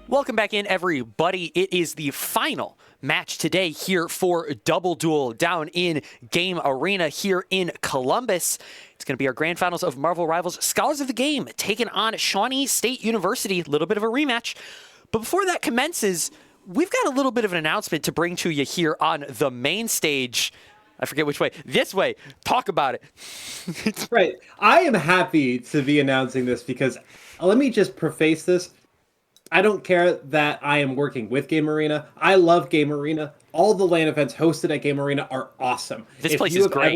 Welcome back in, everybody. It is the final match today here for Double Duel down in Game Arena here in Columbus. It's going to be our grand finals of Marvel Rivals Scholars of the Game taking on Shawnee State University. A little bit of a rematch. But before that commences, we've got a little bit of an announcement to bring to you here on the main stage. I forget which way. This way. Talk about it. Right. I am happy to be announcing this because let me just preface this. I don't care that I am working with Game Arena. I love Game Arena. All the LAN events hosted at Game Arena are awesome. This place is great.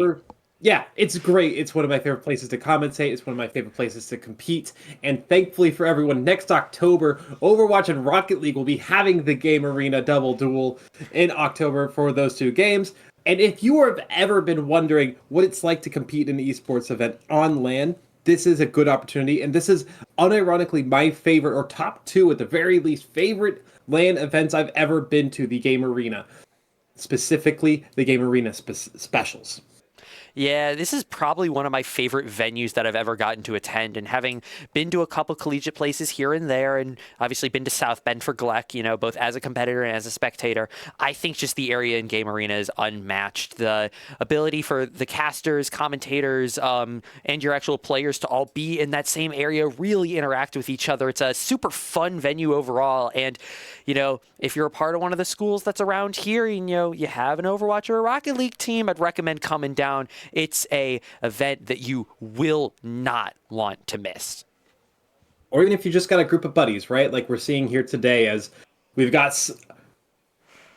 Yeah, it's great. It's one of my favorite places to commentate. It's one of my favorite places to compete. And thankfully for everyone, next October, Overwatch and Rocket League will be having the Game Arena Double Duel in October for those two games. And if you have ever been wondering what it's like to compete in an esports event on LAN, this is a good opportunity, and this is unironically my favorite, or top two at the very least, favorite LAN events I've ever been to, the Game Arena. Specifically, the Game Arena specials. Yeah, this is probably one of my favorite venues that I've ever gotten to attend, and having been to a couple collegiate places here and there, and obviously been to South Bend for GLEC, you know, both as a competitor and as a spectator, I think just the area in Game Arena is unmatched. The ability for the casters, commentators, and your actual players to all be in that same area, really interact with each other. It's a super fun venue overall, and, you know, if you're a part of one of the schools that's around here, and, you know, you have an Overwatch or a Rocket League team, I'd recommend coming down. It's a event that you will not want to miss. Or even if you just got a group of buddies, right? Like we're seeing here today, as we've got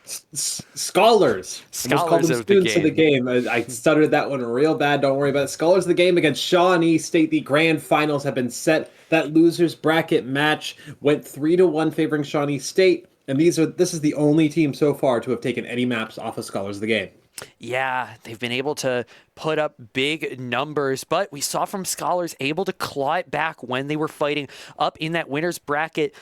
scholars. Scholars of students of the game. I stuttered that one real bad. Don't worry about it. Scholars of the game against Shawnee State. The grand finals have been set. That losers bracket match went 3-1 favoring Shawnee State. And this is the only team so far to have taken any maps off of Scholars of the Game. Yeah, they've been able to put up big numbers, but we saw from Scholars able to claw it back when they were fighting up in that winner's bracket.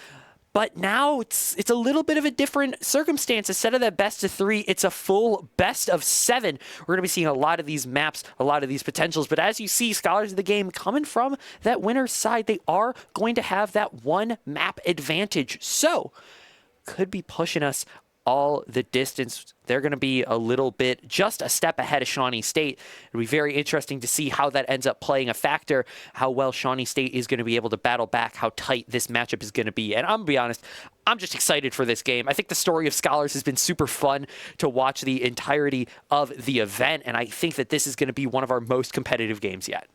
But now it's a little bit of a different circumstance. Instead of that best of 3, it's a full best of 7. We're going to be seeing a lot of these maps, a lot of these potentials. But as you see, Scholars of the Game coming from that winner's side, they are going to have that one map advantage. So could be pushing us all the distance. They're going to be a little bit, just a step ahead of Shawnee State. It'll be very interesting to see how that ends up playing a factor, how well Shawnee State is going to be able to battle back, how tight this matchup is going to be. And I'm going to be honest, I'm just excited for this game. I think the story of Scholars has been super fun to watch the entirety of the event, and I think that this is going to be one of our most competitive games yet.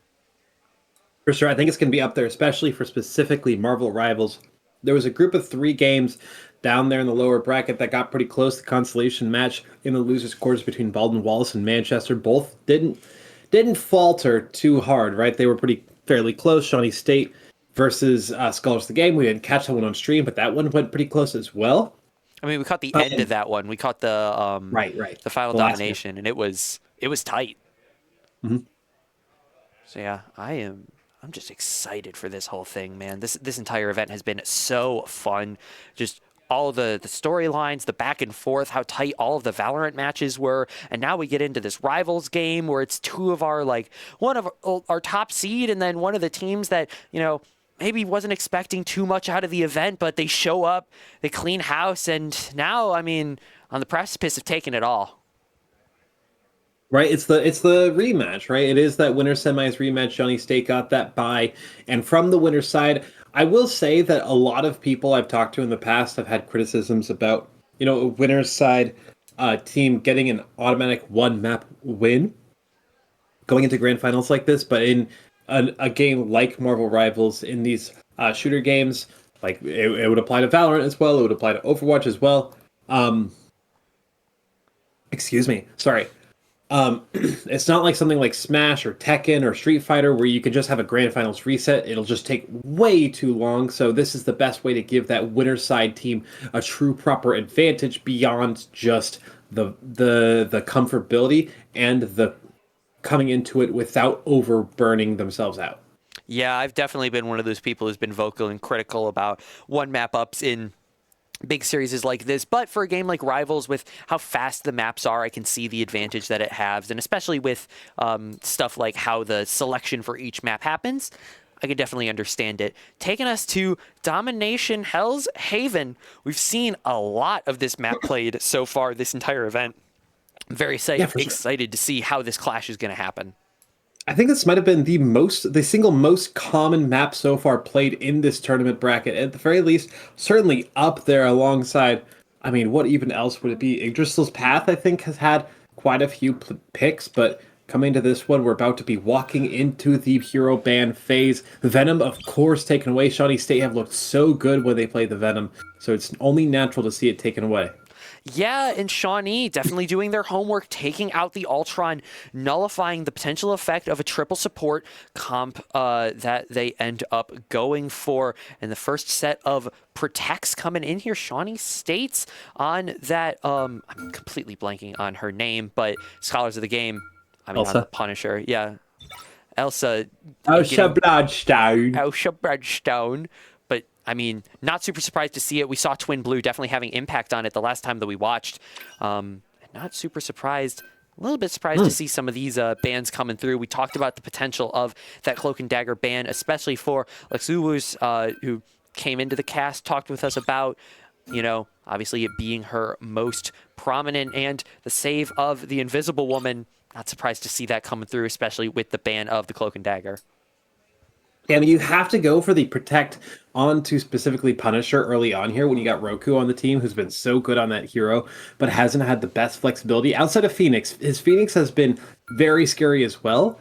For sure. I think it's going to be up there, especially for specifically Marvel Rivals. There was a group of 3 games down there in the lower bracket that got pretty close. The consolation match in the losers' quarters between Baldwin Wallace and Manchester both didn't falter too hard, right? They were fairly close. Shawnee State versus Scholars of the Game. We didn't catch that one on stream, but that one went pretty close as well. I mean, we caught the end of that one. We caught the right the final domination, and it was tight. Mm-hmm. So yeah, I'm just excited for this whole thing, man. This entire event has been so fun. Just all the storylines, the back and forth, how tight all of the Valorant matches were. And now we get into this Rivals game where it's two of our, like, one of our top seed and then one of the teams that, you know, maybe wasn't expecting too much out of the event, but they show up, they clean house, and now, I mean, on the precipice of taking it all. Right, it's the rematch, right? It is that winner semis rematch. Shawnee State got that bye, and from the winner's side, I will say that a lot of people I've talked to in the past have had criticisms about, you know, a winner's side team getting an automatic one map win going into grand finals like this. But in a game like Marvel Rivals, in these shooter games, like it would apply to Valorant as well. It would apply to Overwatch as well. Excuse me, sorry. It's not like something like Smash or Tekken or Street Fighter where you can just have a grand finals reset. It'll just take way too long. So this is the best way to give that winner side team a true proper advantage beyond just the comfortability and the coming into it without over burning themselves out. Yeah, I've definitely been one of those people who's been vocal and critical about one map ups in big series like this, but for a game like Rivals, with how fast the maps are, I can see the advantage that it has, and especially with stuff like how the selection for each map happens, I could definitely understand it. Taking us to Domination Hell's Haven. We've seen a lot of this map played so far this entire event. I'm very excited to see how this clash is going to happen. I think this might have been the single most common map so far played in this tournament bracket. At the very least, certainly up there alongside, I mean, what even else would it be? Yggdrasil's Path, I think, has had quite a few picks, but coming to this one, we're about to be walking into the hero ban phase. Venom, of course, taken away. Shawnee State have looked so good when they play the Venom, so it's only natural to see it taken away. Yeah, and Shawnee definitely doing their homework, taking out the Ultron, nullifying the potential effect of a triple support comp that they end up going for. And the first set of protects coming in here. Shawnee State's on that, I'm completely blanking on her name, but Scholars of the Game, I mean, on the Punisher, yeah. Elsa. Elsa Bloodstone. Elsa Bloodstone. But, I mean, not super surprised to see it. We saw Twin Blue definitely having impact on it the last time that we watched. Not super surprised. A little bit surprised to see some of these bans coming through. We talked about the potential of that Cloak and Dagger ban, especially for Lexuwus, who came into the cast, talked with us about, you know, obviously it being her most prominent, and the save of the Invisible Woman. Not surprised to see that coming through, especially with the ban of the Cloak and Dagger. Yeah, I mean, you have to go for the protect onto specifically Punisher early on here when you got Roku on the team, who's been so good on that hero, but hasn't had the best flexibility. Outside of Phoenix, his Phoenix has been very scary as well.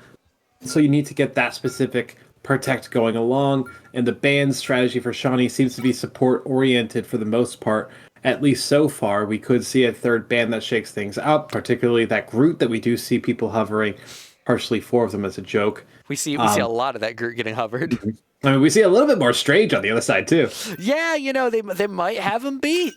So you need to get that specific protect going along. And the ban strategy for Shawnee seems to be support-oriented for the most part. At least so far, we could see a third ban that shakes things up, particularly that Groot that we do see people hovering, partially 4 of them as a joke. We see a lot of that Groot getting hovered. I mean, we see a little bit more Strange on the other side, too. Yeah, you know, they might have him beat.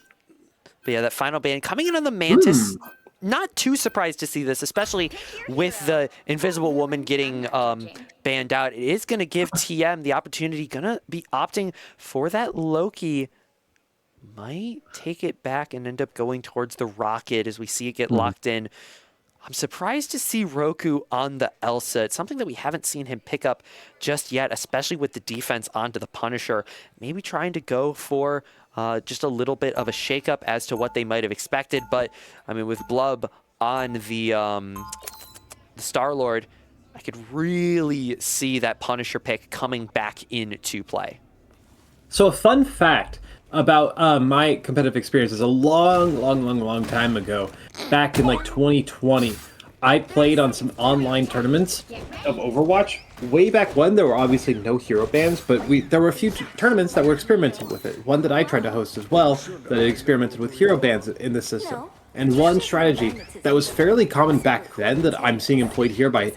But yeah, that final ban coming in on the Mantis. Not too surprised to see this, especially with the Invisible Woman getting banned out. It is going to give TM the opportunity, going to be opting for that Loki. Might take it back and end up going towards the Rocket as we see it get locked in. I'm surprised to see Roku on the Elsa. It's something that we haven't seen him pick up just yet, especially with the defense onto the Punisher. Maybe trying to go for just a little bit of a shakeup as to what they might have expected. But, I mean, with Blub on the Star-Lord, I could really see that Punisher pick coming back into play. So a fun fact about my competitive experiences a long time ago, back in like 2020, I played on some online tournaments of Overwatch. Way back when, there were obviously no hero bans, but there were a few tournaments that were experimenting with it. One that I tried to host as well, that experimented with hero bans in the system. And one strategy that was fairly common back then that I'm seeing employed here by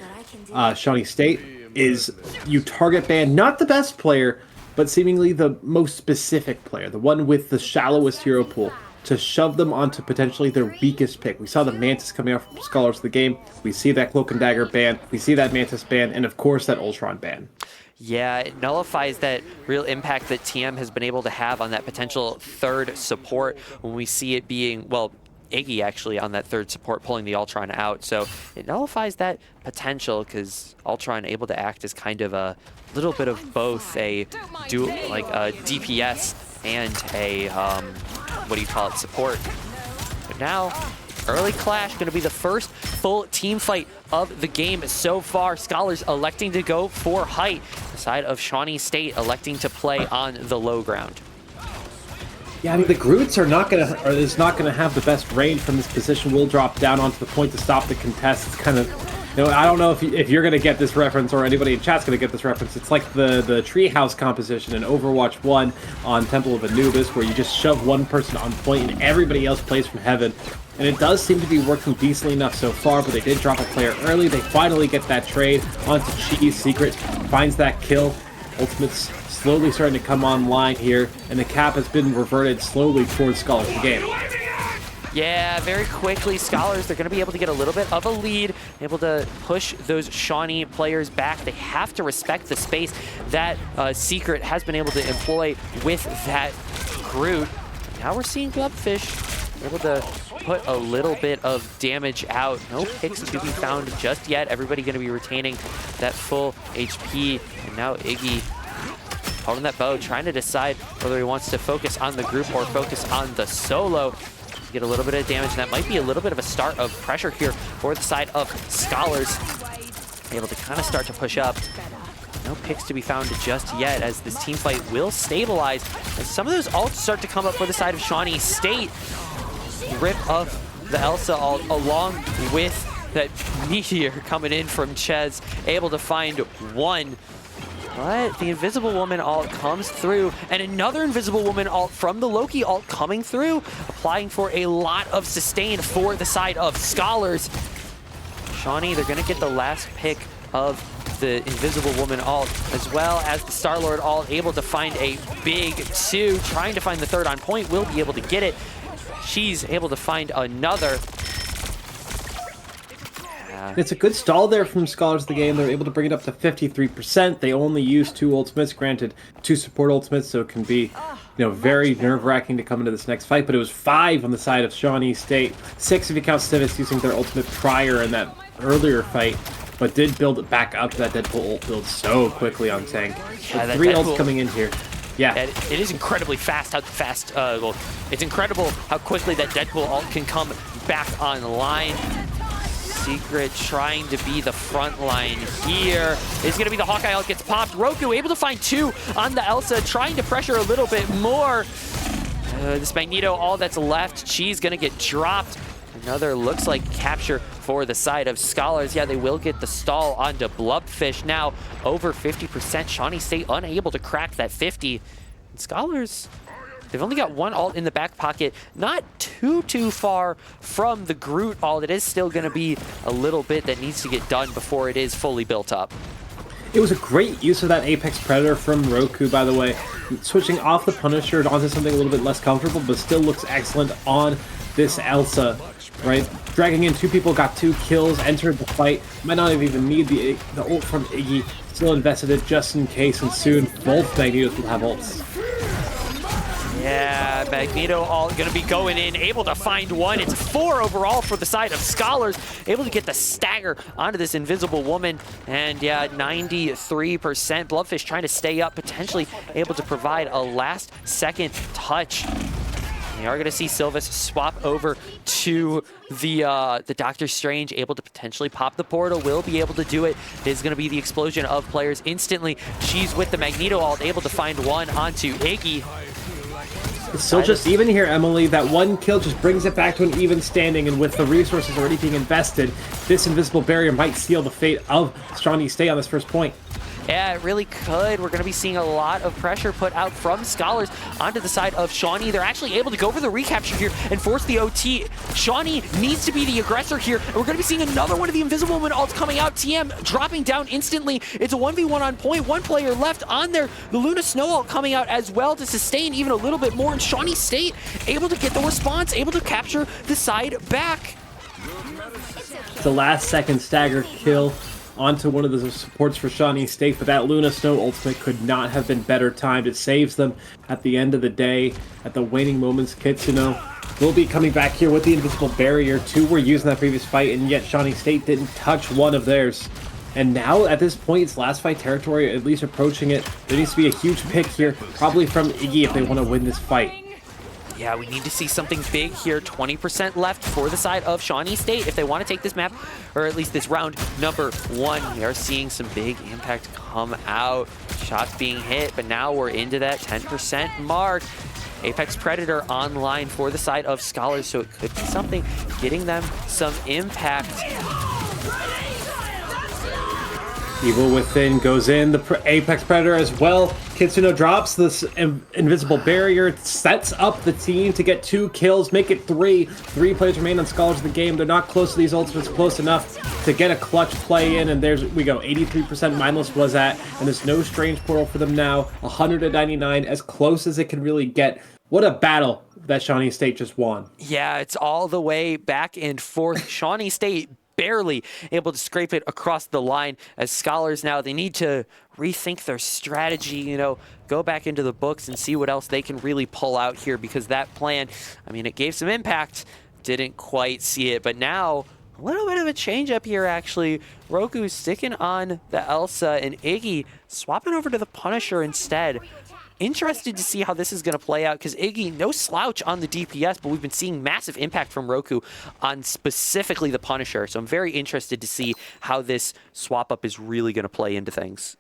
Shawnee State is you target ban not the best player, but seemingly the most specific player, the one with the shallowest hero pool, to shove them onto potentially their weakest pick. We saw the Mantis coming out from Scholars of the Game. We see that Cloak and Dagger ban. We see that Mantis ban, and of course that Ultron ban. Yeah, it nullifies that real impact that TM has been able to have on that potential third support when we see it being, well, Iggy actually on that third support pulling the Ultron out. So it nullifies that potential because Ultron able to act as kind of a little bit of both a DPS and a support. But now early clash going to be the first full team fight of the game so far. Scholars electing to go for height. The side of Shawnee State electing to play on the low ground. Yeah, I mean, the Groots is not gonna have the best range from this position. Will drop down onto the point to stop the contest. It's kind of, you know, I don't know if you're gonna get this reference or anybody in chat's gonna get this reference. It's like the treehouse composition in Overwatch 1 on Temple of Anubis, where you just shove one person on point and everybody else plays from heaven. And it does seem to be working decently enough so far, but they did drop a player early. They finally get that trade onto Cheese. Secret finds that kill. Ultimate's slowly starting to come online here, and the cap has been reverted slowly towards Scholars of the Game. Yeah, very quickly, Scholars, they're going to be able to get a little bit of a lead, able to push those Shawnee players back. They have to respect the space that Secret has been able to employ with that Groot. Now we're seeing Glubfish able to put a little bit of damage out. No picks to be found just yet. Everybody going to be retaining that full HP. And now Iggy holding that bow, trying to decide whether he wants to focus on the group or focus on the solo. Get a little bit of damage, and that might be a little bit of a start of pressure here for the side of Scholars. Able to kind of start to push up. No picks to be found just yet, as this team fight will stabilize. As some of those ults start to come up for the side of Shawnee State. Rip of the Elsa ult along with that meteor coming in from Ches, able to find one. But the Invisible Woman ult comes through, and another Invisible Woman ult from the Loki ult coming through, applying for a lot of sustain for the side of Scholars. Shawnee, they're going to get the last pick of the Invisible Woman ult, as well as the Star-Lord ult, able to find a big 2, trying to find the third on point, will be able to get it. She's able to find another. It's a good stall there from Scholars of the Game. They're able to bring it up to 53%. They only use 2 ultimates, granted 2 support ultimates, so it can be, very nerve-wracking to come into this next fight. But it was 5 on the side of Shawnee State, 6 if you count Civis using their ultimate prior in that earlier fight, but did build it back up to that Deadpool ult build so quickly on tank. So 3 ults coming in here. Yeah. It is incredibly fast well, it's incredible how quickly that Deadpool ult can come back online. Secret trying to be the front line here. Is going to be the Hawkeye ult, gets popped. Roku able to find 2 on the Elsa, trying to pressure a little bit more. This Magneto, all that's left, she's going to get dropped. Another looks like capture for the side of Scholars. Yeah, they will get the stall onto Blubfish now. Over 50%. Shawnee State unable to crack that 50. And Scholars, they've only got 1 ult in the back pocket. Not too far from the Groot ult. It is still going to be a little bit that needs to get done before it is fully built up. It was a great use of that Apex Predator from Roku, by the way. Switching off the Punisher onto something a little bit less comfortable, but still looks excellent on this Elsa, right? Dragging in 2 people, got 2 kills, entered the fight. Might not have even need the ult from Iggy. Still invested it just in case, and soon both Magnetos will have ults. Yeah, Magneto all going to be going in, able to find 1. It's 4 overall for the side of Scholars, able to get the stagger onto this Invisible Woman. And yeah, 93%. Blubfish trying to stay up, potentially able to provide a last-second touch. We are going to see Sylvis swap over to the Doctor Strange, able to potentially pop the portal, will be able to do it. It is going to be the explosion of players instantly. She's with the Magneto ult, able to find 1 onto Iggy. It's still just even here, Emily. That 1 kill just brings it back to an even standing, and with the resources already being invested, this invisible barrier might seal the fate of Shawnee State on this first point. Yeah, it really could. We're going to be seeing a lot of pressure put out from Scholars onto the side of Shawnee. They're actually able to go for the recapture here and force the OT. Shawnee needs to be the aggressor here, and we're going to be seeing another one of the Invisible Woman ults coming out. TM dropping down instantly. It's a 1v1 on point. 1 player left on there. The Luna Snow ult coming out as well to sustain even a little bit more, and Shawnee State able to get the response, able to capture the side back. The last second stagger kill onto one of the supports for Shawnee State, but that Luna Snow ultimate could not have been better timed. It saves them at the end of the day, at the waning moments. Kitsuno will be coming back here with the invisible barrier. 2 were used in that previous fight, and yet Shawnee State didn't touch 1 of theirs. And now, at this point, it's last fight territory, at least approaching it. There needs to be a huge pick here, probably from Iggy if they want to win this fight. Yeah, we need to see something big here. 20% left for the side of Shawnee State if they want to take this map, or at least this round number 1. We are seeing some big impact come out. Shots being hit, but now we're into that 10% mark. Apex Predator online for the side of Scholars, so it could be something getting them some impact. Evil Within goes in, the Apex Predator as well. Kitsuno drops this invisible barrier, sets up the team to get 2 kills, make it 3. 3 players remain on Scholars of the Game. They're not close to these ultimates, close enough to get a clutch play in, and there's we go. 83% Mindless was at, and there's no strange portal for them now. 199, as close as it can really get. What a battle that Shawnee State just won. Yeah, it's all the way back and forth. Shawnee State barely able to scrape it across the line, as Scholars now, they need to rethink their strategy, go back into the books and see what else they can really pull out here, because that plan, I mean, it gave some impact, didn't quite see it, but now A little bit of a change up here, actually. Roku sticking on the Elsa, and Iggy swapping over to the Punisher instead. Interested to see how this is going to play out, because Iggy, no slouch on the DPS, but we've been seeing massive impact from Roku on specifically the Punisher. So I'm very interested to see how this swap up is really going to play into things.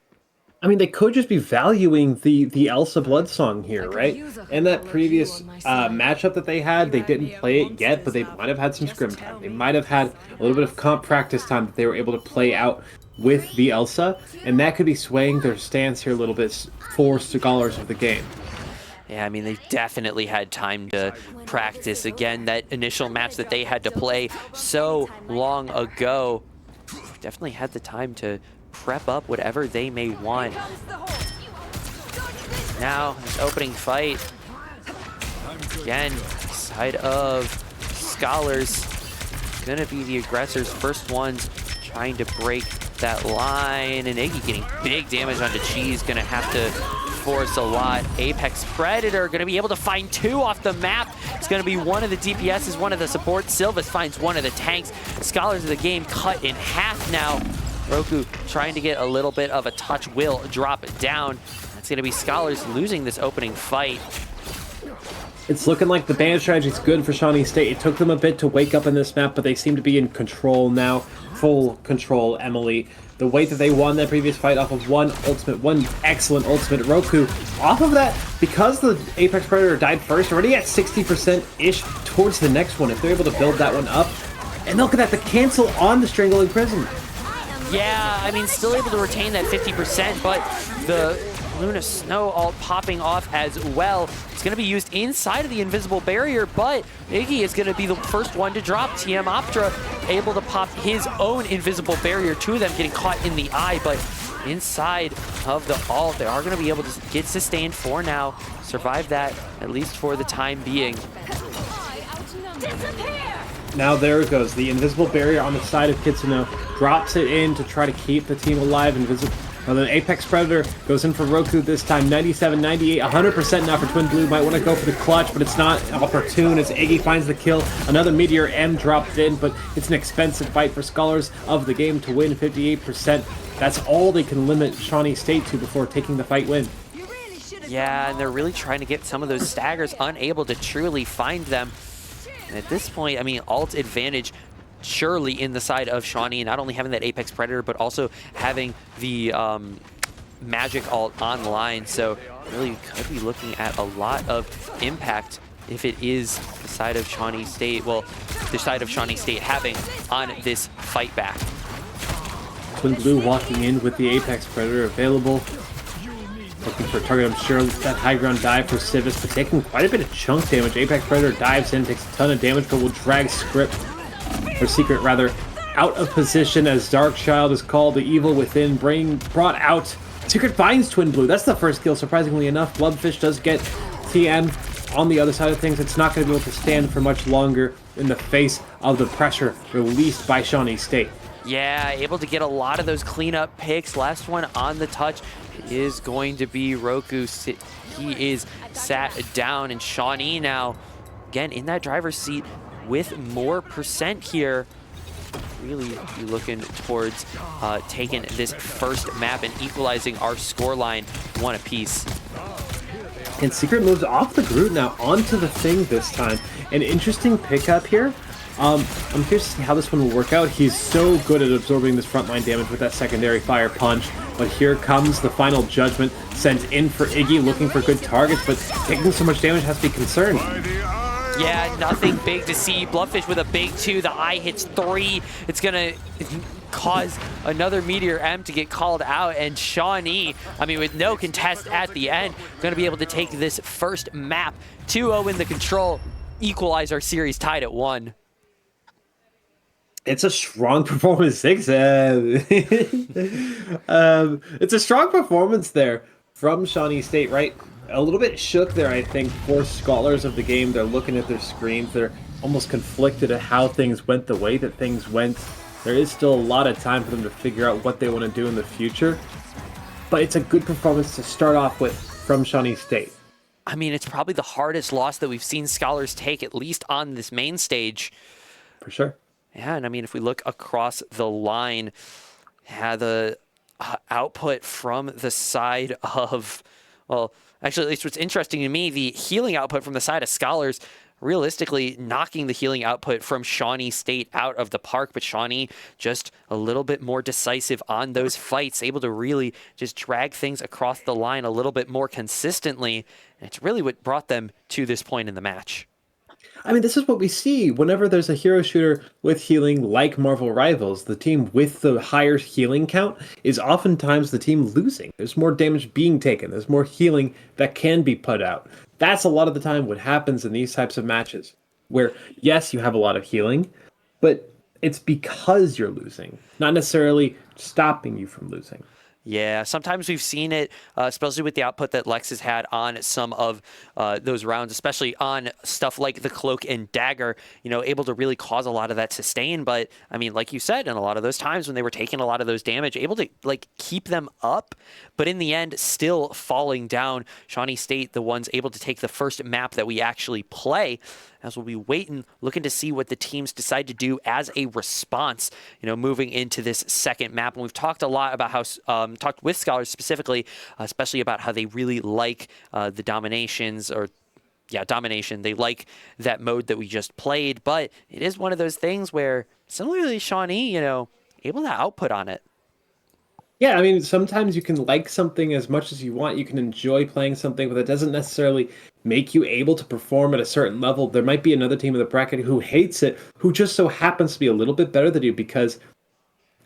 I mean, they could just be valuing the Elsa Bloodsong here, right? In that previous matchup that they had, they didn't play it yet, but they might have had some scrim time. They might have had a little bit of comp practice time that they were able to play out with the Elsa, and that could be swaying their stance here a little bit for Scholars of the Game. Yeah, I mean, they've definitely had time to practice. Again, that initial match that they had to play so long ago, definitely had the time to prep up whatever they may want. Now, this opening fight. Again, side of Scholars gonna be the aggressors. First ones trying to break that line, and Iggy getting big damage onto Cheese, gonna have to force a lot. Apex Predator gonna be able to find 2 off the map. It's gonna be one of the DPSs, one of the supports. Sylvis finds one of the tanks. Scholars of the Game cut in half now. Roku trying to get a little bit of a touch, will drop it down. That's gonna be Scholars losing this opening fight. It's looking like the ban strategy is good for Shawnee State. It took them a bit to wake up in this map, but they seem to be in control now. Full control, Emily. The way that they won that previous fight off of one excellent ultimate. Roku, off of that, because the Apex Predator died first, already at 60%-ish towards the next one. If they're able to build that one up, and look at that, the cancel on the Strangling Prison. Yeah, I mean, still able to retain that 50%, but the Luna Snow ult popping off as well. It's going to be used inside of the invisible barrier, but Iggy is going to be the first one to drop. TM Optra able to pop his own invisible barrier. 2 of them getting caught in the eye, but inside of the ult, they are going to be able to get sustained for now. Survive that, at least for the time being. Now there it goes. The invisible barrier on the side of Kitsuno drops it in to try to keep the team alive. Invisible. Now the Apex Predator goes in for Roku this time. 97, 98, 100% now for Twin Blue. Might want to go for the clutch, but it's not opportune as Iggy finds the kill. Another Meteor M dropped in, but it's an expensive fight for Scholars of the Game to win 58%. That's all they can limit Shawnee State to before taking the fight win. Yeah, and they're really trying to get some of those staggers, unable to truly find them. And at this point, I mean, ult advantage surely in the side of Shawnee, not only having that Apex Predator, but also having the Magic ult online. So really could be looking at a lot of impact if it is the side of Shawnee State, well, the side of Shawnee State having on this fight back. Twin Blue walking in with the Apex Predator available. Looking for a target. I'm sure that high ground dive for Civis, but taking quite a bit of chunk damage. Apex Predator dives in, takes a ton of damage, but will drag Secret rather, out of position as Dark Child is called. The Evil Within brought out. Secret finds Twin Blue. That's the first kill, surprisingly enough. Bloodfish does get TN on the other side of things. It's not going to be able to stand for much longer in the face of the pressure released by Shawnee State. Yeah, able to get a lot of those cleanup picks. Last one on the touch is going to be Roku. He is sat down, and Shawnee now, again, in that driver's seat with more percent here. Really be looking towards taking this first map and equalizing our scoreline 1 apiece. And Secret moves off the Groot now onto the Thing this time. An interesting pickup here. I'm curious to see how this one will work out. He's so good at absorbing this frontline damage with that secondary fire punch. But here comes the final judgment sent in for Iggy, looking for good targets, but taking so much damage has to be concerned. Yeah, nothing big to see. Bloodfish with a big 2. The eye hits 3. It's going to cause another Meteor M to get called out. And Shawnee, I mean, with no contest at the end, going to be able to take this first map. 2-0 in the control. Equalize our series tied at 1. It's a strong performance, 6. It's a strong performance there from Shawnee State, right? A little bit shook there, I think, for Scholars of the Game. They're looking at their screens. They're almost conflicted at how things went the way that things went. There is still a lot of time for them to figure out what they want to do in the future. But it's a good performance to start off with from Shawnee State. I mean, it's probably the hardest loss that we've seen Scholars take, at least on this main stage. For sure. Yeah, and I mean, if we look across the line, yeah, the output from the side of, well, actually, at least what's interesting to me, the healing output from the side of Scholars, realistically knocking the healing output from Shawnee State out of the park, but Shawnee just a little bit more decisive on those fights, able to really just drag things across the line a little bit more consistently, and it's really what brought them to this point in the match. I mean, this is what we see whenever there's a hero shooter with healing like Marvel Rivals. The team with the higher healing count is oftentimes the team losing. There's more damage being taken. There's more healing that can be put out. That's a lot of the time what happens in these types of matches, where yes, you have a lot of healing, but it's because you're losing, not necessarily stopping you from losing. Yeah, sometimes we've seen it, especially with the output that Lex has had on some of those rounds, especially on stuff like the Cloak and Dagger, able to really cause a lot of that sustain. But, I mean, like you said, in a lot of those times when they were taking a lot of those damage, able to, keep them up, but in the end, still falling down. Shawnee State, the ones able to take the first map that we actually play, as we'll be waiting, looking to see what the teams decide to do as a response, moving into this second map. And we've talked a lot about how, talked with Scholars specifically, especially about how they really like the dominations domination. They like that mode that we just played, but it is one of those things where similarly Shawnee, able to output on it. Yeah, I mean, sometimes you can like something as much as you want. You can enjoy playing something, but that doesn't necessarily make you able to perform at a certain level. There might be another team in the bracket who hates it, who just so happens to be a little bit better than you because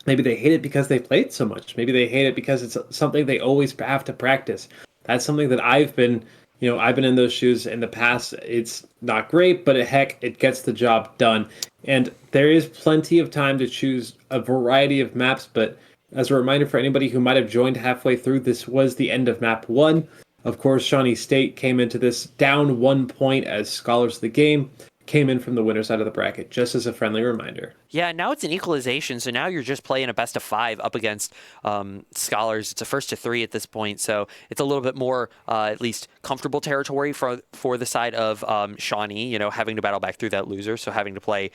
maybe they hate it because they played so much. Maybe they hate it because it's something they always have to practice. That's something that I've been in those shoes in the past. It's not great, but heck, it gets the job done. And there is plenty of time to choose a variety of maps, but as a reminder for anybody who might have joined halfway through, this was the end of map 1. Of course, Shawnee State came into this down 1 point as Scholars of the Game came in from the winner side of the bracket, just as a friendly reminder. Yeah, now it's an equalization, so now you're just playing a best of 5 up against Scholars. It's a first to 3 at this point, so it's a little bit more, at least, comfortable territory for the side of Shawnee, having to battle back through that loser, so having to play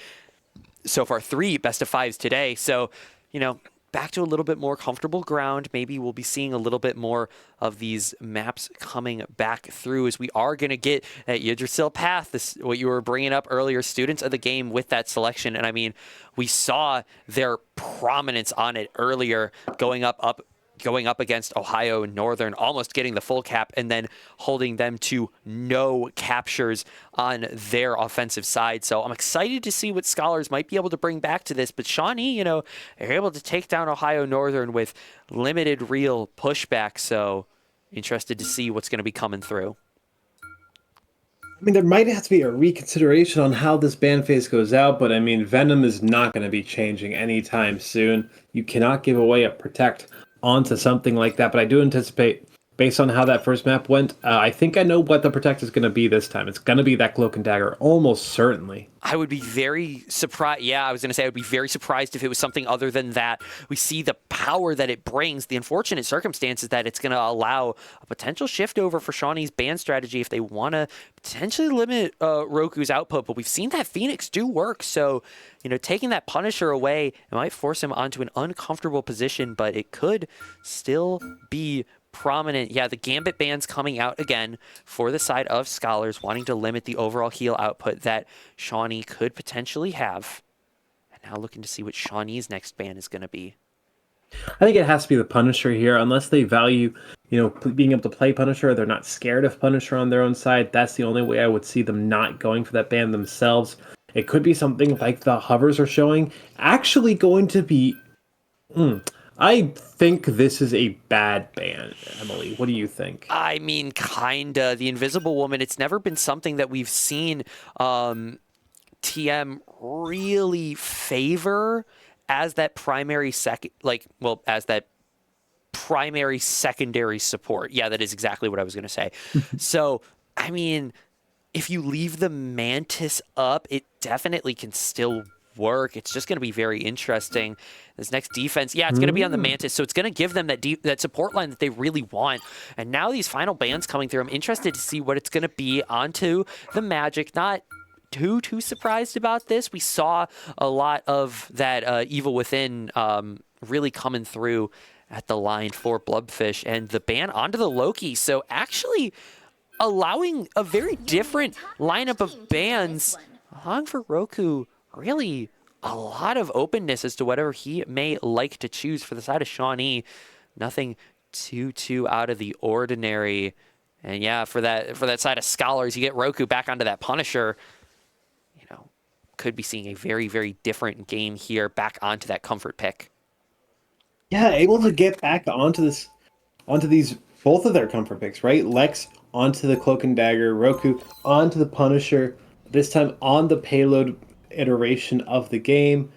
so far 3 best of 5s today. So, back to a little bit more comfortable ground. Maybe we'll be seeing a little bit more of these maps coming back through as we are going to get that Yggdrasil path, what you were bringing up earlier, students of the game with that selection. And I mean, we saw their prominence on it earlier going up against Ohio Northern, almost getting the full cap and then holding them to no captures on their offensive side. So I'm excited to see what Scholars might be able to bring back to this. But Shawnee, they're able to take down Ohio Northern with limited real pushback. So interested to see what's going to be coming through. I mean, there might have to be a reconsideration on how this ban phase goes out, but I mean, Venom is not going to be changing anytime soon. You cannot give away a Protect onto something like that, but I do anticipate, based on how that first map went, I think I know what the Protect is going to be this time. It's going to be that Cloak and Dagger, almost certainly. I would be very surprised. Yeah, I was going to say I would be very surprised if it was something other than that. We see the power that it brings. The unfortunate circumstance is that it's going to allow a potential shift over for Shawnee's ban strategy if they want to potentially limit Roku's output. But we've seen that Phoenix do work. So, taking that Punisher away, it might force him onto an uncomfortable position, but it could still be prominent. Yeah, the Gambit ban's coming out again for the side of Scholars, wanting to limit the overall heal output that Shawnee could potentially have. And now looking to see what Shawnee's next ban is going to be. I think it has to be the Punisher here, unless they value, being able to play Punisher, or they're not scared of Punisher on their own side. That's the only way I would see them not going for that ban themselves. It could be something like the hovers are showing, actually going to be... I think this is a bad ban, Emily. What do you think? I mean, kinda. The Invisible Woman, it's never been something that we've seen TM really favor as that primary primary secondary support. Yeah, that is exactly what I was going to say. So, I mean, if you leave the Mantis up, it definitely can still work. It's just going to be very interesting. This next defense, yeah, it's going to be on the Mantis, so it's going to give them that support line that they really want. And now these final bans coming through, I'm interested to see what it's going to be onto the Magic. Not too surprised about this. We saw a lot of that Evil Within really coming through at the line for Blubfish, and the ban onto the Loki. So actually allowing a very different lineup of bans, allowing for Roku really a lot of openness as to whatever he may like to choose for the side of Shawnee. Nothing too out of the ordinary. And yeah, for that side of Scholars, you get Roku back onto that Punisher. You know, could be seeing a very different game here, back onto that comfort pick. Yeah, able to get back onto these both of their comfort picks, right? Lex onto the Cloak and Dagger, Roku onto the Punisher, this time on the payload iteration of the game.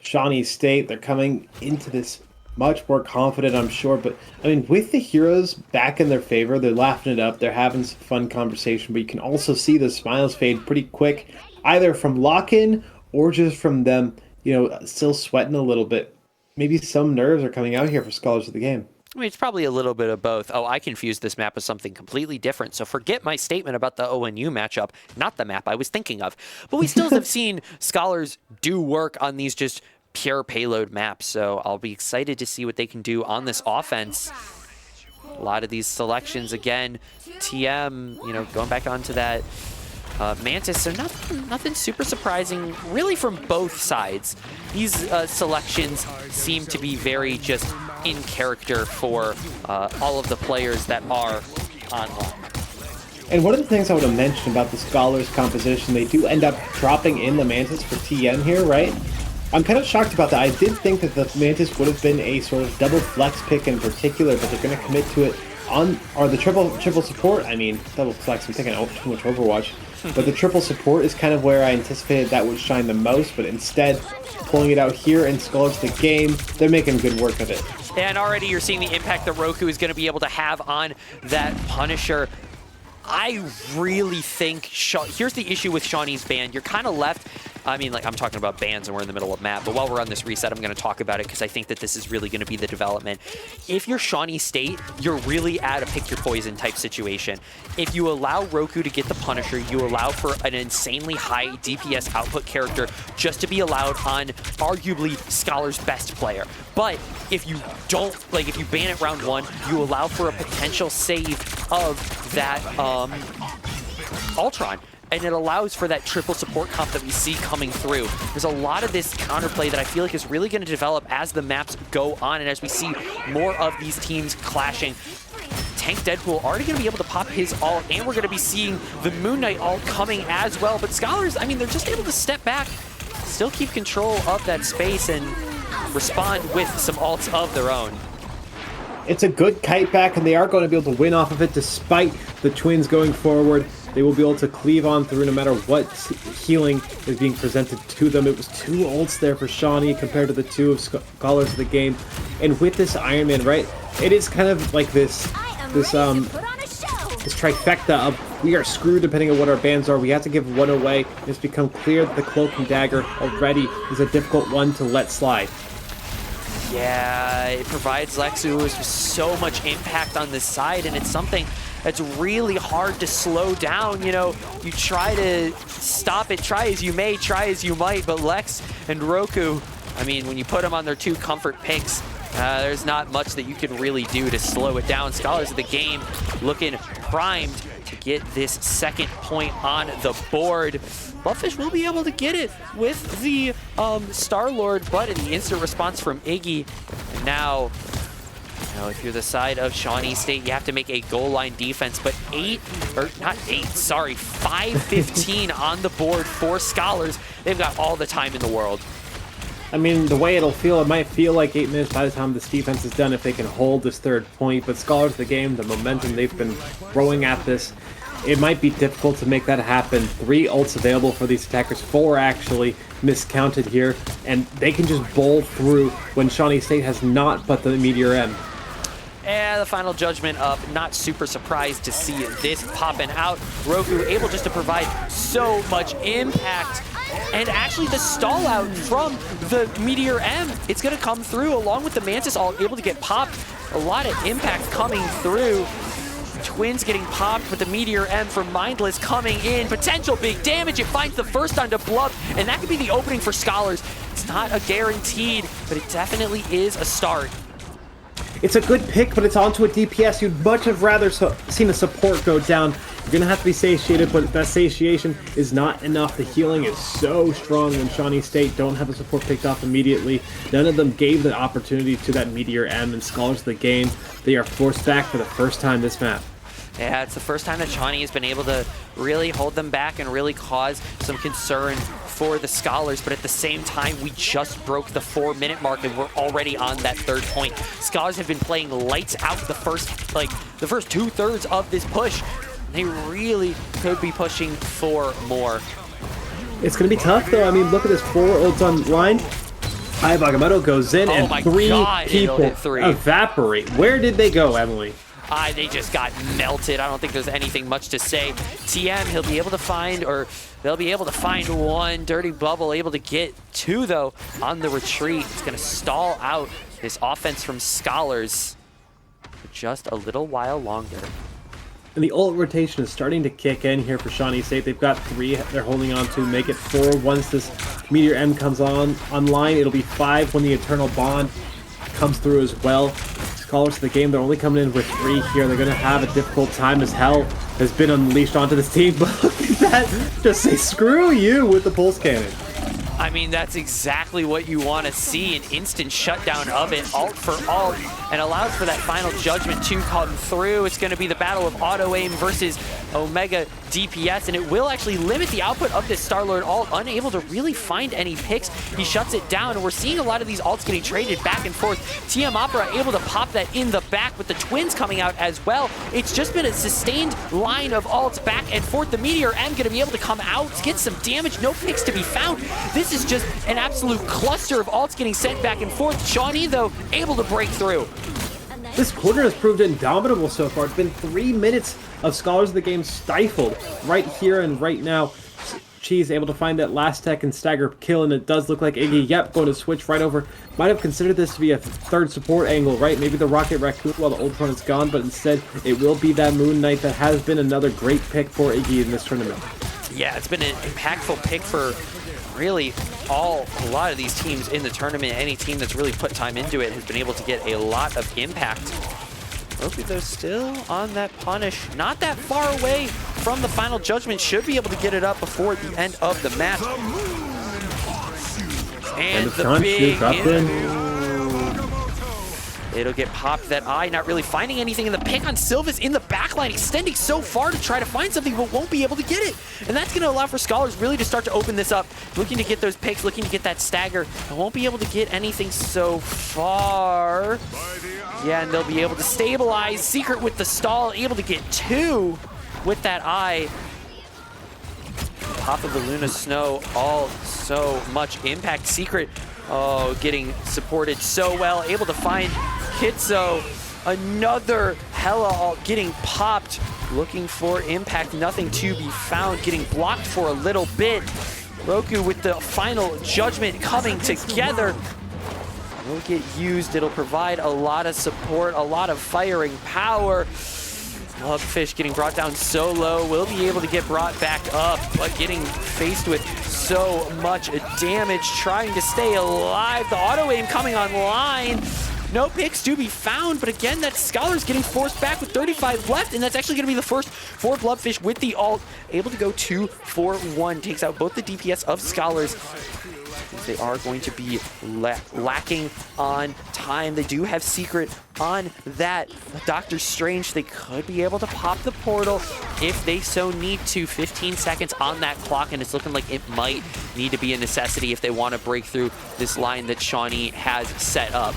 Shawnee State, they're coming into this much more confident, I'm sure. But, I mean, with the heroes back in their favor, they're laughing it up. They're having some fun conversation. But you can also see the smiles fade pretty quick, either from lock-in or just from them, you know, still sweating a little bit. Maybe some nerves are coming out here for Scholars of the Game. I mean, it's probably a little bit of both. Oh, I confused this map with something completely different, so forget my statement about the ONU matchup, not the map I was thinking of. But we still have seen Scholars do work on these just pure payload maps, so I'll be excited to see what they can do on this offense. A lot of these selections, again, TM, you know, going back onto that Mantis, so nothing super surprising really from both sides. These selections seem to be very just in character for all of the players that are online. And one of the things I would have mentioned about the Scholars composition, they do end up dropping in the Mantis for TM here, right? I'm kind of shocked about that. I did think that the Mantis would have been a sort of double flex pick in particular, but they're going to commit to it on, or the triple support. I mean, double flex, I'm thinking too much Overwatch. But the triple support is kind of where I anticipated that would shine the most, but instead, pulling it out here in Scholars of the Game, they're making good work of it. And already you're seeing the impact that Roku is going to be able to have on that Punisher. I really think, here's the issue with Shawnee's ban. You're kind of left, I mean, like, I'm talking about bans and we're in the middle of map, but while we're on this reset, I'm going to talk about it because I think that this is really going to be the development. If you're Shawnee State, you're really at a pick your poison type situation. If you allow Roku to get the Punisher, you allow for an insanely high DPS output character just to be allowed on arguably Scholar's best player. But if you don't, like, if you ban it round one, you allow for a potential save of that Ultron. And it allows for that triple support comp that we see coming through. There's a lot of this counterplay that I feel like is really going to develop as the maps go on and as we see more of these teams clashing. Tank Deadpool already going to be able to pop his ult, and we're going to be seeing the Moon Knight ult coming as well. But Scholars, I mean, they're just able to step back, still keep control of that space, and respond with some ults of their own. It's a good kite back, and they are going to be able to win off of it despite the Twins going forward. They will be able to cleave on through no matter what healing is being presented to them. It was 2 ults there for Shawnee compared to the 2 of Scholars of the Game. And with this Iron Man, right, it is kind of like this trifecta of we are screwed depending on what our bans are. We have to give one away. It's become clear that the Cloak and Dagger already is a difficult one to let slide. Yeah, it provides Lexus with so much impact on this side, and it's something that's really hard to slow down. You know, you try to stop it, try as you may, try as you might, but Lex and Roku, I mean, when you put them on their 2 comfort picks, there's not much that you can really do to slow it down. Scholars of the Game looking primed to get this second point on the board. Blubfish will be able to get it with the Star-Lord, but in the instant response from Iggy. And now, you know, if you're the side of Shawnee State, you have to make a goal line defense, but 5:15 on the board for Scholars. They've got all the time in the world. I mean, the way it'll feel, it might feel like 8 minutes by the time this defense is done if they can hold this 3rd point, but Scholars of the Game, the momentum they've been throwing at this, it might be difficult to make that happen. 3 ults available for these attackers, 4 actually miscounted here, and they can just bowl through when Shawnee State has not but the Meteor M. And the final judgment up, not super surprised to see this popping out. Roku able just to provide so much impact. And actually the stall out from the Meteor M, it's going to come through along with the Mantis all able to get popped. A lot of impact coming through. Twins getting popped with the Meteor M from Mindless coming in. Potential big damage. It finds the first onto Blub, and that could be the opening for Scholars. It's not a guaranteed, but it definitely is a start. It's a good pick, but it's onto a DPS. You'd much have rather seen a support go down. You're going to have to be satiated, but that satiation is not enough. The healing is so strong when Shawnee State don't have the support picked off immediately. None of them gave the opportunity to that Meteor M, and Scholars of the game, they are forced back for the first time this map. Yeah, it's the first time that Shawnee has been able to really hold them back and really cause some concern for the Scholars, but at the same time, we just broke the 4-minute mark and we're already on that third point. Scholars have been playing lights out the first 2/3 of this push. They really could be pushing for more. It's going to be tough, though. I mean, look at this. 4 ults on line. Hai Bagamoto goes in, and 3 people evaporate. Where did they go, Emily? They just got melted. I don't think there's anything much to say. TM, he'll be able to find, or they'll be able to find 1. Dirty Bubble able to get 2, though, on the retreat. It's going to stall out this offense from Scholars for just a little while longer. And the ult rotation is starting to kick in here for Shawnee State. They've got 3 they're holding on to, make it 4 once this Meteor M comes online. It'll be 5 when the Eternal Bond comes through as well. Scholars of the game, they're only coming in with 3 here. They're going to have a difficult time as hell has been unleashed onto this team. But look at that. Just say screw you with the pulse cannon. I mean, that's exactly what you want to see, an instant shutdown of it, ult for ult, and allows for that final judgment to come through. It's going to be the battle of auto aim versus Omega DPS, and it will actually limit the output of this Star-Lord ult, unable to really find any picks. He shuts it down, and we're seeing a lot of these ults getting traded back and forth. TM Opera able to pop that in the back with the Twins coming out as well. It's just been a sustained line of ults back and forth. The Meteor M going to be able to come out, get some damage, no picks to be found. This is just an absolute cluster of ults getting sent back and forth. Shawnee, though, able to break through. This quarter has proved indomitable so far. It's been 3 minutes of Scholars of the game stifled right here and right now. Cheese able to find that last tech and stagger kill, and it does look like Iggy, yep, going to switch right over. Might have considered this to be a 3rd support angle, right? Maybe the Rocket Raccoon while the old opponent's gone, but instead it will be that Moon Knight that has been another great pick for Iggy in this tournament. Yeah, it's been an impactful pick for really a lot of these teams in the tournament. Any team that's really put time into it has been able to get a lot of impact. Roku, though, still on that punish. Not that far away from the final judgment. Should be able to get it up before the end of the match. And the big... It'll get popped, that eye, not really finding anything. And the pick on Sylva's in the backline, extending so far to try to find something, but won't be able to get it. And that's going to allow for Scholars really to start to open this up. Looking to get those picks, looking to get that stagger. But won't be able to get anything so far. Yeah, and they'll be able to stabilize. Secret with the stall, able to get 2 with that eye. Top of the Luna Snow, all so much impact. Secret, getting supported so well. Able to find Kitso. Another Hella ult getting popped. Looking for impact, nothing to be found. Getting blocked for a little bit. Roku with the final judgment coming together. Will get used. It'll provide a lot of support, a lot of firing power. Clubfish getting brought down so low, will be able to get brought back up, but getting faced with so much damage, trying to stay alive. The auto aim coming online. No picks to be found, but again, that Scholars getting forced back with 35 left, and that's actually going to be the first for Bloodfish with the ult. Able to go 2 for 1. Takes out both the DPS of Scholars. They are going to be lacking on time. They do have Secret on that Doctor Strange. They could be able to pop the portal if they so need to. 15 seconds on that clock, and it's looking like it might need to be a necessity if they want to break through this line that Shawnee has set up.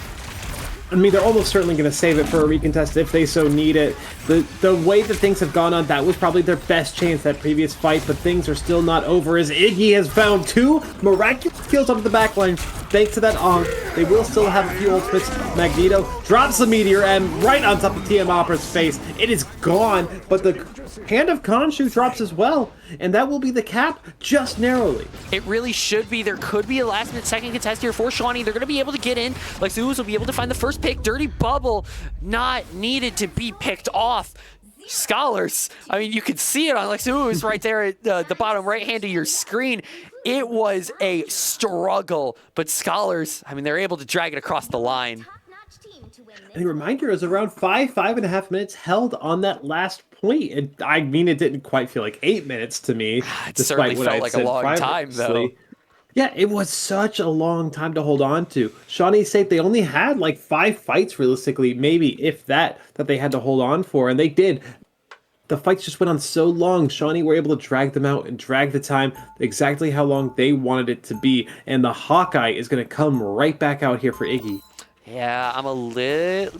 I mean, they're almost certainly going to save it for a recontest if they so need it. The way that things have gone on, that was probably their best chance, that previous fight, but things are still not over as Iggy has found 2 miraculous kills onto the backline. Thanks to that Ong, they will still have a few ultimates. Magneto drops the Meteor M right on top of TM Opera's face. It is gone, but the hand of Khonshu drops as well, and that will be the cap just narrowly. It really should be. There could be a last-minute second contest here for Shawnee. They're going to be able to get in. Lexus will be able to find the first pick. Dirty Bubble not needed to be picked off. Scholars, I mean, you could see it on Lexus right there at the bottom right hand of your screen. It was a struggle, but Scholars, I mean, they're able to drag it across the line. And a reminder, it was around 5.5 minutes held on that last point. I mean, it didn't quite feel like 8 minutes to me, It despite certainly what felt I like a said long time, though. previously. Yeah, it was such a long time to hold on to. Shawnee State, they only had like 5 fights realistically, maybe if that they had to hold on for, and they did. The fights just went on so long. Shawnee were able to drag them out and drag the time exactly how long they wanted it to be, and the Hawkeye is going to come right back out here for Iggy. Yeah, I'm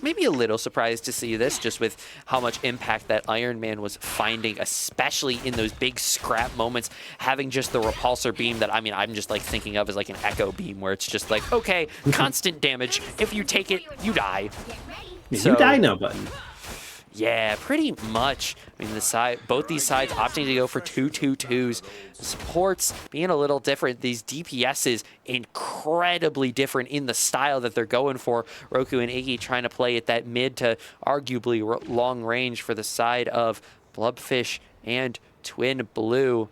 maybe a little surprised to see this, just with how much impact that Iron Man was finding, especially in those big scrap moments, having just the repulsor beam that, I mean, I'm just like thinking of as like an echo beam, where it's just like, okay, constant damage. If you take it, you die. So, you die now, button. Yeah, pretty much. I mean, both these sides opting to go for 2-2-2s. Supports being a little different. These DPSs incredibly different in the style that they're going for. Roku and Iggy trying to play at that mid to arguably long range for the side of Blubfish and Twin Blue.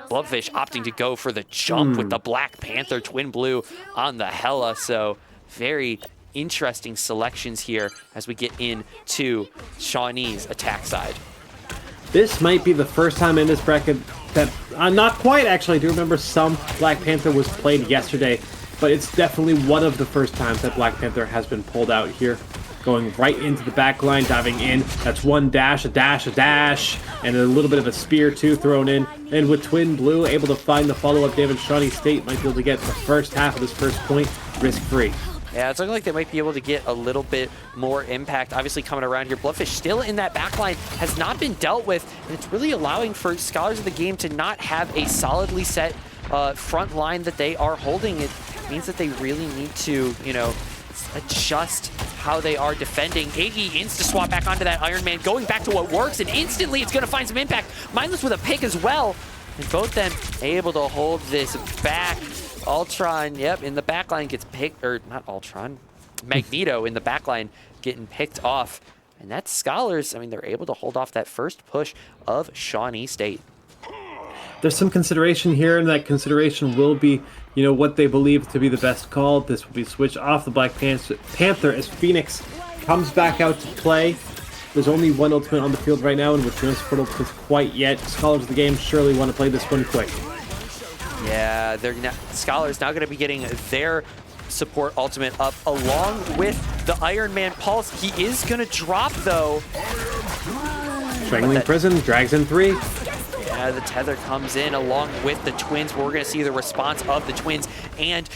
Blubfish opting to go for the jump with the Black Panther Twin Blue on the Hella. So very interesting selections here as we get into Shawnee's attack side. This might be the first time in this bracket that, not quite actually, I do remember some Black Panther was played yesterday, but it's definitely one of the first times that Black Panther has been pulled out here. Going right into the back line, diving in. That's one dash, a dash, a dash, and a little bit of a spear too thrown in. And with Twin Blue able to find the follow-up damage, Shawnee State might be able to get the first half of this first point risk-free. Yeah, it's looking like they might be able to get a little bit more impact. Obviously coming around here, Blubfish still in that backline, has not been dealt with, and it's really allowing for Scholars of the Game to not have a solidly set front line that they are holding. It means that they really need to, you know, adjust how they are defending. Iggy insta-swap back onto that Iron Man, going back to what works, and instantly it's going to find some impact. Mindless with a pick as well, and both them able to hold this back. Ultron, yep, in the backline gets picked, or not Ultron, Magneto in the backline getting picked off. And that's Scholars. I mean, they're able to hold off that first push of Shawnee State. There's some consideration here, and that consideration will be, you know, what they believe to be the best call. This will be switched off the Black Panther as Phoenix comes back out to play. There's only one ultimate on the field right now, and with no support ultimates quite yet, Scholars of the Game surely want to play this one quick. Yeah, Scholars now going to be getting their support ultimate up along with the Iron Man Pulse. He is going to drop, though. Strangling Prison, drags in 3. Yeah, the tether comes in along with the Twins. We're going to see the response of the Twins and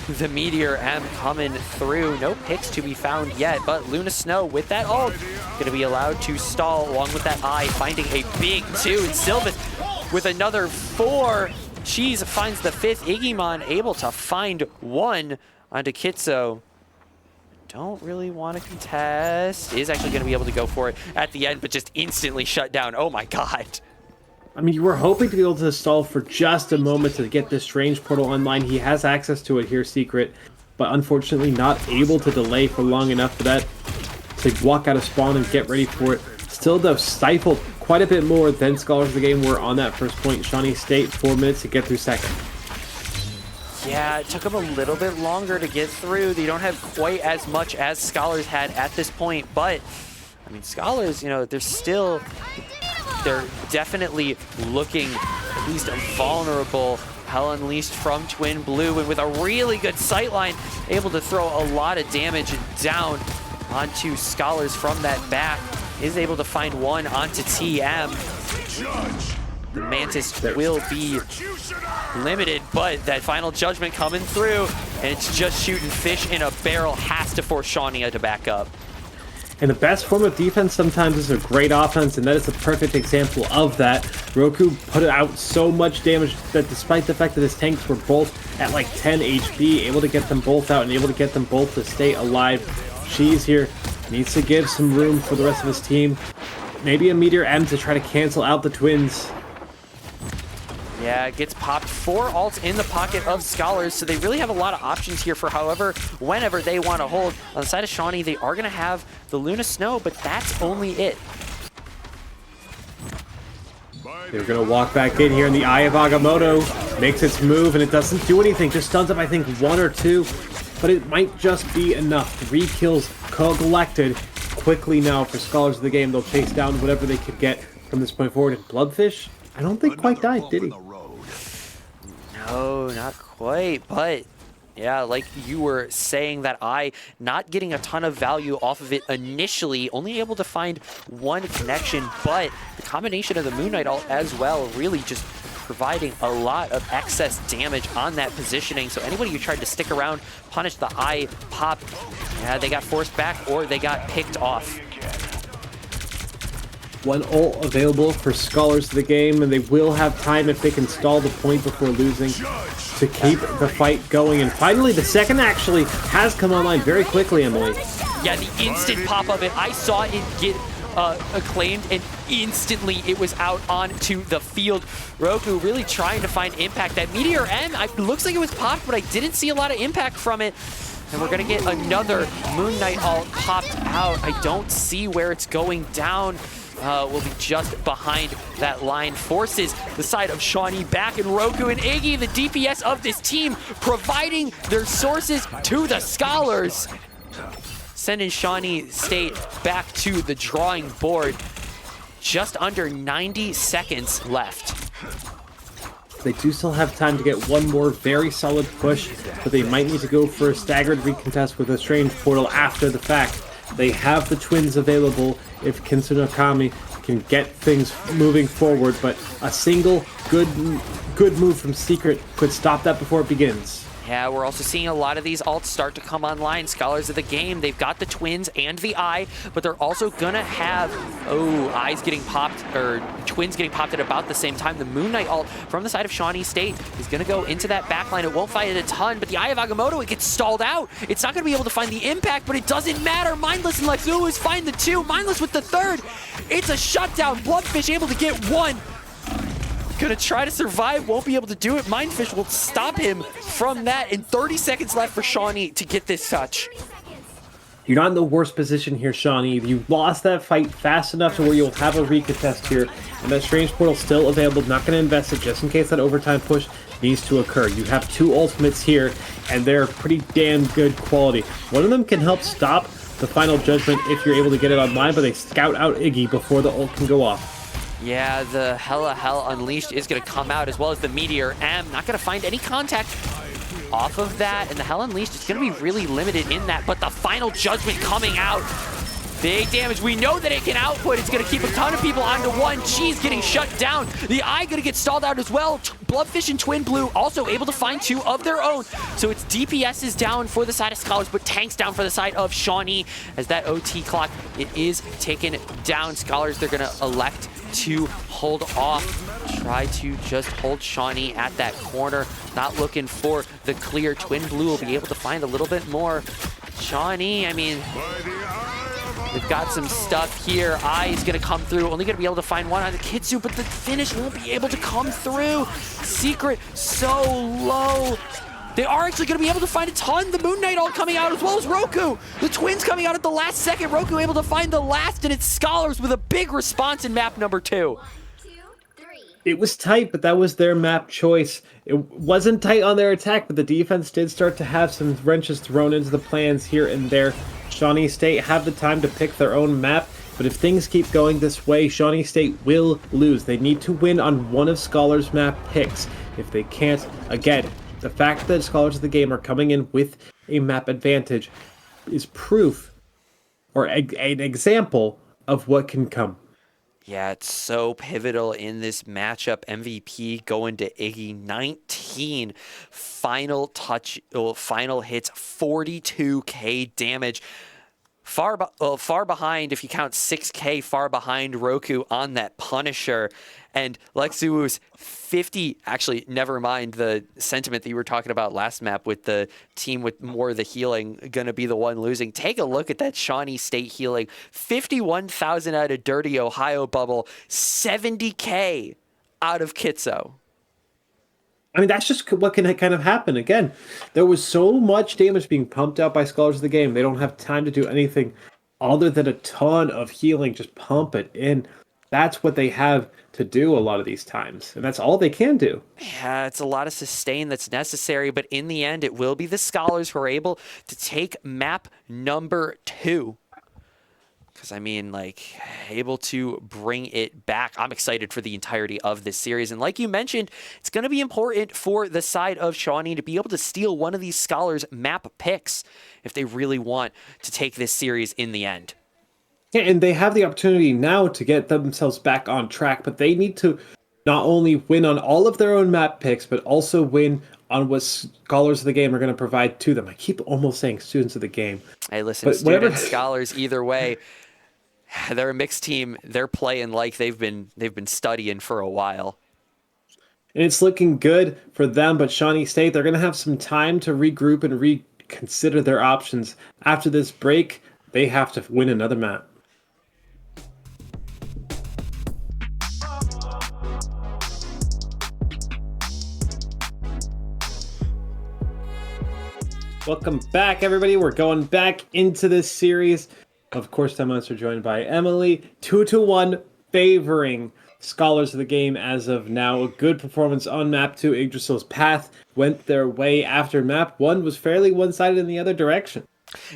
the Meteor M coming through. No picks to be found yet, but Luna Snow with that ult going to be allowed to stall along with that eye, finding a big 2. And Sylvath with another 4. Cheese finds the 5th. Iggymon able to find 1 onto Kitso. Don't really want to contest. Is actually going to be able to go for it at the end, but just instantly shut down. Oh my god. I mean, you were hoping to be able to stall for just a moment to get this strange portal online. He has access to it here, Secret, but unfortunately not able to delay for long enough for that to walk out of spawn and get ready for it. Still, though, stifled quite a bit more than Scholars of the Game were on that first point. Shawnee State, 4 minutes to get through second. Yeah, it took them a little bit longer to get through. They don't have quite as much as Scholars had at this point, but, I mean, Scholars, you know, they're definitely looking at least vulnerable. Hell Unleashed from Twin Blue, and with a really good sightline, able to throw a lot of damage down onto Scholars from that back. Is able to find 1 onto TM. The Mantis will be limited, but that final judgment coming through, and it's just shooting fish in a barrel. Has to force Shawnee to back up. And the best form of defense sometimes is a great offense, and that is a perfect example of that. Roku put out so much damage that despite the fact that his tanks were both at like 10 HP, able to get them both out and able to get them both to stay alive. She's here. Needs to give some room for the rest of his team. Maybe a Meteor M to try to cancel out the Twins. Yeah, it gets popped. 4 ults in the pocket of Scholars, so they really have a lot of options here for whenever they want to hold. On the side of Shawnee, they are going to have the Luna Snow, but that's only it. They're going to walk back in here, and the Eye of Agamotto makes its move, and it doesn't do anything. Just stuns up, I think, 1 or 2. But it might just be enough. 3 kills collected quickly now for Scholars of the Game. They'll chase down whatever they could get from this point forward. And Bloodfish, I don't think quite died, did he? No, not quite, but yeah, like you were saying, that eye not getting a ton of value off of it initially, only able to find 1 connection, but the combination of the Moon Knight ult as well really just providing a lot of excess damage on that positioning. So anybody who tried to stick around, punish the eye pop, yeah, they got forced back or they got picked off. 1 ult available for Scholars of the Game, and they will have time if they can stall the point before losing to keep the fight going. And finally, the second actually has come online very quickly, Emily. Yeah, the instant pop of it. I saw it get acclaimed, and instantly it was out onto the field. Roku really trying to find impact. That Meteor M, it looks like it was popped, but I didn't see a lot of impact from it. And we're going to get another Moon Knight ult popped out. I don't see where it's going down. Will be just behind that line. Forces the side of Shawnee back, and Roku and Iggy, the DPS of this team, providing their sources to the Scholars. Sending Shawnee State back to the drawing board. Just under 90 seconds left. They do still have time to get 1 more very solid push, but they might need to go for a staggered recontest with a strange portal after the fact. They have the twins available if Kinsunokami can get things moving forward, but a single good move from Secret could stop that before it begins. Yeah, we're also seeing a lot of these ults start to come online. Scholars of the Game, they've got the twins and the eye, but they're also gonna have, eyes getting popped, or twins getting popped at about the same time. The Moon Knight ult from the side of Shawnee State is gonna go into that backline. It won't fight it a ton, but the Eye of Agamotto, it gets stalled out. It's not gonna be able to find the impact, but it doesn't matter. Mindless and Lexulis find the 2, Mindless with the 3rd. It's a shutdown. Bloodfish able to get 1. Gonna try to survive, won't be able to do it. Mindfish will stop him from that, and 30 seconds left for Shawnee to get this touch. You're not in the worst position here, Shawnee. You lost that fight fast enough to where you'll have a recontest here, and that Strange Portal still available. Not going to invest it just in case that overtime push needs to occur. You have 2 ultimates here, and they're pretty damn good quality. One of them can help stop the final judgment if you're able to get it online, but they scout out Iggy before the ult can go off. Yeah, the Hella Hell Unleashed is going to come out, as well as the Meteor M. Not going to find any contact off of that, and the Hell Unleashed is going to be really limited in that, but the final judgment coming out. Big damage. We know that it can output. It's going to keep a ton of people onto 1. Cheese getting shut down. The Eye going to get stalled out as well. Bloodfish and Twin Blue also able to find 2 of their own. So it's DPS is down for the side of Scholars, but tanks down for the side of Shawnee. As that OT clock, it is taken down. Scholars, they're going to elect to hold off. Try to just hold Shawnee at that corner. Not looking for the clear. Twin Blue will be able to find a little bit more. Shawnee, I mean, they've got some stuff here. Eye is going to come through. Only going to be able to find 1 on the Kitsu, but the finish won't be able to come through. Secret so low. They are actually going to be able to find a ton. The Moon Knight ult coming out, as well as Roku. The twins coming out at the last second. Roku able to find the last, and it's Scholars with a big response in map number 2. It was tight, but that was their map choice. It wasn't tight on their attack, but the defense did start to have some wrenches thrown into the plans here and there. Shawnee State have the time to pick their own map, but if things keep going this way, Shawnee State will lose. They need to win on one of Scholars' map picks. If they can't, again, the fact that Scholars of the Game are coming in with a map advantage is proof, or an example, of what can come. Yeah, it's so pivotal in this matchup. MVP going to Iggy, 19 final hits, 42k damage. Far behind, if you count 6k, far behind Roku on that Punisher. And Lexu's 50, actually, never mind the sentiment that you were talking about last map with the team with more of the healing going to be the one losing. Take a look at that Shawnee State healing. 51,000 out of Dirty Ohio Bubble, 70k out of Kitso. I mean, that's just what can kind of happen. Again, there was so much damage being pumped out by Scholars of the Game. They don't have time to do anything other than a ton of healing. Just pump it in. That's what they have to do a lot of these times, and that's all they can do. Yeah, it's a lot of sustain that's necessary, but in the end, it will be the Scholars who are able to take map number 2. Because, I mean, like, able to bring it back. I'm excited for the entirety of this series. And like you mentioned, it's going to be important for the side of Shawnee to be able to steal one of these Scholars map picks if they really want to take this series in the end. Yeah, and they have the opportunity now to get themselves back on track, but they need to not only win on all of their own map picks, but also win on what scholars of the game are going to provide to them. I keep almost saying students of the game. Hey, listen, But whatever. students, Scholars, either way, they're a mixed team. They're playing like they've been studying for a while. And it's looking good for them, but Shawnee State, they're going to have some time to regroup and reconsider their options. After this break, they have to win another map. Welcome back, everybody. We're going back into this series. Of course, Timelines are joined by Emily. 2-1 favoring Scholars of the game as of now. A good performance on map 2. Yggdrasil's path went their way after map 1 was fairly one-sided in the other direction.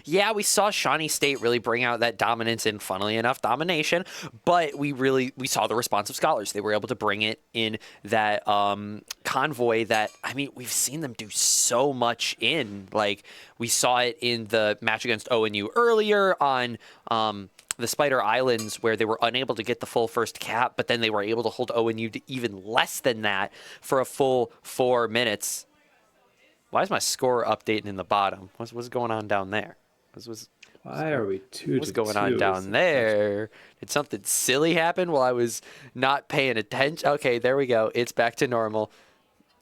Yeah, we saw Shawnee State really bring out that dominance and, funnily enough, domination, but we saw the response of Scholars. They were able to bring it in that convoy that, I mean, we've seen them do so much in. Like, we saw it in the match against ONU earlier on the Spider Islands, where they were unable to get the full first cap, but then they were able to hold ONU to even less than that for a full 4 minutes. Why is my score updating in the bottom? What's going on down there? Why are we 2-2? What's going on down there? Did something silly happen while I was not paying attention? Okay, there we go. It's back to normal.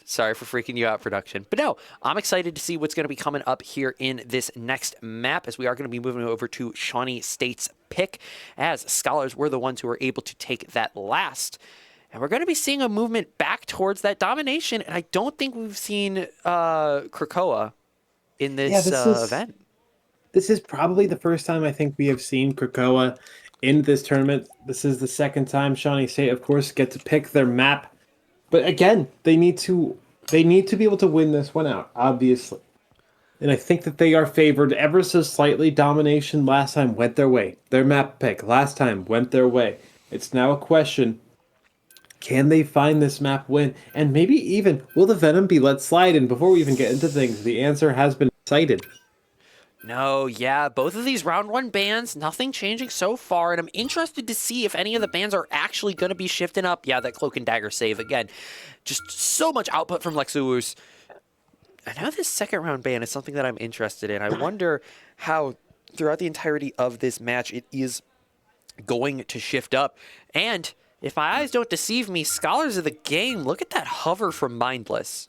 Sorry for freaking you out, production. But no, I'm excited to see what's going to be coming up here in this next map, as we are going to be moving over to Shawnee State's pick, as Scholars were the ones who were able to take that last. And we're going to be seeing a movement back towards that domination. And I don't think we've seen Krakoa in this event. This is probably the first time I think we have seen Krakoa in this tournament. This is the second time Shawnee State, of course, get to pick their map. But again, they need to be able to win this one out, obviously. And I think that they are favored ever so slightly. Domination last time went their way. Their map pick last time went their way. It's now a question. Can they find this map win? And maybe even, will the Venom be let slide? And before we even get into things, the answer has been cited. No, yeah, both of these round 1 bans, nothing changing so far, and I'm interested to see if any of the bans are actually going to be shifting up. Yeah, that Cloak and Dagger save, again, just so much output from Lexus. I know this second round ban is something that I'm interested in. I wonder how, throughout the entirety of this match, it is going to shift up. And if my eyes don't deceive me, Scholars of the game, look at that hover from Mindless.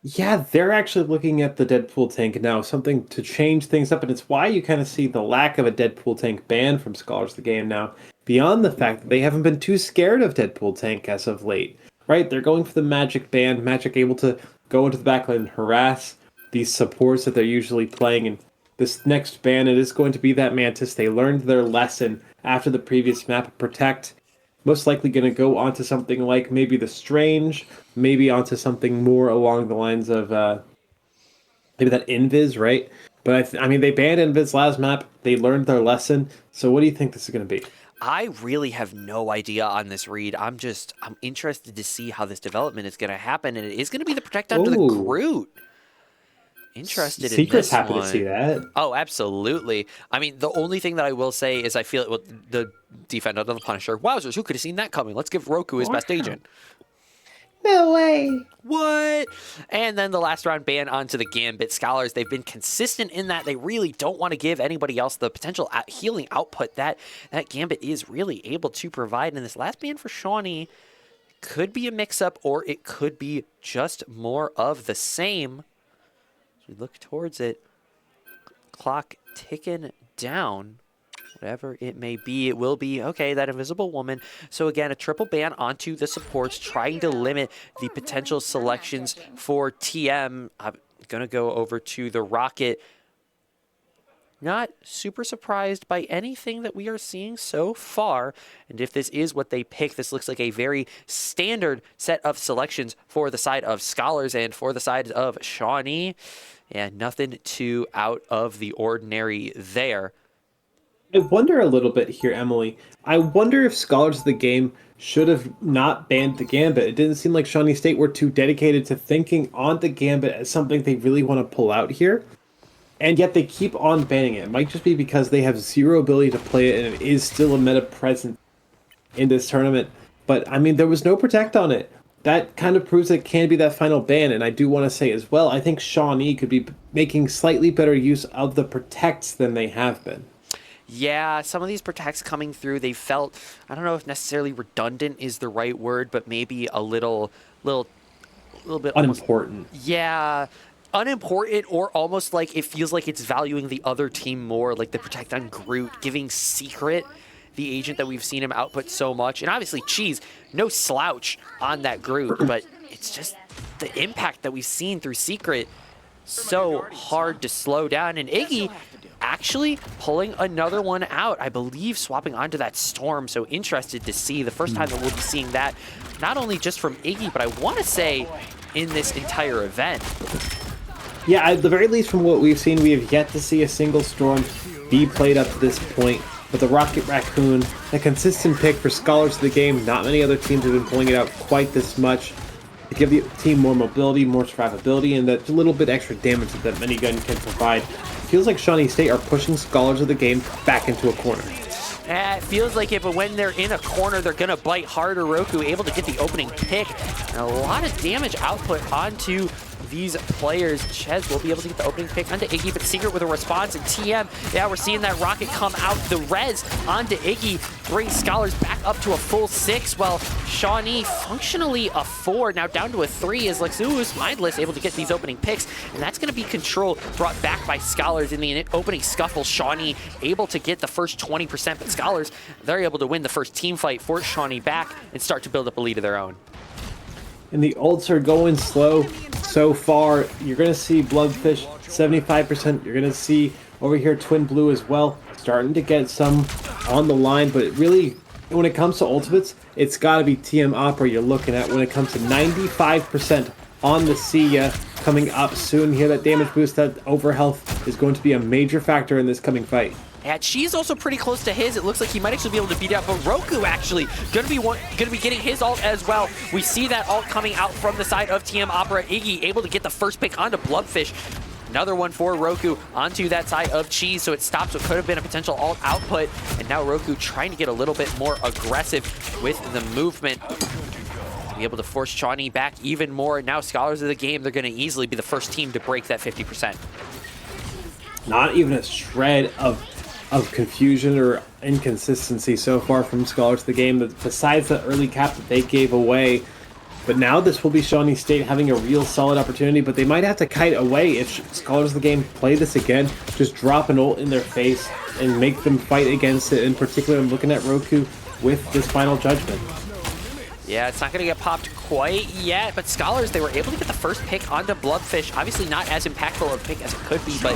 Yeah, they're actually looking at the Deadpool tank now, something to change things up, and it's why you kind of see the lack of a Deadpool tank ban from Scholars of the game now, beyond the fact that they haven't been too scared of Deadpool tank as of late, right? They're going for the Magic ban, Magic able to go into the backline and harass these supports that they're usually playing, and this next ban, it is going to be that Mantis. They learned their lesson after the previous map of Protect. Most likely going to go onto something like maybe the Strange, maybe onto something more along the lines of maybe that Invis, right? But I mean, they banned Invis last map. They learned their lesson. So what do you think this is going to be? I really have no idea on this read. I'm interested to see how this development is going to happen, and it is going to be the Protect under the Groot. Interested Secret's in this happy one. to see that. Oh, absolutely. I mean, the only thing that I will say is I feel the defend under the Punisher. Wowzers, who could have seen that coming? Let's give Roku his best agent. No way. What? And then the last round ban onto the Gambit. Scholars, they've been consistent in that they really don't want to give anybody else the potential healing output that Gambit is really able to provide. And this last ban for Shawnee could be a mix-up, or it could be just more of the same. We look towards it, clock ticking down, whatever it may be. It will be, okay, that Invisible Woman. So again, a triple ban onto the supports, trying to limit the potential selections for TM. I'm going to go over to the Rocket. not super surprised by anything that we are seeing so far. And if this is what they pick, this looks like a very standard set of selections for the side of Scholars and for the side of Shawnee. And nothing too out of the ordinary there. I wonder a little bit here, Emily. I wonder if Scholars of the Game should have not banned the Gambit. It didn't seem like Shawnee State were too dedicated to thinking on the Gambit as something they really want to pull out here. And yet they keep on banning it. It might just be because they have zero ability to play it, and it is still a meta presence in this tournament. But, I mean, there was no protect on it. That kind of proves it can be that final ban, and I do want to say as well, I think Shawnee could be making slightly better use of the protects than they have been. Yeah, some of these protects coming through, they felt, I don't know if necessarily redundant is the right word, but maybe a little bit Unimportant. Almost, yeah, unimportant, or almost like it feels like it's valuing the other team more, like the protect on Groot, giving Secret, the agent that we've seen him output so much. And obviously Cheese, no slouch on that Groot, but it's just the impact that we've seen through Secret, so hard to slow down. And Iggy actually pulling another one out, I believe swapping onto that Storm. So interested to see the first time that we'll be seeing that, not only just from Iggy, but I want to say in this entire event. Yeah, at the very least from what we've seen, we have yet to see a single Storm be played up to this point. But the Rocket Raccoon, a consistent pick for Scholars of the Game. Not many other teams have been pulling it out quite this much. To give the team more mobility, more survivability, and that little bit extra damage that that minigun can provide. Feels like Shawnee State are pushing Scholars of the Game back into a corner. It feels like it, but when they're in a corner, they're going to bite harder. Roku able to get the opening pick. And a lot of damage output onto these players. Ches will be able to get the opening pick onto Iggy, but Secret with a response. And TM, yeah, we're seeing that rocket come out. The res onto Iggy brings Scholars back up to a full 6, while Shawnee functionally a 4, now down to a 3 as Lexus Mindless able to get these opening picks. And that's going to be control brought back by Scholars in the opening scuffle. Shawnee able to get the first 20%, but Scholars, they're able to win the first team fight, force Shawnee back, and start to build up a lead of their own. And the ults are going slow so far. You're going to see Bloodfish 75%. You're going to see over here Twin Blue as well, starting to get some on the line. But really, when it comes to ultimates, it's got to be TM Opera you're looking at when it comes to 95% on the Sia coming up soon here. That damage boost, that overhealth is going to be a major factor in this coming fight. Yeah, Cheese also pretty close to his. It looks like he might actually be able to beat out, but Roku actually gonna be getting his ult as well. We see that ult coming out from the side of TM Opera. Iggy able to get the first pick onto Bloodfish. Another one for Roku onto that side of Cheese, so it stops what could have been a potential ult output. And now Roku trying to get a little bit more aggressive with the movement. To be able to force Shawnee back even more. Now Scholars of the Game, they're gonna easily be the first team to break that 50%. Not even a shred of confusion or inconsistency so far from Scholars of the Game, besides the early cap that they gave away. But now this will be Shawnee State having a real solid opportunity, but they might have to kite away if Scholars of the Game play this again. Just drop an ult in their face and make them fight against it. In particular, I'm looking at Roku with this final judgment. Yeah, it's not going to get popped quite yet, but Scholars, they were able to get the first pick onto Bloodfish. Obviously not as impactful of a pick as it could be, but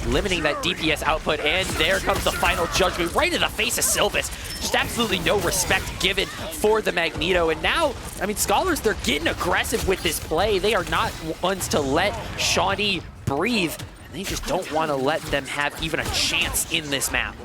limiting that DPS output. And there comes the final judgment right in the face of Sylvis. Just absolutely no respect given for the Magneto. And now, I mean, Scholars, they're getting aggressive with this play. They are not ones to let Shawnee breathe. And they just don't want to let them have even a chance in this map.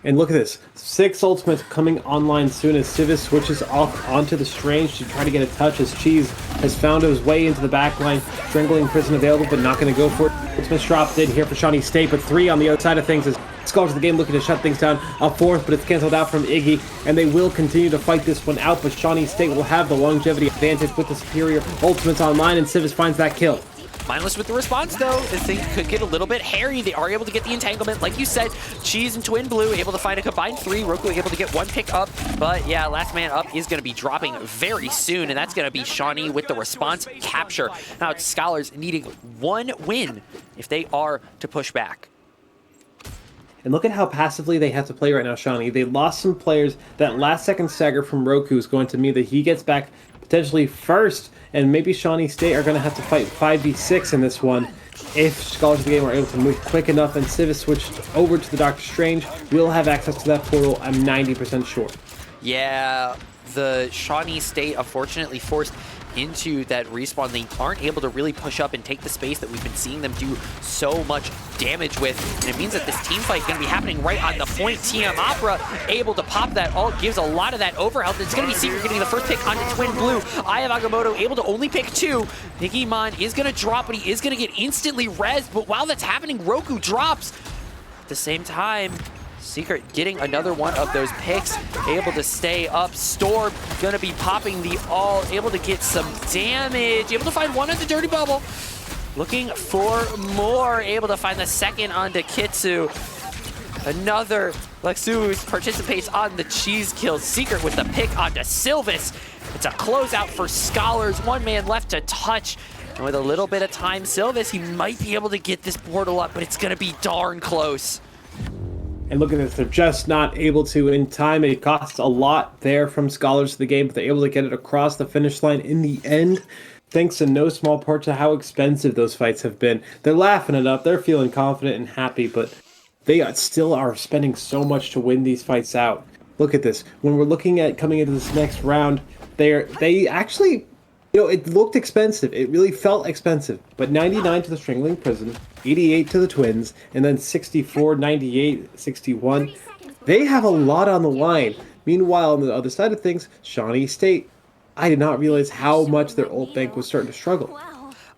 And look at this, 6 ultimates coming online soon as Civis switches off onto the Strange to try to get a touch as Cheese has found his way into the backline. Strangling Prison available, but not going to go for it. Ultimates dropped in here for Shawnee State, but 3 on the other side of things as Scholars of the Game looking to shut things down. A 4th, but it's canceled out from Iggy, and they will continue to fight this one out, but Shawnee State will have the longevity advantage with the superior ultimates online, and Civis finds that kill. Mindless with the response, though. This thing could get a little bit hairy. They are able to get the entanglement. Like you said, Cheese and Twin Blue able to find a combined 3. Roku able to get 1 pick up. But yeah, last man up is going to be dropping very soon. And that's going to be Shawnee with the response capture. Now it's Scholars needing 1 win if they are to push back. And look at how passively they have to play right now, Shawnee. They lost some players. That last second stagger from Roku is going to mean that he gets back potentially first, and maybe Shawnee State are going to have to fight 5v6 in this one. If Scholars of the Game are able to move quick enough and Civ is switched over to the Doctor Strange, we'll have access to that portal, I'm 90% sure. Yeah, the Shawnee state unfortunately forced into that respawn. They aren't able to really push up and take the space that we've been seeing them do so much damage with, and it means that this team fight is going to be happening right on the point. TM Opera able to pop that ult, gives a lot of that overhealth. It's going to be Secret getting the first pick onto Twin Blue. Aya Agamotto able to only pick 2. Pigimon is going to drop, but he is going to get instantly rezzed, but while that's happening, Roku drops. At the same time, Secret getting another one of those picks, able to stay up. Storm gonna be popping the ult, able to get some damage, able to find one on the Dirty Bubble. Looking for more, able to find the second onto Kitsu. Another Lexus participates on the cheese kill. Secret with the pick onto Sylvis. It's a closeout for Scholars, 1 man left to touch. And with a little bit of time, Sylvis, he might be able to get this portal up, but it's gonna be darn close. And look at this, they're just not able to in time. It costs a lot there from Scholars of the Game, but they're able to get it across the finish line in the end, thanks in no small part to how expensive those fights have been. They're laughing it up, they're feeling confident and happy, but they still are spending so much to win these fights out. Look at this. When we're looking at coming into this next round, they actually, you know, it looked expensive. It really felt expensive. But 99 to the Strangling Prison, 88 to the Twins, and then 64, 98, 61. They have a lot on the line. Meanwhile, on the other side of things, Shawnee State, I did not realize how much their ult bank was starting to struggle.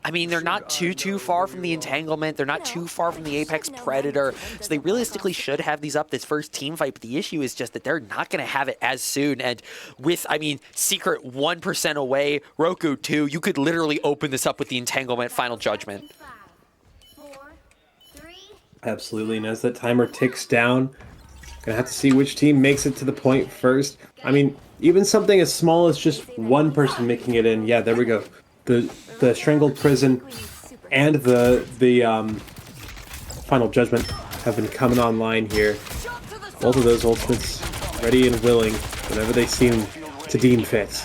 I mean, they're not too far from the Entanglement. They're not too far from the Apex Predator. So they realistically should have these up this first team fight. But the issue is just that they're not going to have it as soon. And with, I mean, Secret 1% away, Roku 2, you could literally open this up with the Entanglement Final Judgment. Absolutely. And as the timer ticks down, gonna have to see which team makes it to the point first. I mean, even something as small as just one person making it in. Yeah, there we go. The Strangled Prison and the Final Judgment have been coming online here. Both of those ultimates ready and willing whenever they seem to deem fit.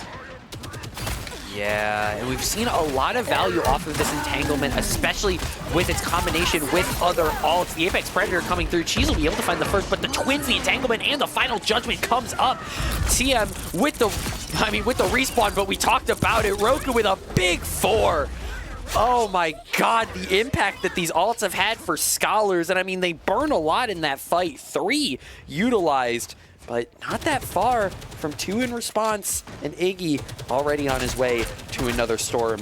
Yeah, and we've seen a lot of value off of this Entanglement, especially with its combination with other ults. The Apex Predator coming through. Cheese will be able to find the first, but the Twins, the Entanglement, and the Final Judgment comes up. TM with the respawn, but we talked about it. Roku with a big 4. Oh my god, the impact that these ults have had for Scholars. And I mean, they burn a lot in that fight. 3 utilized, but not that far from 2 in response. And Iggy already on his way to another storm.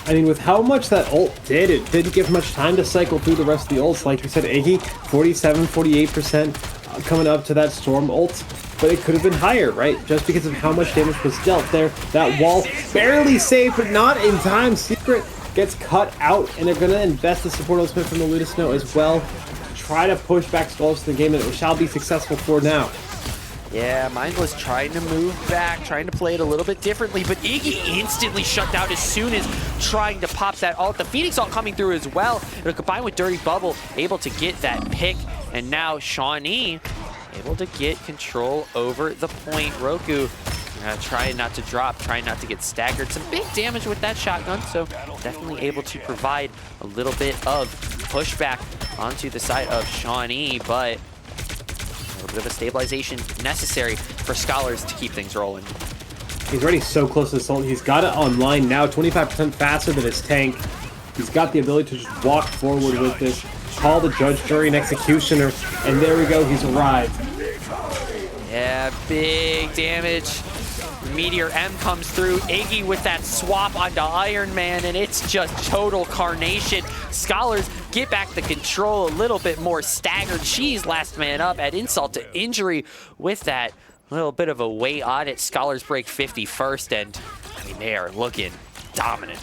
I mean, with how much that ult did, it didn't give much time to cycle through the rest of the ults. Like we said, Iggy, 47, 48% coming up to that storm ult. But it could have been higher, right? Just because of how much damage was dealt there. That wall barely saved, but not in time. Secret gets cut out, and they're going to invest the support ultimate from the Ludus Snow as well to try to push back Scholars to the game, and it shall be successful for now. Yeah, Mindless trying to move back, trying to play it a little bit differently, but Iggy instantly shut down as soon as trying to pop that ult. The Phoenix ult coming through as well. It'll combine with Dirty Bubble, able to get that pick, and now Shawnee able to get control over the point. Roku trying not to drop, trying not to get staggered. Some big damage with that shotgun, so definitely able to provide a little bit of pushback onto the side of Shawnee, but a little bit of a stabilization necessary for Scholars to keep things rolling. He's already so close to this ult. He's got it online now, 25% faster than his tank. He's got the ability to just walk forward with this, call the judge, jury, and executioner, and there we go, he's arrived. Yeah, big damage. Meteor M comes through. Iggy with that swap onto Iron Man, and it's just total carnation. Scholars get back the control a little bit more staggered. She's last man up at insult to injury with that little bit of a weight on it. Scholars break 50 first, and I mean, they are looking dominant.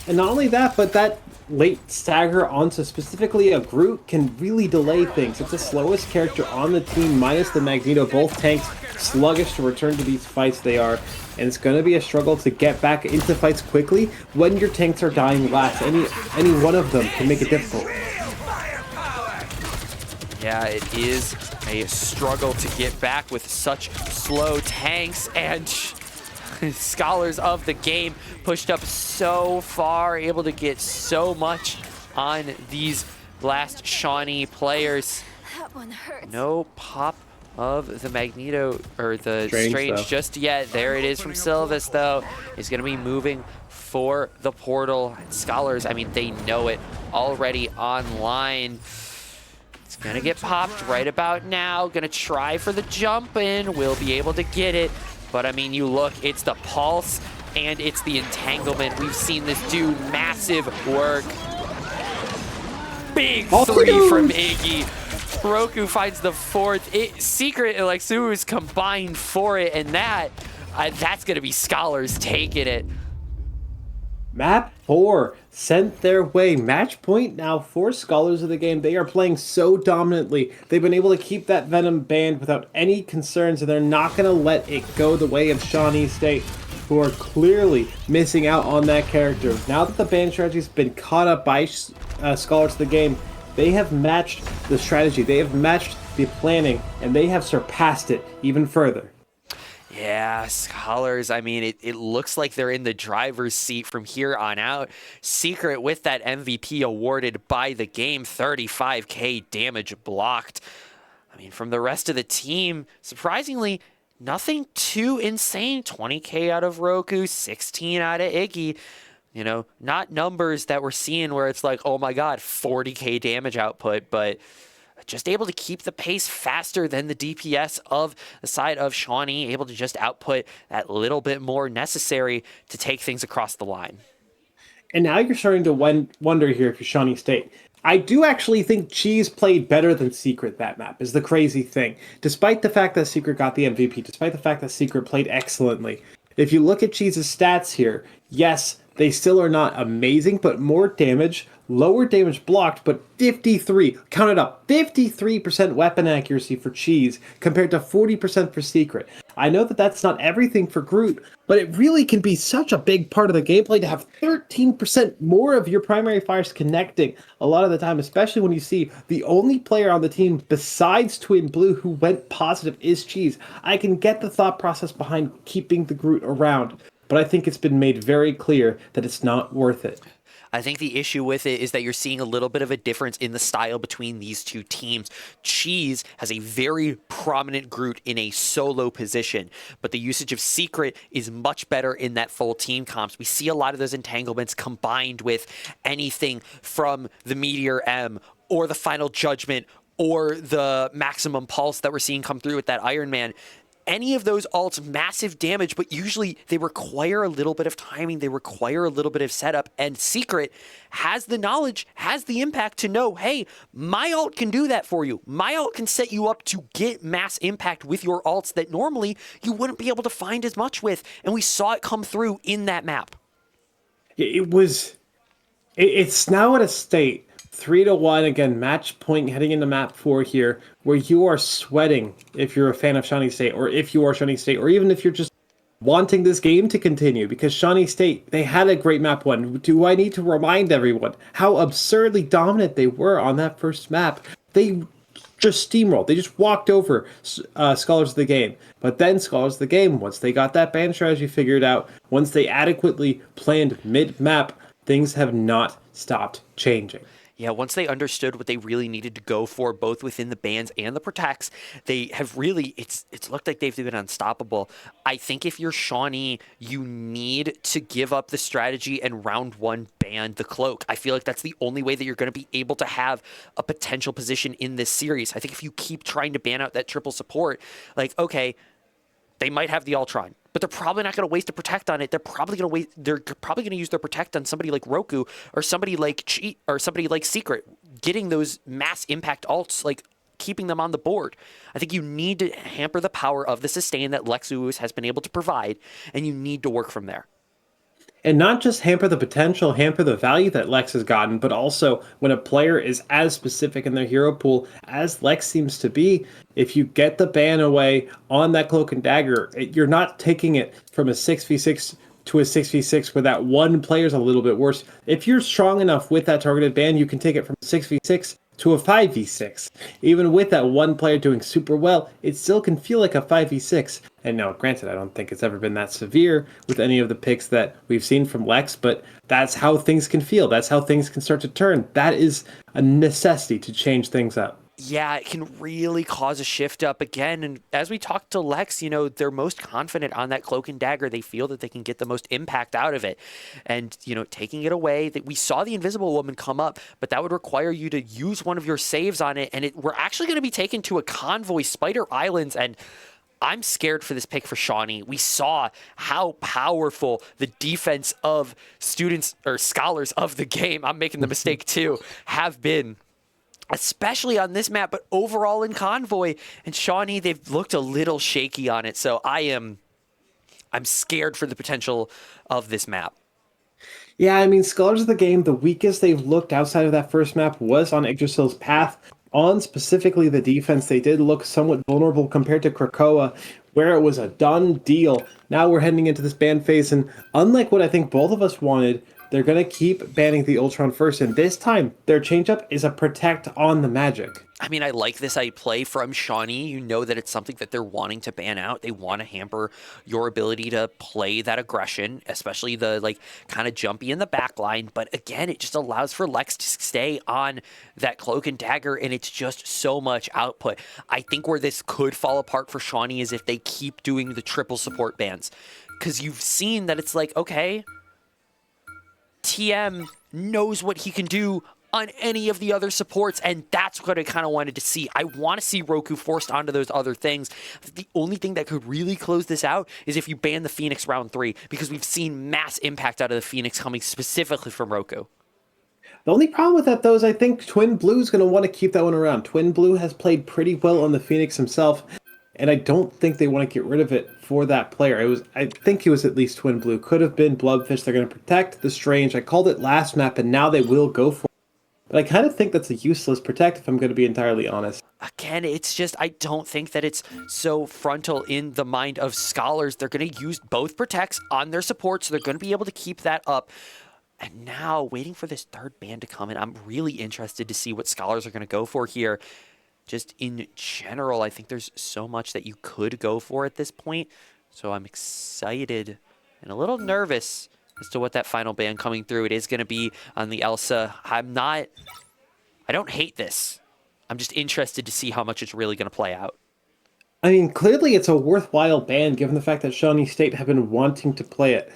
And not only that, but that late stagger onto specifically a Groot can really delay things. It's the slowest character on the team, minus the Magneto. Both tanks sluggish to return to these fights they are, and it's going to be a struggle to get back into fights quickly when your tanks are dying last. Any one of them can make it difficult. Yeah, it is a struggle to get back with such slow tanks, and Scholars of the game pushed up so far, able to get so much on these last Shawnee players. That one hurts. No pop of the Magneto or the Strange though. just yet. There it is from Sylvis, though. He's going to be moving for the portal. Scholars, I mean, they know it already online. It's going to get popped right about now. Going to try for the jump in. Will be able to get it. But, I mean, you look, it's the pulse and it's the entanglement. We've seen this do massive work. Big three from Iggy. Roku finds the fourth. Secret and Lexu's combined for it, and that's going to be Scholars taking it. Map 4 sent their way. Match point now for Scholars of the game. They are playing so dominantly. They've been able to keep that Venom banned without any concerns, and they're not going to let it go the way of Shawnee State, who are clearly missing out on that character. Now that the ban strategy's been caught up by Scholars of the game, they have matched the strategy, they have matched the planning, and they have surpassed it even further. Yeah, Scholars, I mean, it looks like they're in the driver's seat from here on out. Secret with that MVP awarded by the game, 35k damage blocked. I mean, from the rest of the team, surprisingly, nothing too insane. 20k out of Roku, 16 out of Iggy. You know, not numbers that we're seeing where it's like, oh my god, 40k damage output, but just able to keep the pace faster than the DPS of the side of Shawnee, able to just output that little bit more necessary to take things across the line. And now you're starting to wonder here if you're Shawnee State. I do actually think Cheese played better than Secret that map, is the crazy thing. Despite the fact that Secret got the MVP, despite the fact that Secret played excellently. If you look at Cheese's stats here, yes, they still are not amazing, but more damage, lower damage blocked, but 53, count it up, 53% weapon accuracy for Cheese compared to 40% for Secret. I know that that's not everything for Groot, but it really can be such a big part of the gameplay to have 13% more of your primary fires connecting a lot of the time, especially when you see the only player on the team besides Twin Blue who went positive is Cheese. I can get the thought process behind keeping the Groot around, but I think it's been made very clear that it's not worth it. I think the issue with it is that you're seeing a little bit of a difference in the style between these two teams. Cheese has a very prominent Groot in a solo position, but the usage of Secret is much better in that full team comps. We see a lot of those entanglements combined with anything from the Meteor M or the Final Judgment or the Maximum Pulse that we're seeing come through with that Iron Man. Any of those ults, massive damage, but usually they require a little bit of timing, they require a little bit of setup, and Secret has the knowledge, has the impact to know, hey, my ult can do that for you. My ult can set you up to get mass impact with your ults that normally you wouldn't be able to find as much with, and we saw it come through in that map. It's now at a state 3-1, again, match point heading into map 4 here, where you are sweating if you're a fan of Shawnee State, or if you are Shawnee State, or even if you're just wanting this game to continue, because Shawnee State, they had a great map 1. Do I need to remind everyone how absurdly dominant they were on that first map? They just steamrolled. They just walked over Scholars of the game. But then Scholars of the game, once they got that ban strategy figured out, once they adequately planned mid-map, things have not stopped changing. Yeah, once they understood what they really needed to go for, both within the bans and the protects, they have really, it's looked like they've been unstoppable. I think if you're Shawnee, you need to give up the strategy and round 1 ban the cloak. I feel like that's the only way that you're going to be able to have a potential position in this series. I think if you keep trying to ban out that triple support, like, okay, they might have the Ultron, but they're probably not going to waste a protect on it. They're probably going to use their protect on somebody like Roku or somebody like Cheat or somebody like Secret, getting those mass impact ults, like keeping them on the board. I think you need to hamper the power of the sustain that Lexus has been able to provide, and you need to work from there. And not just hamper the potential, hamper the value that Lex has gotten, but also when a player is as specific in their hero pool as Lex seems to be, if you get the ban away on that Cloak and Dagger, you're not taking it from a 6v6 to a 6v6 where that one player's a little bit worse. If you're strong enough with that targeted ban, you can take it from 6v6 to a 5v6. Even with that one player doing super well, it still can feel like a 5v6. And now, granted, I don't think it's ever been that severe with any of the picks that we've seen from Lex, but that's how things can feel. That's how things can start to turn. That is a necessity to change things up. Yeah, it can really cause a shift up again. And as we talked to Lex, they're most confident on that cloak and dagger. They feel that they can get the most impact out of it. And, taking it away, that we saw the Invisible Woman come up, but that would require you to use one of your saves on it. And we're actually going to be taken to a convoy, Spider Islands, and I'm scared for this pick for Shawnee. We saw how powerful the defense of students or scholars of the game, I'm making the mistake too, have been, especially on this map, but overall in Convoy. And Shawnee, they've looked a little shaky on it. So I'm scared for the potential of this map. Yeah, I mean, Scholars of the Game, the weakest they've looked outside of that first map was on Yggdrasil's Path. On specifically the defense, they did look somewhat vulnerable compared to Krakoa, where it was a done deal. Now we're heading into this ban phase, and unlike what I think both of us wanted, they're going to keep banning the Ultron first, and this time, their changeup is a protect on the magic. I mean, I like this play from Shawnee. You know that it's something that they're wanting to ban out. They want to hamper your ability to play that aggression, especially the kind of jumpy in the back line. But again, it just allows for Lex to stay on that cloak and dagger, and it's just so much output. I think where this could fall apart for Shawnee is if they keep doing the triple support bans. Because you've seen that it's like, okay, TM knows what he can do on any of the other supports, and that's what I kind of wanted to see. I want to see Roku forced onto those other things. The only thing that could really close this out is if you ban the Phoenix round 3, because we've seen mass impact out of the Phoenix coming specifically from Roku. The only problem with that, though, is I think Twin Blue is going to want to keep that one around. Twin Blue has played pretty well on the Phoenix himself, and I don't think they want to get rid of it for that player. I think it was at least Twin Blue. Could have been Bloodfish. They're going to protect the Strange. I called it last map, and now they will go for it. But I kind of think that's a useless protect, if I'm going to be entirely honest. Again, it's just, I don't think that it's so frontal in the mind of Scholars. They're going to use both protects on their support, so they're going to be able to keep that up. And now, waiting for this third ban to come in, I'm really interested to see what Scholars are going to go for here. Just in general, I think there's so much that you could go for at this point. So I'm excited and a little nervous as to what that final ban coming through. It is going to be on the Elsa. I don't hate this. I'm just interested to see how much it's really going to play out. I mean, clearly it's a worthwhile ban, given the fact that Shawnee State have been wanting to play it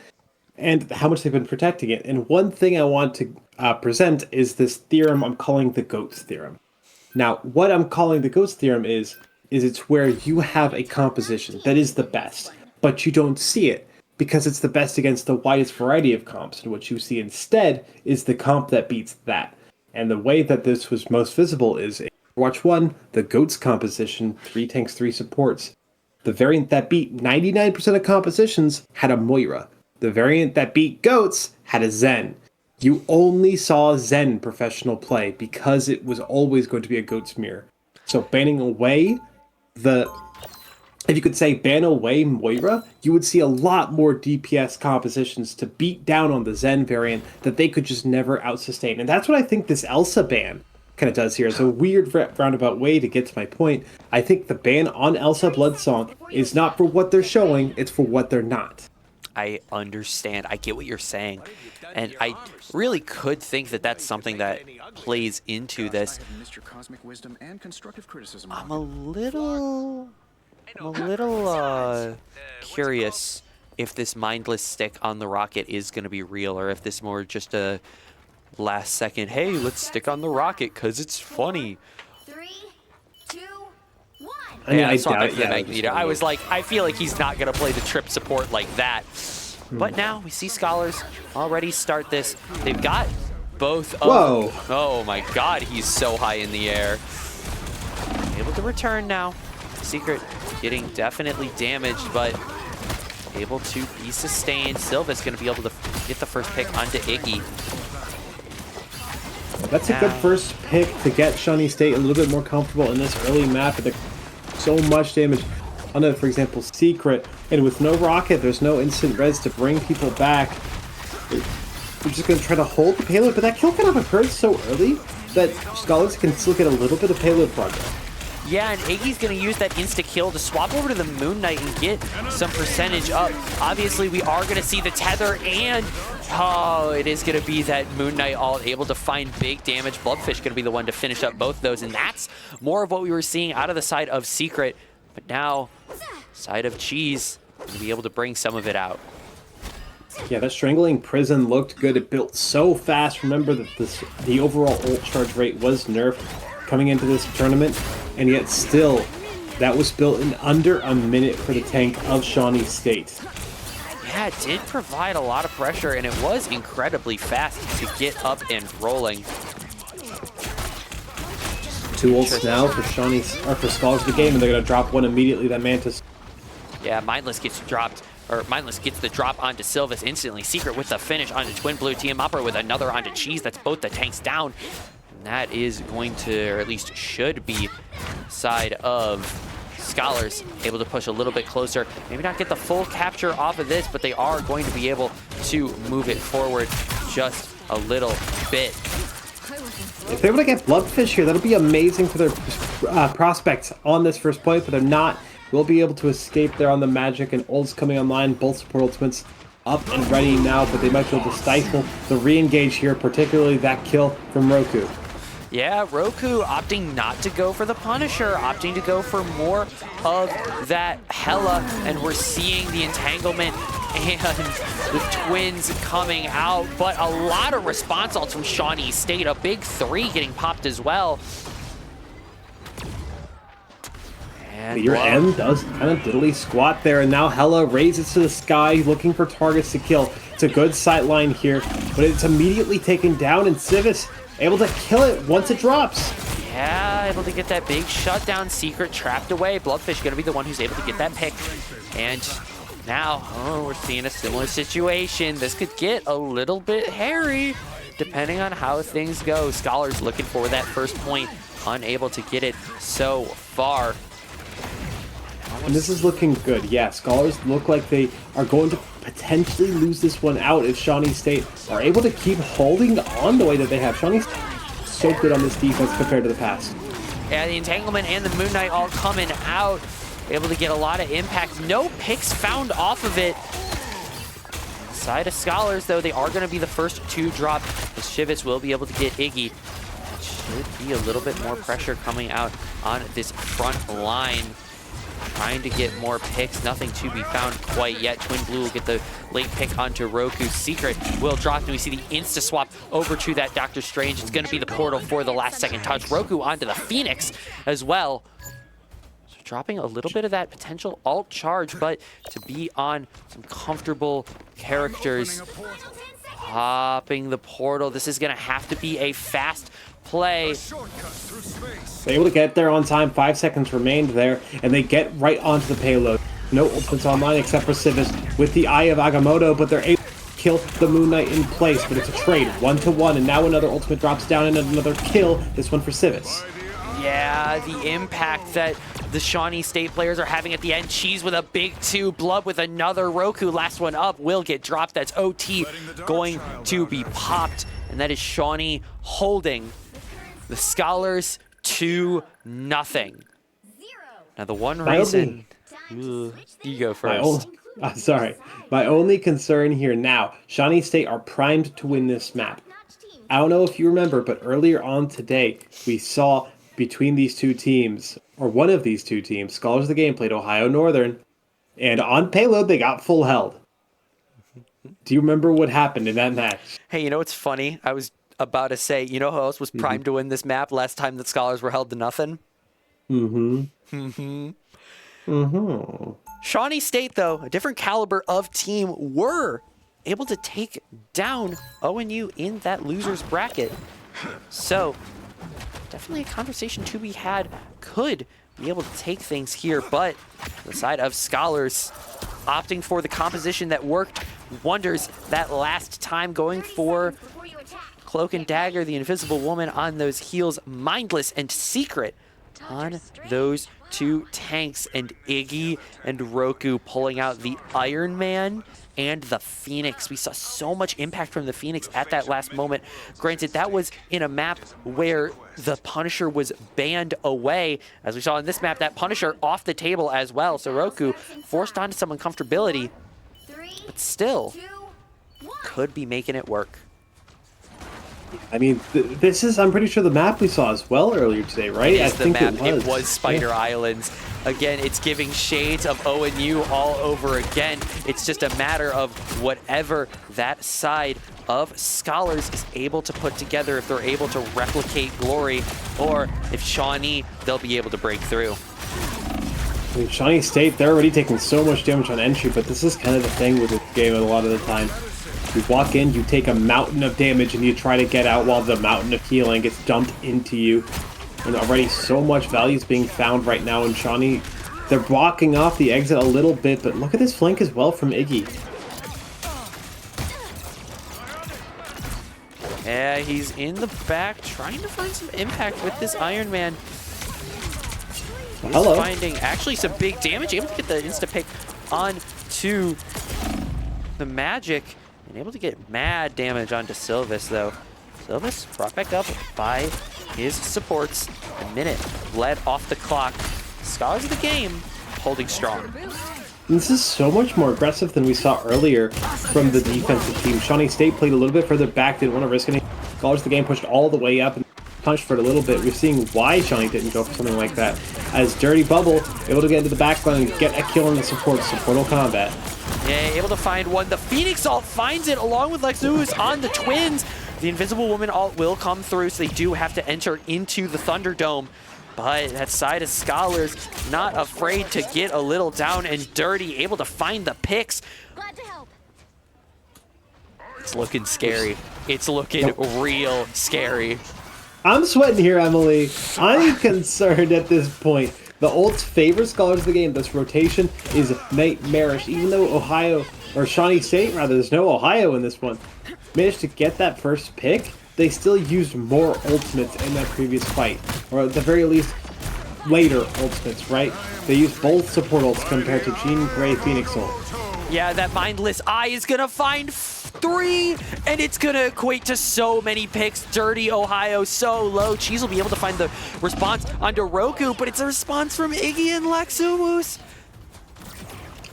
and how much they've been protecting it. And one thing I want to present is this theorem I'm calling the GOATS theorem. Now, what I'm calling the GOATS theorem is it's where you have a composition that is the best, but you don't see it, because it's the best against the widest variety of comps, and what you see instead is the comp that beats that. And the way that this was most visible is in Overwatch 1, the GOATS composition, 3 tanks, 3 supports. The variant that beat 99% of compositions had a Moira. The variant that beat GOATS had a Zen. You only saw Zen professional play because it was always going to be a GOATS mirror. So banning away if you could say ban away Moira, you would see a lot more DPS compositions to beat down on the Zen variant that they could just never out-sustain. And that's what I think this Elsa ban kind of does here. It's a weird roundabout way to get to my point. I think the ban on Elsa Bloodsong is not for what they're showing, it's for what they're not. I understand. I get what you're saying. And I really could think that that's something that plays into this. I'm a little curious if this mindless stick on the rocket is going to be real, or if this more just a last second, hey, let's stick on the rocket because it's funny. 3, 2, 1. I mean, Yeah, I saw doubt that Magneto. I was like, I feel like he's not going to play the trip support like that. But now we see Scholars already start this. They've got both of Whoa. Oh my god, he's so high in the air. Able to return now. Secret getting definitely damaged, but able to be sustained. Silva's going to be able to get the first pick onto Iggy. That's a good first pick to get Shawnee State a little bit more comfortable in this early map with so much damage onto, for example, Secret. And with no rocket, there's no instant res to bring people back. They're just going to try to hold the payload, but that kill kind of occurred so early that Scholars can still get a little bit of payload progress. Yeah, and Iggy's going to use that insta-kill to swap over to the Moon Knight and get some percentage up. Obviously, we are going to see the tether, and oh, it is going to be that Moon Knight all able to find big damage. Bloodfish going to be the one to finish up both those, and that's more of what we were seeing out of the side of Secret. But now, side of Cheese going to be able to bring some of it out. Yeah, that Strangling Prison looked good. It built so fast. Remember that the overall ult charge rate was nerfed coming into this tournament, and yet still, that was built in under a minute for the tank of Shawnee State. Yeah, it did provide a lot of pressure, and it was incredibly fast to get up and rolling. 2 ults now for for Scholars of the game, and they're going to drop one immediately. That Mantis. Yeah, Mindless gets dropped, or Mindless gets the drop onto Sylvis instantly. Secret with the finish onto Twin Blue. Team Upper with another onto Cheese. That's both the tanks down. And that is going to, or at least should be, side of Scholars able to push a little bit closer. Maybe not get the full capture off of this, but they are going to be able to move it forward just a little bit. If they're able to get Bloodfish here, that'll be amazing for their prospects on this first point, but they're not. We'll be able to escape there on the Magic, and ults coming online. Both support ultimates up and ready now, but they might be able to stifle the re-engage here, particularly that kill from Roku. Yeah, Roku opting not to go for the Punisher, opting to go for more of that Hela, and we're seeing the entanglement and the twins coming out, but a lot of response ults from Shawnee State, a big 3 getting popped as well. And Your M does kind of diddly squat there, and now Hela raises to the sky, looking for targets to kill. It's a good sight line here, but it's immediately taken down, and Civis able to kill it once it drops. Yeah, able to get that big shutdown. Secret trapped away. Bloodfish going to be the one who's able to get that pick. And now, oh, we're seeing a similar situation. This could get a little bit hairy, depending on how things go. Scholars looking for that first point, unable to get it so far. And this is looking good. Yeah, Scholars look like they are going to potentially lose this one out if Shawnee State are able to keep holding on the way that they have. Shawnee State is so good on this defense compared to the past. Yeah, the Entanglement and the Moon Knight all coming out, able to get a lot of impact. No picks found off of it. Side of Scholars, though, they are going to be the first to drop. The Shivits will be able to get Iggy. Should be a little bit more pressure coming out on this front line. Trying to get more picks, nothing to be found quite yet. Twin Blue will get the late pick onto Roku. Secret will drop, and we see the insta swap over to that Doctor Strange. It's going to be the portal for the last second touch. Roku onto the Phoenix as well. So dropping a little bit of that potential alt charge, but to be on some comfortable characters. Popping the portal. This is going to have to be a fast play. They're able to get there on time. 5 seconds remained there, and they get right onto the payload. No ultimates online except for Civis with the Eye of Agamotto, but they're able to kill the Moon Knight in place. But it's a trade, 1-1, and now another ultimate drops down and another kill. This one for Civis. Yeah, the impact that the Shawnee State players are having at the end. Cheese with a big 2, Blood with another. Roku, last one up, will get dropped. That's OT going to be popped, and that is Shawnee holding the Scholars 2-0. Now the one reason, you go first. My only concern here now, Shawnee State are primed to win this map. I don't know if you remember, but earlier on today, we saw between these two teams, or one of these two teams, Scholars of the Game played Ohio Northern, and on payload, they got full held. Do you remember what happened in that match? Hey, you know what's funny? I was about to say, you know who else was primed to win this map last time that Scholars were held to nothing? Shawnee State, though, a different caliber of team, were able to take down ONU in that loser's bracket. So, definitely a conversation to be had. Could be able to take things here, but the side of Scholars opting for the composition that worked wonders that last time, going for Cloak and Dagger, the Invisible Woman on those heels. Mindless and Secret on those two tanks, and Iggy and Roku pulling out the Iron Man and the Phoenix. We saw so much impact from the Phoenix at that last moment. Granted, that was in a map where the Punisher was banned away. As we saw in this map, that Punisher off the table as well. So Roku forced onto some uncomfortability, but still could be making it work. I mean, this is, I'm pretty sure, the map we saw as well earlier today, right? I think it was. It was Spider Islands. Again, it's giving shades of ONU all over again. It's just a matter of whatever that side of Scholars is able to put together, if they're able to replicate Glory, or if Shawnee, they'll be able to break through. I mean, Shawnee State, they're already taking so much damage on entry, but this is kind of the thing with this game a lot of the time. You walk in, you take a mountain of damage, and you try to get out while the mountain of healing gets dumped into you. And already so much value is being found right now in Shawnee. They're blocking off the exit a little bit, but look at this flank as well from Iggy. Yeah, he's in the back trying to find some impact with this Iron Man. Hello. Finding actually some big damage, able to get the insta-pick on to the Magic. And able to get mad damage onto Sylvis, though. Sylvis brought back up by his supports. A minute led off the clock. Scholars of the game holding strong. This is so much more aggressive than we saw earlier from the defensive team. Shawnee State played a little bit further back, didn't want to risk anything. Scholars of the game pushed all the way up and punched for it a little bit. We're seeing why Shawnee didn't go for something like that. As Dirty Bubble able to get into the backline and get a kill on the supportal combat. Yeah, able to find one. The Phoenix ult finds it along with Lexus on the Twins. The Invisible Woman ult will come through, so they do have to enter into the Thunderdome. But that side of Scholars not afraid to get a little down and dirty, able to find the picks. Glad to help. It's looking scary. It's looking real scary. I'm sweating here, Emily. I'm concerned at this point. The ult's favorite Scholars of the game. This rotation is nightmarish. Even though Ohio, or Shawnee State rather, there's no Ohio in this one, managed to get that first pick, they still used more ultimates in that previous fight. Or at the very least, later ultimates, right? They used both support ults compared to Jean Grey Phoenix ult. Yeah, that Mindless Eye is going to find 3, and it's going to equate to so many picks. Dirty Ohio so low. Cheese will be able to find the response onto Roku, but it's a response from Iggy and Lexumus.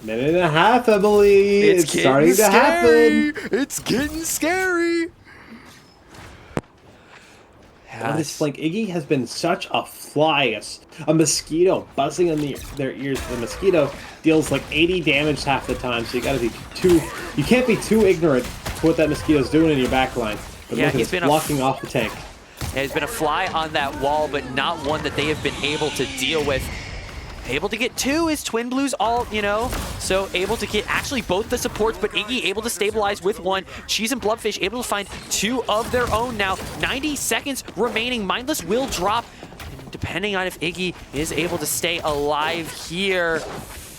Minute and a half, Emily. It's starting to happen. It's getting scary. On this flank, Iggy has been such a fly, a mosquito buzzing in their ears. The mosquito deals like 80 damage half the time, so you gotta be you can't be too ignorant to what that mosquito's doing in your backline. But Yeah, look, he's it's been blocking off the tank. There's been a fly on that wall, but not one that they have been able to deal with. Able to get 2 is Twin Blues all, so able to get actually both the supports, but Iggy able to stabilize with 1. Cheese and Bloodfish able to find 2 of their own now. 90 seconds remaining. Mindless will drop, and depending on if Iggy is able to stay alive here,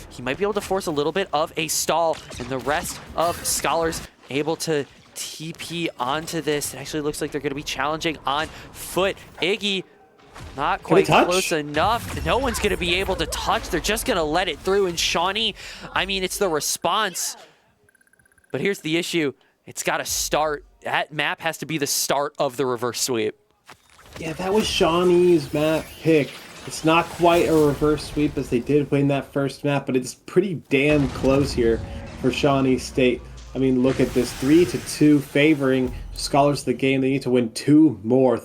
he might be able to force a little bit of a stall, and the rest of Scholars able to TP onto this. It actually looks like they're going to be challenging on foot. Iggy not quite close enough. No one's going to be able to touch. They're just going to let it through. And Shawnee, I mean, it's the response. But here's the issue. It's got to start. That map has to be the start of the reverse sweep. Yeah, that was Shawnee's map pick. It's not quite a reverse sweep as they did win that first map, but it's pretty damn close here for Shawnee State. I mean, look at this. 3-2 favoring Scholars of the game. They need to win 2 more.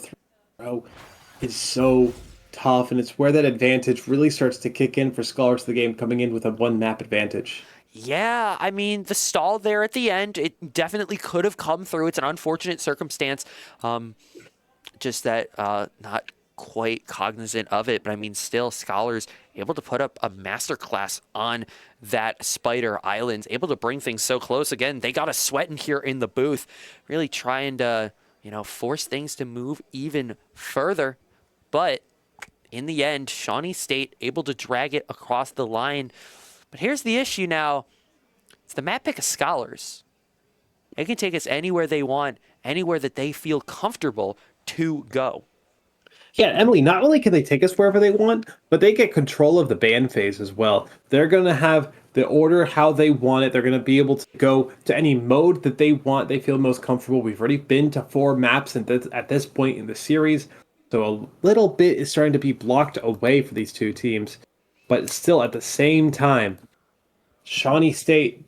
It's so tough, and it's where that advantage really starts to kick in for Scholars of the game, coming in with a 1-map advantage. Yeah, I mean, the stall there at the end, it definitely could have come through. It's an unfortunate circumstance. Just that not quite cognizant of it, but I mean, still, Scholars able to put up a masterclass on that Spider Islands, able to bring things so close. Again, they got a sweat in here in the booth, really trying to, force things to move even further. But in the end, Shawnee State able to drag it across the line. But here's the issue now. It's the map pick of Scholars. They can take us anywhere they want, anywhere that they feel comfortable to go. Yeah, Emily, not only can they take us wherever they want, but they get control of the ban phase as well. They're going to have the order how they want it. They're going to be able to go to any mode that they want, they feel most comfortable. We've already been to 4 maps at this point in the series, so a little bit is starting to be blocked away for these two teams. But still, at the same time, Shawnee State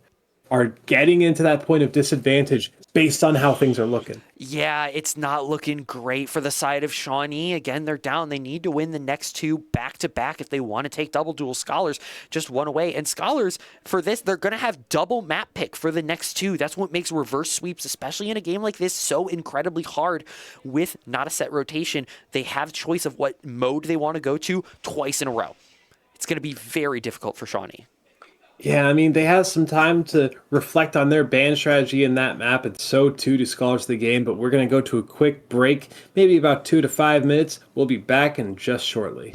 are getting into that point of disadvantage based on how things are looking. Yeah, it's not looking great for the side of Shawnee. Again, they're down. They need to win the next 2 back-to-back if they want to take Double Duel. Scholars just 1 away. And Scholars, for this, they're going to have double map pick for the next 2. That's what makes reverse sweeps, especially in a game like this, so incredibly hard with not a set rotation. They have choice of what mode they want to go to twice in a row. It's going to be very difficult for Shawnee. Yeah, I mean, they have some time to reflect on their ban strategy in that map, and so too do Scholars of the Game, but we're going to go to a quick break, maybe about 2 to 5 minutes. We'll be back in just shortly.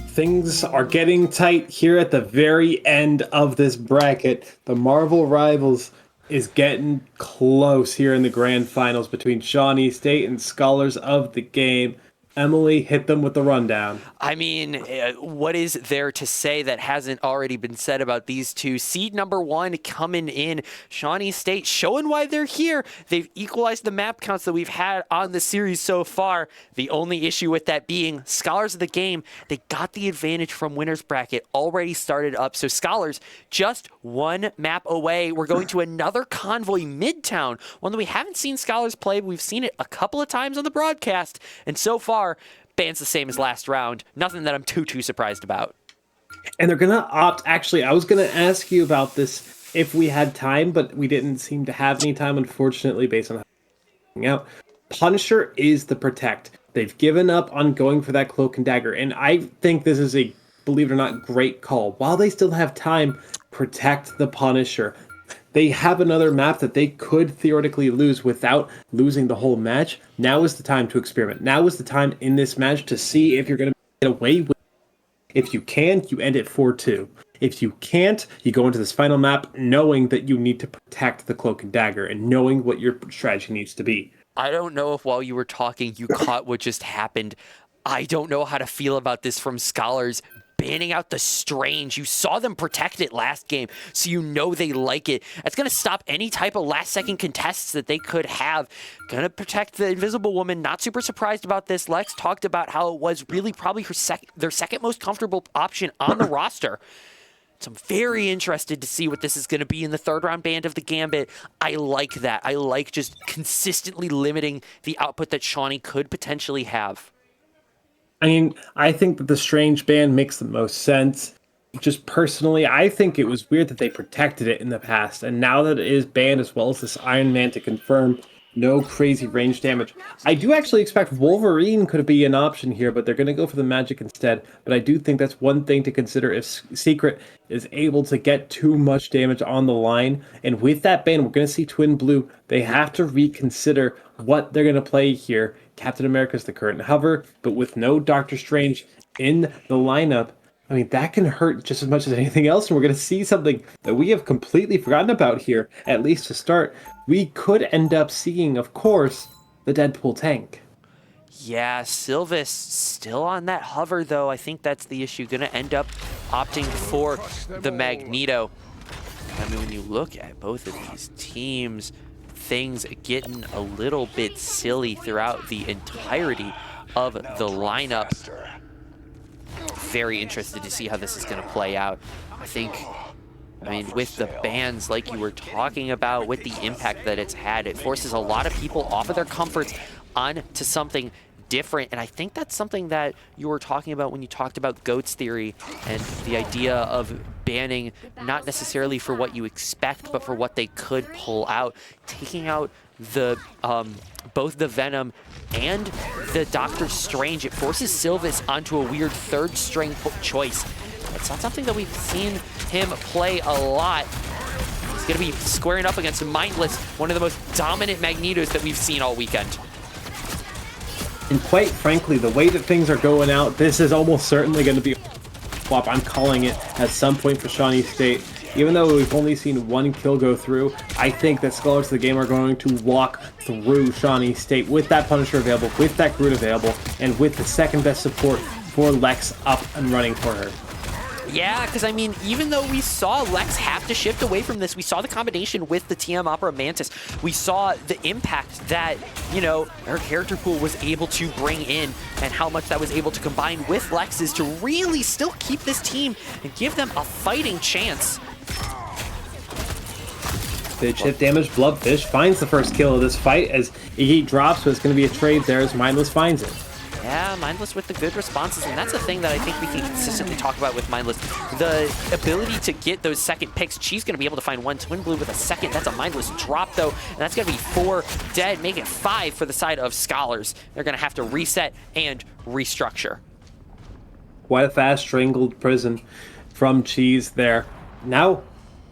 Things are getting tight here at the very end of this bracket. The Marvel Rivals is getting close here in the grand finals between Shawnee State and Scholars of the Game. Emily, hit them with the rundown. I mean, what is there to say that hasn't already been said about these two? Seed number 1 coming in, Shawnee State, showing why they're here. They've equalized the map counts that we've had on the series so far. The only issue with that being Scholars of the Game, they got the advantage from winner's bracket already started up. So Scholars just 1 map away. We're going to another convoy Midtown, one that we haven't seen Scholars play. We've seen it a couple of times on the broadcast, and so far, ban's the same as last round. Nothing that I'm too surprised about. And they're going to opt, actually, I was going to ask you about this if we had time, but we didn't seem to have any time, unfortunately, based on how out. Punisher is the protect. They've given up on going for that cloak and dagger, and I think this is a, believe it or not, great call. While they still have time, protect the Punisher. They have another map that they could theoretically lose without losing the whole match. Now is the time to experiment. Now is the time in this match to see if you're going to get away with it. If you can, you end it 4-2. If you can't, you go into this final map knowing that you need to protect the cloak and dagger and knowing what your strategy needs to be. I don't know if while you were talking, you caught what just happened. I don't know how to feel about this from Scholars. Banning out the Strange. You saw them protect it last game, so you know they like it. That's going to stop any type of last-second contests that they could have. Going to protect the Invisible Woman. Not super surprised about this. Lex talked about how it was really probably their second most comfortable option on the roster. So I'm very interested to see what this is going to be in the 3rd round band of the Gambit. I like that. I like just consistently limiting the output that Shawnee could potentially have. I mean, I think that the Strange ban makes the most sense. Just personally, I think it was weird that they protected it in the past, and now that it is banned as well as this Iron Man to confirm no crazy range damage. I do actually expect Wolverine could be an option here, but they're going to go for the magic instead. But I do think that's one thing to consider if Secret is able to get too much damage on the line. And with that ban, we're going to see Twin Blue. They have to reconsider what they're going to play here. Captain America's the current hover, but with no Doctor Strange in the lineup, I mean, that can hurt just as much as anything else. And we're going to see something that we have completely forgotten about here, at least to start. We could end up seeing, of course, the Deadpool tank. Yeah, Sylvis still on that hover, though. I think that's the issue. Going to end up opting for the Magneto. I mean, when you look at both of these teams, things getting a little bit silly throughout the entirety of the lineup. Very interested to see how this is going to play out. I mean, with the bans like you were talking about, with the impact that it's had, it forces a lot of people off of their comforts onto something different. And I think that's something that you were talking about when you talked about GOAT's theory and the idea of banning not necessarily for what you expect, but for what they could pull out, taking out the both the Venom and the Doctor Strange. It forces Sylvis onto a weird 3rd string choice. It's not something that we've seen him play a lot. He's going to be squaring up against Mindless, one of the most dominant Magnetos that we've seen all weekend. And quite frankly, the way that things are going out, this is almost certainly going to be a swap. I'm calling it at some point for Shawnee State. Even though we've only seen one kill go through, I think that Scholars of the Game are going to walk through Shawnee State with that Punisher available, with that Groot available, and with the second best support for Lex up and running for her. Yeah, because I mean, even though we saw Lex have to shift away from this, we saw the combination with the TM Opera Mantis. We saw the impact that, you know, her character pool was able to bring in and how much that was able to combine with Lex's to really still keep this team and give them a fighting chance. Big hit damage. Bloodfish finds the first kill of this fight as Iggy drops, but it's going to be a trade there as Mindless finds it. Yeah, Mindless with the good responses, and that's a thing that I think we can consistently talk about with Mindless. The ability to get those second picks. She's going to be able to find one Twin Blue with a second. That's a Mindless drop, though, and that's going to be 4 dead, make it 5 for the side of Scholars. They're going to have to reset and restructure. Quite a fast strangled prison from Cheese there. Now,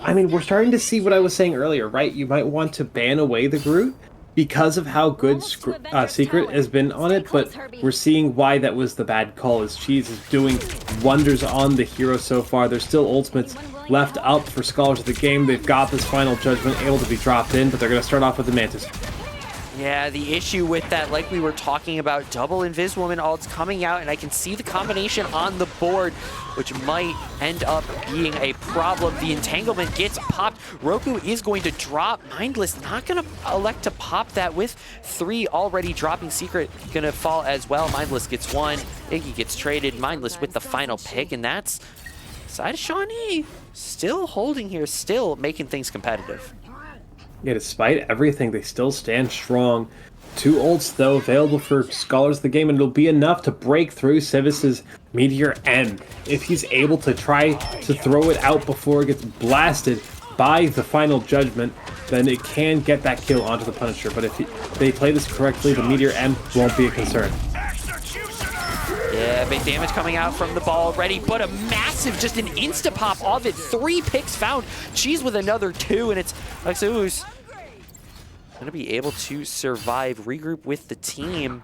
I mean, we're starting to see what I was saying earlier, right? You might want to ban away the Groot because of how good Secret has been on it, but we're seeing why that was the bad call, as Cheese is doing wonders on the hero so far. There's still ultimates left up for Scholars of the Game. They've got this final judgment able to be dropped in, but they're going to start off with the Mantis. Yeah, the issue with that, like we were talking about, double Invis Woman ults coming out, and I can see the combination on the board, which might end up being a problem. The entanglement gets popped. Roku is going to drop. Mindless not going to elect to pop that with 3 already dropping. Secret going to fall as well. Mindless gets 1. Iggy gets traded. Mindless with the final pick, and that's side of Shawnee still holding here, still making things competitive. Yeah, despite everything, they still stand strong. 2 ults, though, available for Scholars of the Game, and it'll be enough to break through Civis's Meteor M. If he's able to try to throw it out before it gets blasted by the final judgment, then it can get that kill onto the Punisher. But if they play this correctly, the Meteor M won't be a concern. Yeah, big damage coming out from the ball already, but a massive, just an insta-pop of it. 3 picks found. Cheese with another 2, and it's Lexus going to be able to survive, regroup with the team.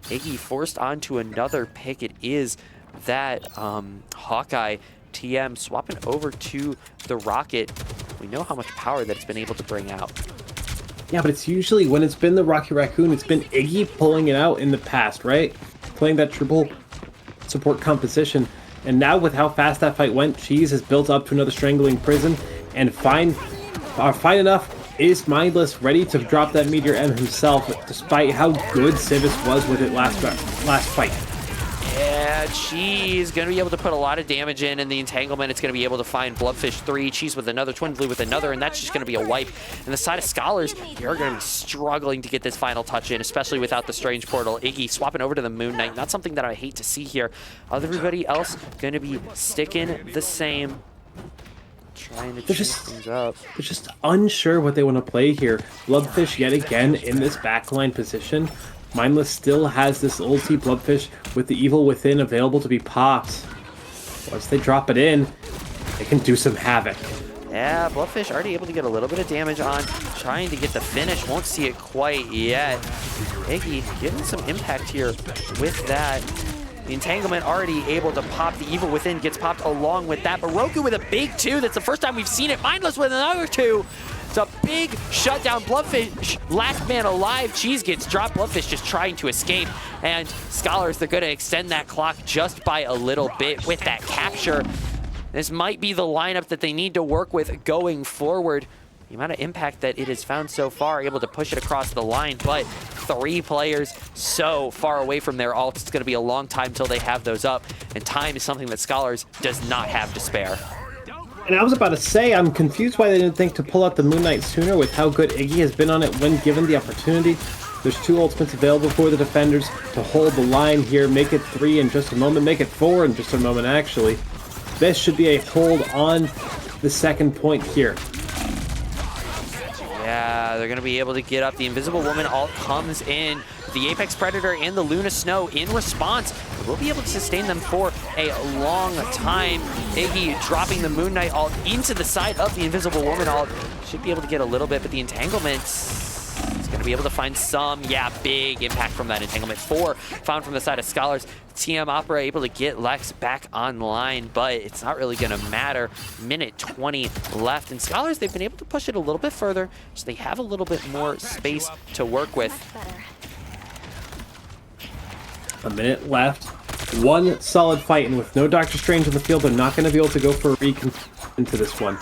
Iggy forced onto another pick. It is that Hawkeye TM swapping over to the Rocket. We know how much power that it's been able to bring out. Yeah, but it's usually when it's been the Rocky Raccoon, it's been Iggy pulling it out in the past, right? Playing that triple support composition. And now with how fast that fight went, Cheese has built up to another strangling prison. And fine enough is Mindless ready to drop that Meteor M himself, despite how good Civis was with it last fight. Yeah, Cheese going to be able to put a lot of damage in the entanglement. It's going to be able to find Bloodfish 3, Cheese with another, Twin Blue with another, and that's just going to be a wipe. And the side of Scholars, you're going to be struggling to get this final touch in, especially without the Strange Portal. Iggy swapping over to the Moon Knight, not something that I hate to see here. Everybody else going to be sticking the same. Trying to change things up. They're just unsure what they want to play here. Bloodfish yet again in this backline position. Mindless still has this ulti Bloodfish with the Evil Within available to be popped. Once they drop it in, they can do some havoc. Yeah, Bloodfish already able to get a little bit of damage on, trying to get the finish. Won't see it quite yet. Iggy getting some impact here with that. The entanglement already able to pop. The Evil Within gets popped along with that. But Roku with a big 2. That's the first time we've seen it. Mindless with another 2. It's a big shutdown. Bloodfish, last man alive. Cheese gets dropped. Bloodfish just trying to escape. And Scholars, they're going to extend that clock just by a little bit with that capture. This might be the lineup that they need to work with going forward. The amount of impact that it has found so far, able to push it across the line, but 3 players so far away from their ults. It's going to be a long time till they have those up, and time is something that Scholars does not have to spare. And I was about to say, I'm confused why they didn't think to pull out the Moon Knight sooner with how good Iggy has been on it when given the opportunity. There's 2 ultimates available for the defenders to hold the line here, make it 3 in just a moment, make it 4 in just a moment actually. This should be a hold on the second point here. Yeah, they're going to be able to get up. The Invisible Woman ult comes in. The Apex Predator and the Luna Snow in response will be able to sustain them for a long time. Iggy dropping the Moon Knight ult into the side of the Invisible Woman ult. Should be able to get a little bit, but the entanglement is going to be able to find some, yeah, big impact from that entanglement. 4 found from the side of Scholars. TM Opera able to get Lex back online, but it's not really going to matter. Minute 20 left, and Scholars, they've been able to push it a little bit further, so they have a little bit more space to work with. A minute left. One solid fight, and with no Doctor Strange in the field, they're not going to be able to go for a recon into this one.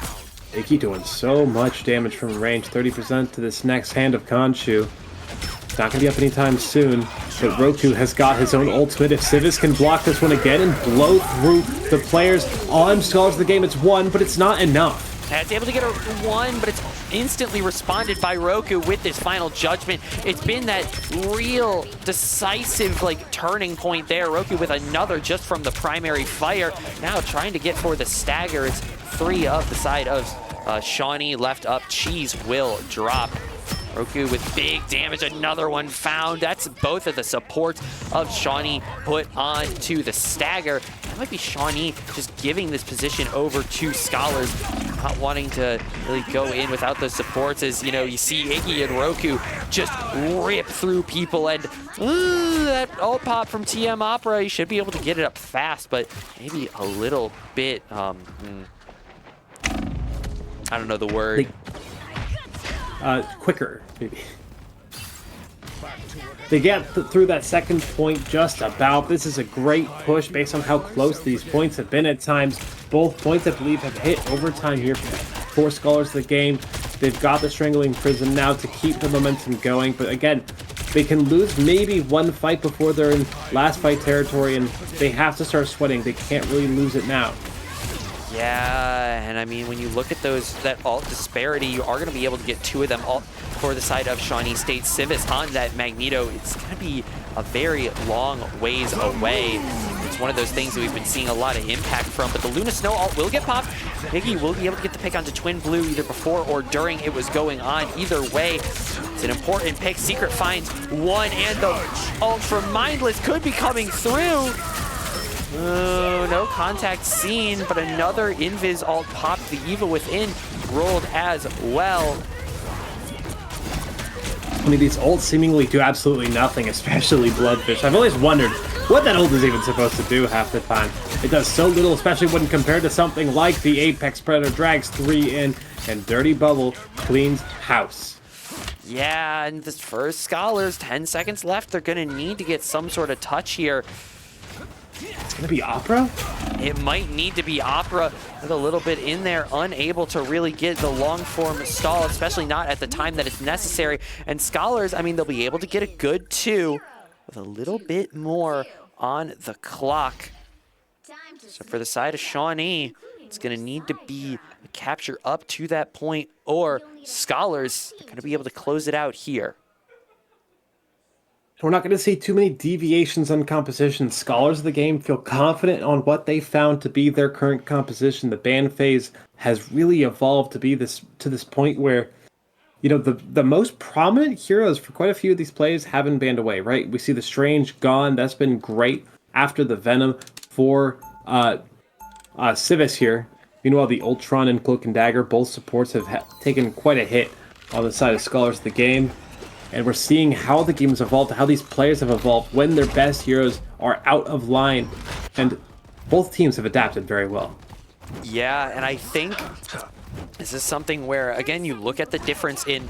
Iggy doing so much damage from range, 30% to this next hand of Khonshu. It's not going to be up anytime soon, but Roku has got his own ultimate. If Civis can block this one again and blow through the players on Scholars of the Game, it's 1, but it's not enough. And it's able to get a 1, but it's instantly responded by Roku with this final judgment. It's been that real decisive like turning point there. Roku with another just from the primary fire. Now trying to get for the stagger. It's 3 of the side of Shawnee left up. Cheese will drop. Roku with big damage, another one found. That's both of the supports of Shawnee put on to the stagger. That might be Shawnee just giving this position over to Scholars, not wanting to really go in without those supports. As you know, you see Iggy and Roku just rip through people, and that ult pop from TM Opera, you should be able to get it up fast, but maybe a little bit, I don't know the word. Quicker, maybe. They get through that second point just about. This is a great push based on how close these points have been at times. Both points, I believe, have hit overtime here for Scholars of the Game. They've got the Strangling Prism now to keep the momentum going, but again, they can lose maybe one fight before they're in last fight territory, and they have to start sweating. They can't really lose it now. Yeah, and I mean, when you look at that ult disparity, you are going to be able to get 2 of them ult for the side of Shawnee State. Civis on that Magneto, it's going to be a very long ways away. It's one of those things that we've been seeing a lot of impact from, but the Luna Snow ult will get popped. Piggy will be able to get the pick onto Twin Blue either before or during it was going on. Either way, it's an important pick. Secret finds 1, and the ult from Mindless could be coming through. Oh, no contact seen, but another Invis ult popped. The Eva Within rolled as well. I mean, these ults seemingly do absolutely nothing, especially Bloodfish. I've always wondered what that ult is even supposed to do half the time. It does so little, especially when compared to something like the Apex Predator. Drags 3 in, and Dirty Bubble cleans house. Yeah, and this first Scholars, 10 seconds left. They're going to need to get some sort of touch here. It's going to be Opera? It might need to be Opera with a little bit in there, unable to really get the long form stall, especially not at the time that it's necessary. And Scholars, I mean, they'll be able to get a good 2 with a little bit more on the clock. So for the side of Shawnee, it's going to need to be a capture up to that point, or Scholars are going to be able to close it out here. We're not going to see too many deviations on composition. Scholars of the Game feel confident on what they found to be their current composition. The ban phase has really evolved to be this point where, you know, the most prominent heroes for quite a few of these plays haven't banned away, right? We see the Strange gone. That's been great after the Venom for Civis here. Meanwhile, the Ultron and Cloak and Dagger, both supports have taken quite a hit on the side of Scholars of the Game. And we're seeing how the game has evolved, how these players have evolved when their best heroes are out of line. And both teams have adapted very well. Yeah, and I think this is something where, again, you look at the difference in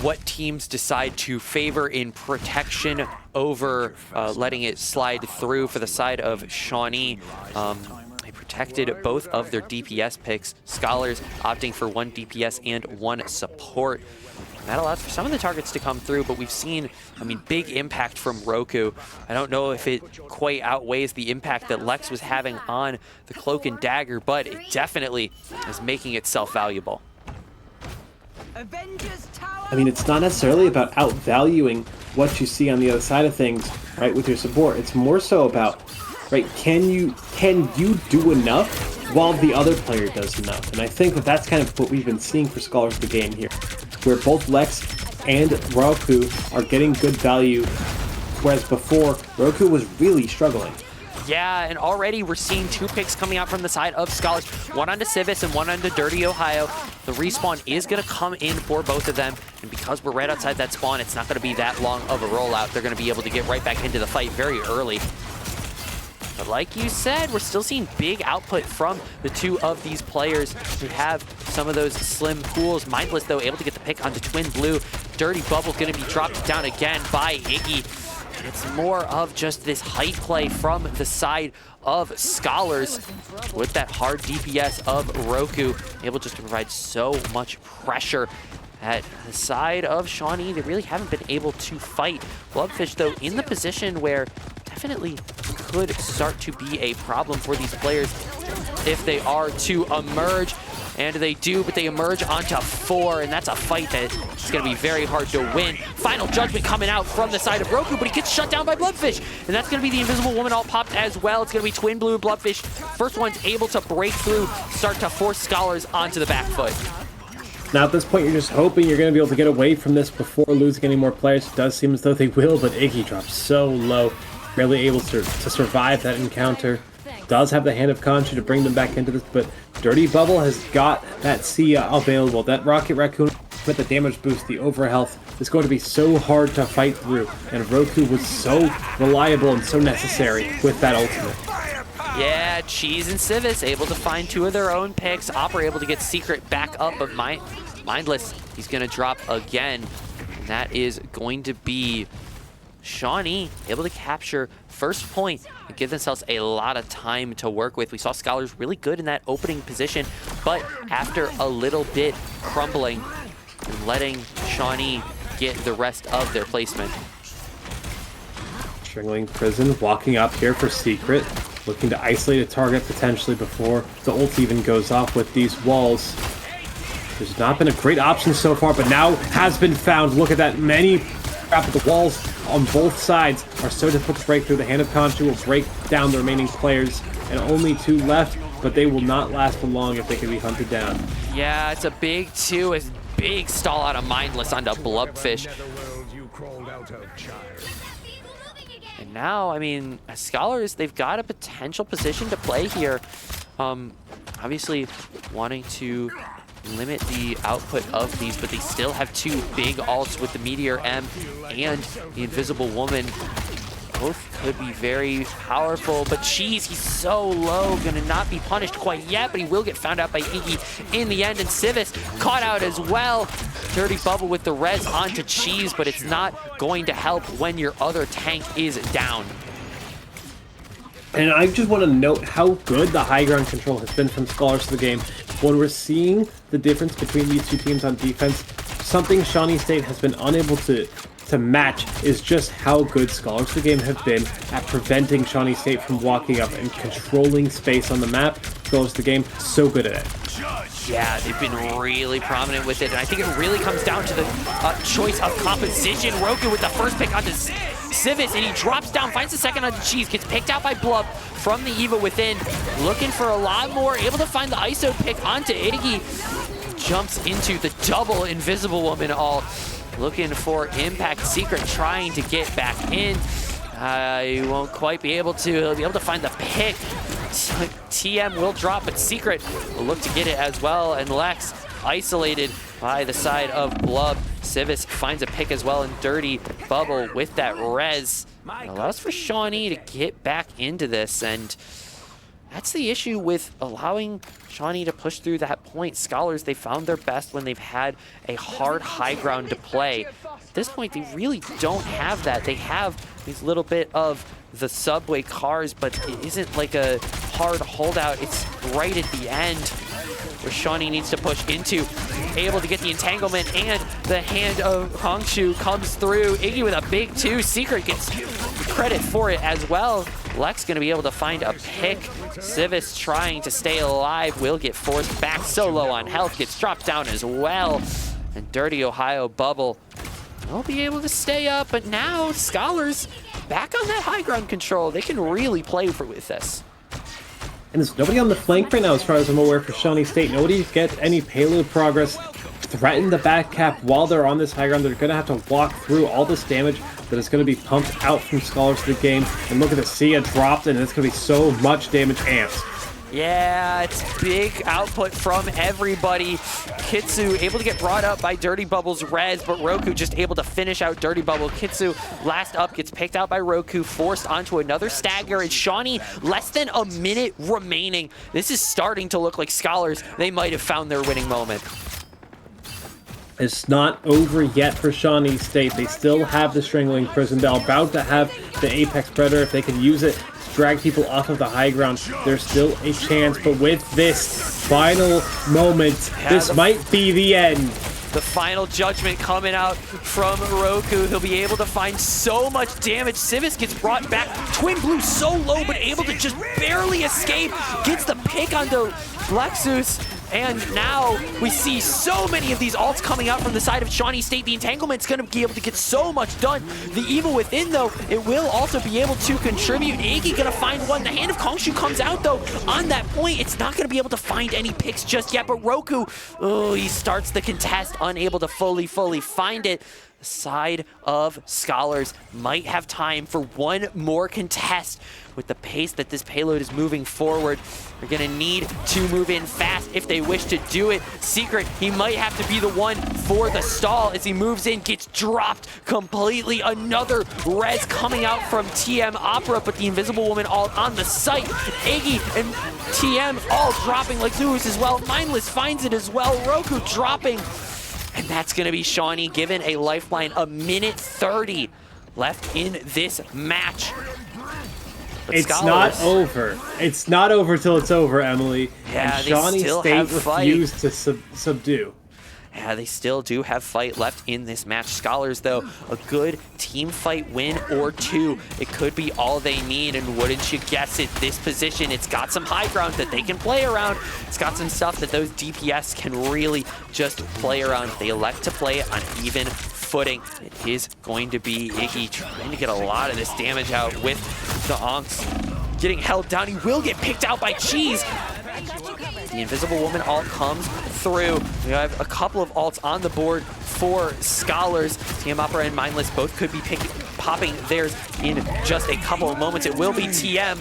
what teams decide to favor in protection over letting it slide through. For the side of Shawnee, they protected both of their DPS picks. Scholars opting for 1 DPS and 1 support. That allows for some of the targets to come through, but we've seen, I mean, big impact from Roku. I don't know if it quite outweighs the impact that Lex was having on the Cloak and Dagger, but it definitely is making itself valuable. I mean, it's not necessarily about outvaluing what you see on the other side of things, right, with your support. It's more so about, right, can you do enough while the other player does enough? And I think that that's kind of what we've been seeing for Scholars of the Game here, where both Lex and Roku are getting good value, whereas before, Roku was really struggling. Yeah, and already we're seeing 2 picks coming out from the side of Scholars. One onto Civis and one onto Dirty Ohio. The respawn is going to come in for both of them. And because we're right outside that spawn, it's not going to be that long of a rollout. They're going to be able to get right back into the fight very early. But like you said, we're still seeing big output from the 2 of these players who have some of those slim pools. Mindless, though, able to get the pick onto Twin Blue. Dirty Bubble going to be dropped down again by Iggy. It's more of just this height play from the side of Scholars with that hard DPS of Roku, able just to provide so much pressure at the side of Shawnee. They really haven't been able to fight. Blubfish, though, in the position where definitely could start to be a problem for these players if they are to emerge. And they do, but they emerge onto 4, and that's a fight that is going to be very hard to win. Final Judgment coming out from the side of Roku, but he gets shut down by Blubfish. And that's going to be the Invisible Woman all popped as well. It's going to be Twin Blue, Blubfish. First one's able to break through, start to force Scholars onto the back foot. Now at this point, you're just hoping you're going to be able to get away from this before losing any more players. It does seem as though they will, but Iggy drops so low, barely able to survive that encounter. Does have the Hand of Khonshu to bring them back into this, but Dirty Bubble has got that Sia available. That Rocket Raccoon with the damage boost, the overhealth, is going to be so hard to fight through, and Roku was so reliable and so necessary with that ultimate. Yeah, Cheese and Civis able to find 2 of their own picks. Opera able to get Secret back up, but Mindless, he's going to drop again. And that is going to be Shawnee able to capture first point and give themselves a lot of time to work with. We saw Scholars really good in that opening position, but after a little bit crumbling and letting Shawnee get the rest of their placement. Stringling Prison walking up here for Secret, looking to isolate a target potentially before the ult even goes off with these walls. There's not been a great option so far, but now has been found. Look at that, many crap at the walls on both sides are so difficult to break through. The Hand of Khonshu will break down the remaining players, and only 2 left, but they will not last for long if they can be hunted down. Yeah, it's a big 2, a big stall out of Mindless onto Blubfish. And now, I mean, as Scholars, they've got a potential position to play here. Obviously, wanting to limit the output of these, but they still have 2 big ults with the Meteor M and the Invisible Woman. Both could be very powerful, but Cheese, he's so low, gonna not be punished quite yet, but he will get found out by Iggy in the end, and Civis caught out as well. Dirty Bubble with the res onto Cheese, but it's not going to help when your other tank is down. And I just want to note how good the high ground control has been from Scholars to the game. When we're seeing the difference between these 2 teams on defense, something Shawnee State has been unable to match is just how good Scholars to the game have been at preventing Shawnee State from walking up and controlling space on the map. Scholars to the game, so good at it. Yeah, they've been really prominent with it, and I think it really comes down to the choice of composition. Roku with the first pick onto Civis, and he drops down, finds the second onto Cheese, gets picked out by Blub from the Eva within, looking for a lot more, able to find the ISO pick onto Iggy. Jumps into the double Invisible Woman all, looking for impact. Secret trying to get back in. He won't quite be able to. He'll be able to find the pick. TM will drop, but Secret will look to get it as well. And Lex isolated by the side of Blub. Civis finds a pick as well, and Dirty Bubble with that res. It allows for Shawnee to get back into this, and that's the issue with allowing Shawnee to push through that point. Scholars, they found their best when they've had a hard high ground to play. At this point, they really don't have that. They have these little bit of the subway cars, but it isn't like a hard holdout. It's right at the end where Shawnee needs to push into. Able to get the entanglement, and the Hand of Khonshu comes through. Iggy with a big 2. Secret gets credit for it as well. Lex going to be able to find a pick. Civis trying to stay alive, will get forced back so low on health, gets dropped down as well. And Dirty Ohio Bubble will be able to stay up, but now Scholars back on that high ground control. They can really play with this. And there's nobody on the flank right now as far as I'm aware for Shawnee State. Nobody gets any payload progress. Threaten the back cap while they're on this high ground. They're going to have to walk through all this damage that is going to be pumped out from Scholars to the game. And look at the Sia dropped, and it's going to be so much damage amps. Yeah, it's big output from everybody. Kitsu able to get brought up by Dirty Bubble's res, but Roku just able to finish out Dirty Bubble. Kitsu last up gets picked out by Roku, forced onto another stagger, and Shawnee less than a minute remaining. This is starting to look like Scholars. They might have found their winning moment. It's not over yet for Shawnee State. They still have the Strangling Prison Bell, about to have the Apex Predator. If they can use it to drag people off of the high ground, there's still a chance. But with this final moment, this might be the end. The final judgment coming out from Roku. He'll be able to find so much damage. Civis gets brought back. Twin Blue so low, but able to just barely escape. Gets the pick onto Lexus. And now we see so many of these ults coming out from the side of Shawnee State. The entanglement's going to be able to get so much done. The Evil Within, though, it will also be able to contribute. Iggy going to find one. The Hand of Kongshu comes out, though. On that point, it's not going to be able to find any picks just yet. But Roku, oh, he starts the contest, unable to fully find it. The side of Scholars might have time for one more contest. With the pace that this payload is moving forward, they're gonna need to move in fast if they wish to do it. Secret, he might have to be the one for the stall as he moves in, gets dropped completely. Another res coming out from TM Opera, but the Invisible Woman all on the site. Iggy and TM all dropping like Zeus as well. Mindless finds it as well. Roku dropping. And that's gonna be Shawnee given a lifeline. A minute 30 left in this match. But it's Scholars, not over. It's not over till it's over, Emily. Yeah, and they Shawnee still State have fight. refused to subdue. Yeah, they still do have fight left in this match. Scholars, though, a good team fight win or two. It could be all they need, and wouldn't you guess it, this position, it's got some high ground that they can play around. It's got some stuff that those DPS can really just play around. They elect to play on even footing. It is going to be Iggy trying to get a lot of this damage out with the Onks. Getting held down, he will get picked out by Cheese. The Invisible Woman ult comes through. We have a couple of ults on the board for Scholars. TM Opera and Mindless both could be popping theirs in just a couple of moments. It will be TM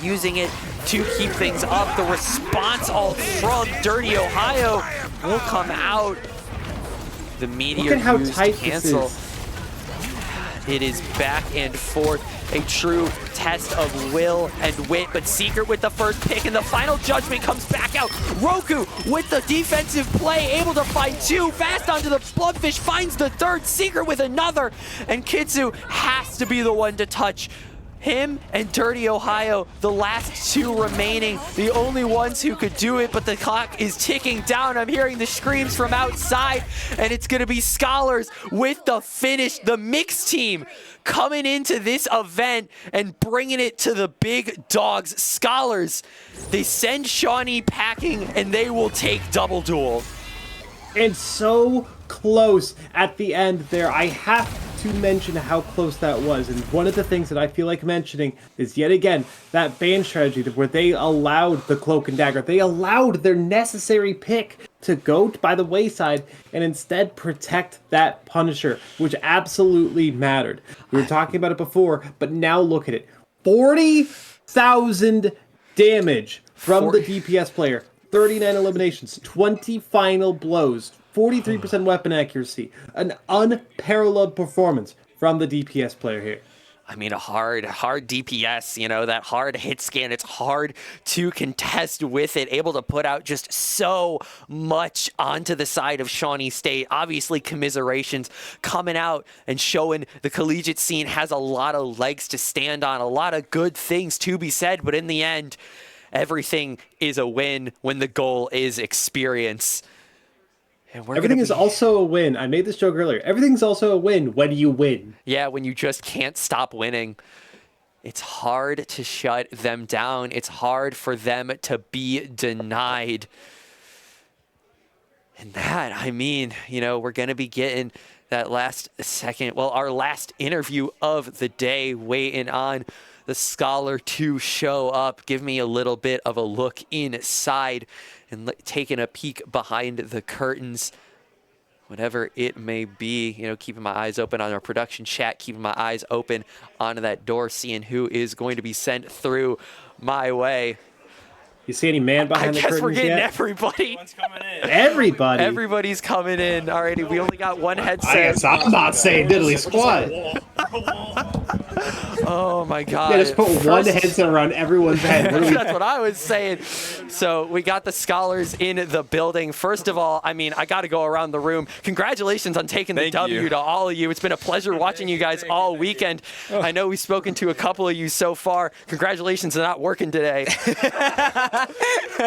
using it to keep things up. The response ult from Dirty Ohio will come out. The Meteor Look at how used tight cancel. this is. It is back and forth. A true test of will and wit, but Secret with the first pick, and the final judgment comes back out. Roku with the defensive play, able to find two, fast onto the Bloodfish, finds the third, Secret with another, and Kitsu has to be the one to touch. Him and Dirty Ohio, the last two remaining, the only ones who could do it, but the clock is ticking down. I'm hearing the screams from outside, and it's gonna be Scholars with the finish. The mixed team coming into this event and bringing it to the big dogs. Scholars, they send Shawnee packing, and they will take Double Duel. And so close at the end there. I have to mention how close that was. And one of the things that I feel like mentioning is yet again that ban strategy where they allowed the Cloak and Dagger. They allowed their necessary pick to go by the wayside and instead protect that Punisher, which absolutely mattered. We were talking about it before, but now look at it. 40,000 damage from the DPS player. 39 eliminations, 20 final blows, 43% weapon accuracy, an unparalleled performance from the DPS player here. I mean, a hard DPS, you know, that hard hit scan. It's hard to contest with it. Able to put out just so much onto the side of Shawnee State. Obviously, commiserations coming out and showing the collegiate scene has a lot of legs to stand on, a lot of good things to be said, but in the end, everything is a win when the goal is experience. And everything is also a win. I made this joke earlier. Everything's also a win when you win. Yeah, when you just can't stop winning. It's hard to shut them down. It's hard for them to be denied. And that, I mean, you know, we're going to be getting that last second, well, our last interview of the day, waiting on the Scholar to show up. Give me a little bit of a look inside and taking a peek behind the curtains whatever it may be. You know, keeping my eyes open on our production chat, keeping my eyes open onto that door, seeing who is going to be sent through my way. You see any man behind the curtains I guess we're getting yet? everybody. Everybody. Everybody's coming in. Alrighty, we only got one headset. I'm not saying diddly squat. Oh my God. Yeah, just put one headset around everyone's head. That's what I was saying. So we got the scholars in the building. First of all, I mean, I got to go around the room. Congratulations on taking the W to all of you. It's been a pleasure watching you guys all weekend. I know we've spoken to a couple of you so far. Congratulations on not working today.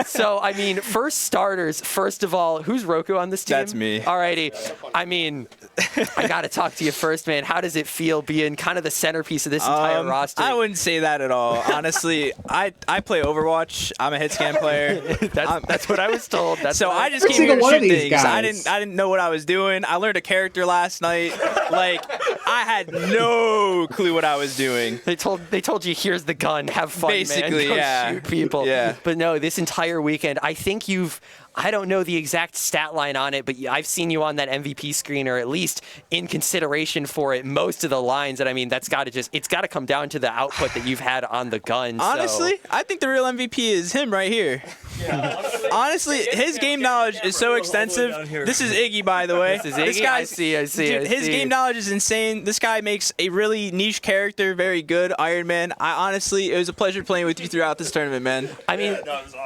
So, I mean, first starters, first of all, who's Roku on this team? That's me. Alrighty. I mean, I got to talk to you first, man. How does it feel being kind of the centerpiece of this entire roster? I wouldn't say that at all. Honestly, I play Overwatch. I'm a hit scan player. That's what I was told. So I just came here to shoot things. I didn't know what I was doing. I learned a character last night. Like, I had no clue what I was doing. They told you, here's the gun, have fun, Basically, man. Go yeah. shoot people. Yeah. But no, this entire weekend, I think I don't know the exact stat line on it, but I've seen you on that MVP screen, or at least in consideration for it, most of the lines. And I mean, it's got to come down to the output that you've had on the gun. Honestly, I think the real MVP is him right here. Honestly, his game knowledge is so extensive. This is Iggy, by the way. This is Iggy. I see. Dude, his game knowledge is insane. This guy makes a really niche character very good. Iron Man. Honestly, it was a pleasure playing with you throughout this tournament, man. I mean,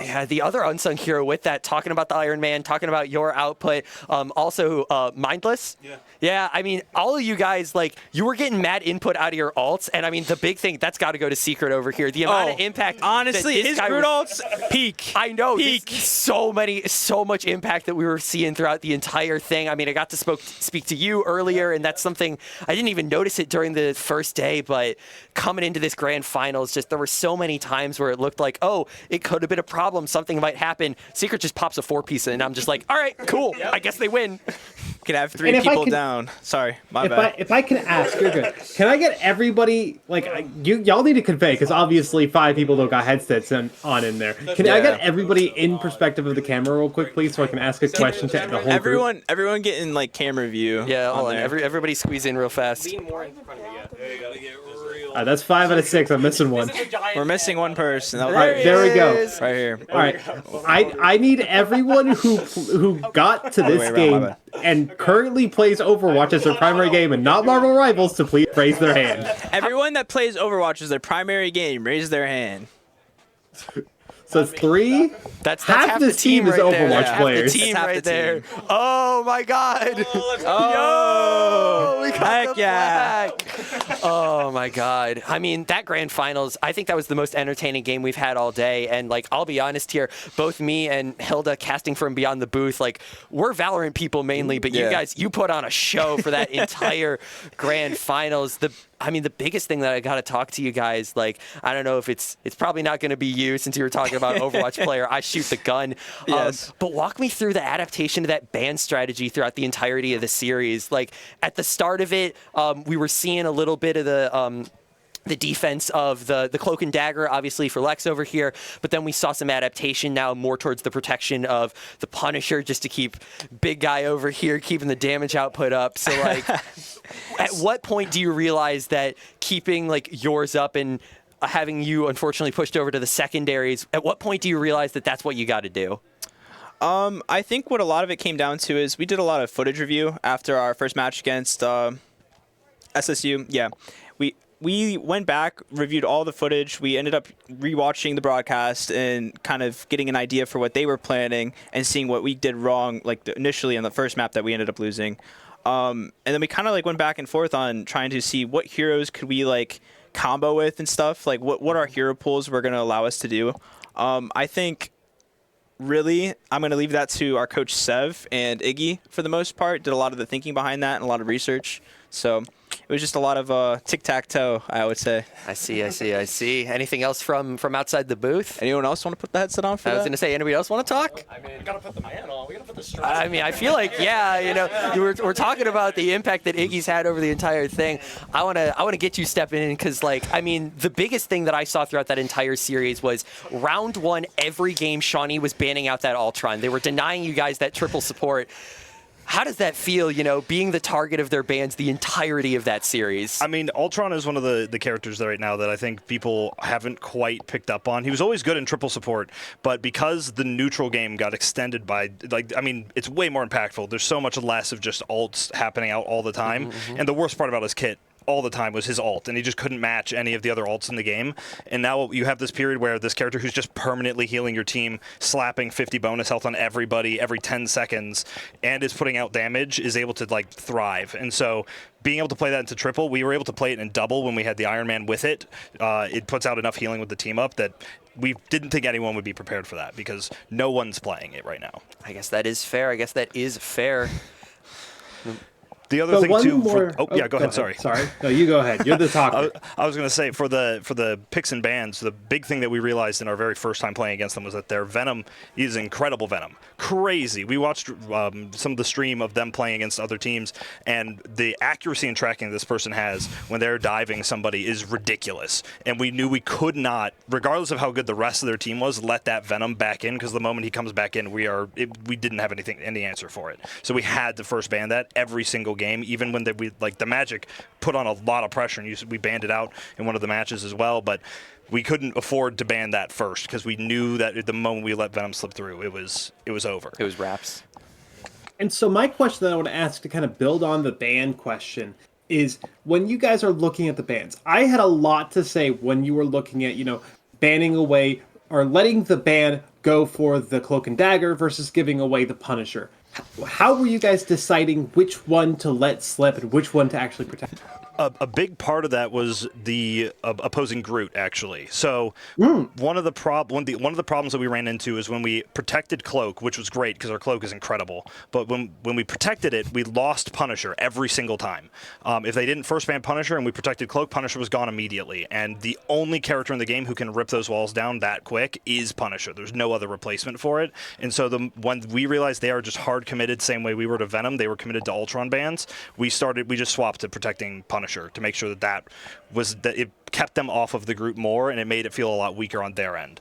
yeah, the other unsung hero with that, talking about the Iron Man, talking about your output, also Mindless. Yeah, I mean, all of you guys, like, you were getting mad input out of your alts, and I mean, the big thing, that's got to go to Secret over here. The amount of impact. Honestly, his Groot alts, peak. I know, peak. So much impact that we were seeing throughout the entire thing. I mean, I got to speak to you earlier, and that's something, I didn't even notice it during the first day, but coming into this grand finals, just there were so many times where it looked like, oh, it could have been a problem, something might happen. Secret just pops a 4-piece, and I'm just like, all right, cool, I guess they win. Could have 3 people down. Sorry, my bad. If I can ask, you're good. Can I get everybody, like, y'all need to convey, because obviously 5 people don't got headsets on in there. Can I get everybody in perspective of the camera real quick, please, so I can ask a question to the whole group? Everyone get in, like, camera view. Yeah, hold on. Everybody squeeze in real fast. That's 5 out of 6. I'm missing one. We're missing one person. All right, there we go. Right here. All right, I need everyone who got to this game and currently plays Overwatch as their primary game and not Marvel Rivals to please raise their hand. Everyone that plays Overwatch as their primary game, raise their hand. So it's 3. That's half the this team is right Overwatch there. players. Half the team Half right the there. team. Oh my God! Yo, we got Heck the yeah. flag. Oh my God! I mean, that grand finals, I think that was the most entertaining game we've had all day. And like, I'll be honest here, both me and Hilda, casting from beyond the booth, like, we're Valorant people mainly, but you guys, you put on a show for that entire grand finals. I mean, the biggest thing that I got to talk to you guys, like, I don't know if it's probably not going to be you, since you were talking about Overwatch player. I shoot the gun. Yes. But walk me through the adaptation to that ban strategy throughout the entirety of the series. Like, at the start of it, we were seeing a little bit of the defense of the cloak and dagger, obviously, for Lex over here, but then we saw some adaptation now more towards the protection of the Punisher, just to keep big guy over here keeping the damage output up. So, like, at what point do you realize that keeping, like, yours up and having you unfortunately pushed over to the secondaries, at what point do you realize that that's what you got to do? I think what a lot of it came down to is we did a lot of footage review after our first match against SSU. Yeah, we went back, reviewed all the footage. We ended up rewatching the broadcast and kind of getting an idea for what they were planning and seeing what we did wrong, like initially on the first map that we ended up losing. And then we kind of like went back and forth on trying to see what heroes could we like combo with and stuff, like what our hero pools were going to allow us to do. I think really I'm going to leave that to our coach Sev and Iggy for the most part. Did a lot of the thinking behind that and a lot of research. So it was just a lot of tic-tac-toe, I would say. I see. Anything else from outside the booth? Anyone else want to put the headset on for that? I was going to say, anybody else want to talk? I mean, we got to put the man on. We got to put the strap. I mean, I feel like, yeah, you know, we're talking about the impact that Iggy's had over the entire thing. I want to get you stepping in because, like, I mean, the biggest thing that I saw throughout that entire series was round 1, every game Shawnee was banning out that Ultron. They were denying you guys that triple support. How does that feel, being the target of their bans the entirety of that series? I mean, Ultron is one of the characters right now that I think people haven't quite picked up on. He was always good in triple support, but because the neutral game got extended by, it's way more impactful. There's so much less of just ults happening out all the time. And the worst part about his kit all the time was his ult, and he just couldn't match any of the other ults in the game. And now you have this period where this character who's just permanently healing your team, slapping 50 bonus health on everybody every 10 seconds, and is putting out damage, is able to thrive. And so being able to play that into triple, we were able to play it in double when we had the Iron Man with it. It puts out enough healing with the team up that we didn't think anyone would be prepared for that, because no one's playing it right now. I guess that is fair. The other thing too. More... Go ahead. Sorry. No, you go ahead. You're the talker. I was going to say for the picks and bans, the big thing that we realized in our very first time playing against them was that their Venom is incredible Venom. Crazy. We watched some of the stream of them playing against other teams, and the accuracy and tracking this person has when they're diving somebody is ridiculous. And we knew we could not, regardless of how good the rest of their team was, let that Venom back in, because the moment he comes back in, we didn't have any answer for it. So we had to first ban that every single game, even when the Magic put on a lot of pressure, and we banned it out in one of the matches as well, but we couldn't afford to ban that first, because we knew that at the moment we let Venom slip through, it was over. It was wraps. And so my question that I want to ask to kind of build on the ban question is, when you guys are looking at the bans, I had a lot to say when you were looking at, banning away or letting the ban go for the Cloak and Dagger versus giving away the Punisher. How were you guys deciding which one to let slip and which one to actually protect? A big part of that was the opposing Groot, actually. So one of the problems that we ran into is when we protected Cloak, which was great because our Cloak is incredible. But when we protected it, we lost Punisher every single time. If they didn't first ban Punisher and we protected Cloak, Punisher was gone immediately. And the only character in the game who can rip those walls down that quick is Punisher. There's no other replacement for it. And so when we realized they are just hard committed, same way we were to Venom, they were committed to Ultron bans. We just swapped to protecting Punisher to make sure that it kept them off of the group more, and it made it feel a lot weaker on their end.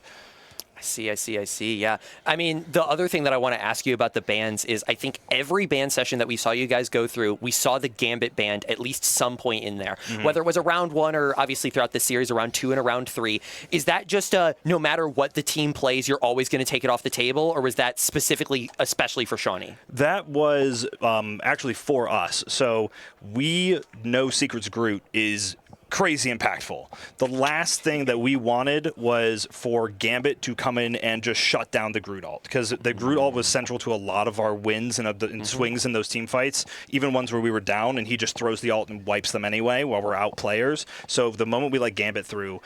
I see. Yeah. I mean, the other thing that I want to ask you about the bans is, I think every ban session that we saw you guys go through, we saw the Gambit banned at least some point in there, whether it was around 1 or obviously throughout the series around 2 and around 3. Is that just no matter what the team plays, you're always going to take it off the table, or was that specifically, especially for Shawnee? That was actually for us. So we know Secret's Groot is crazy impactful. The last thing that we wanted was for Gambit to come in and just shut down the Groot ult, because the Groot ult was central to a lot of our wins and swings in those team fights, even ones where we were down and he just throws the ult and wipes them anyway while we're out players. So the moment we let Gambit through,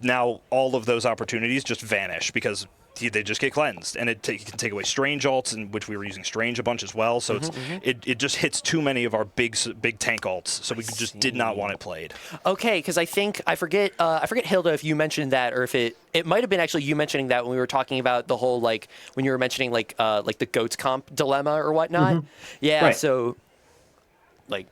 now all of those opportunities just vanish, because they just get cleansed, and you can take away Strange ults, in which we were using Strange a bunch as well. So it just hits too many of our big tank ults. So we just did not want it played. Okay, because I forget Hilda if you mentioned that, or if it might have been actually you mentioning that when we were talking about the whole when you were mentioning the goats comp dilemma or whatnot. Yeah, right. So it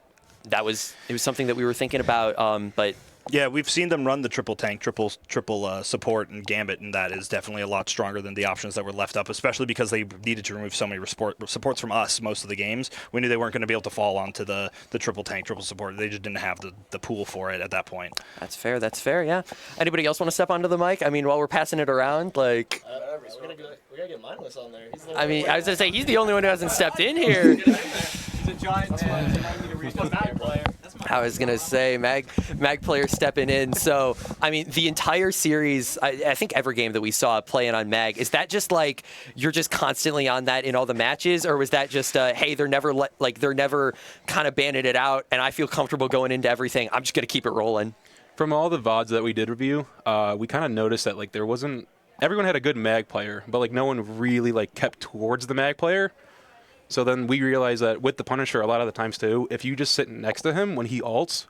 was something that we were thinking about, but. Yeah, we've seen them run the triple tank, triple support and Gambit, and that is definitely a lot stronger than the options that were left up, especially because they needed to remove so many supports from us most of the games. We knew they weren't going to be able to fall onto the triple tank, triple support. They just didn't have the pool for it at that point. That's fair, yeah. Anybody else want to step onto the mic? I mean, while we're passing it around, we gotta get mindless on there. I was going to say, he's the only one who hasn't stepped in here. He's a giant man. I need a reason to player. I was going to say, Mag player stepping in. So, I mean, the entire series, I think every game that we saw playing on Mag, is that just you're just constantly on that in all the matches? Or was that just, hey, they're never kind of banning it out, and I feel comfortable going into everything. I'm just going to keep it rolling. From all the VODs that we did review, we kind of noticed that there wasn't, everyone had a good Mag player, but no one really kept towards the Mag player. So then we realized that with the Punisher, a lot of the times too, if you just sit next to him when he ults,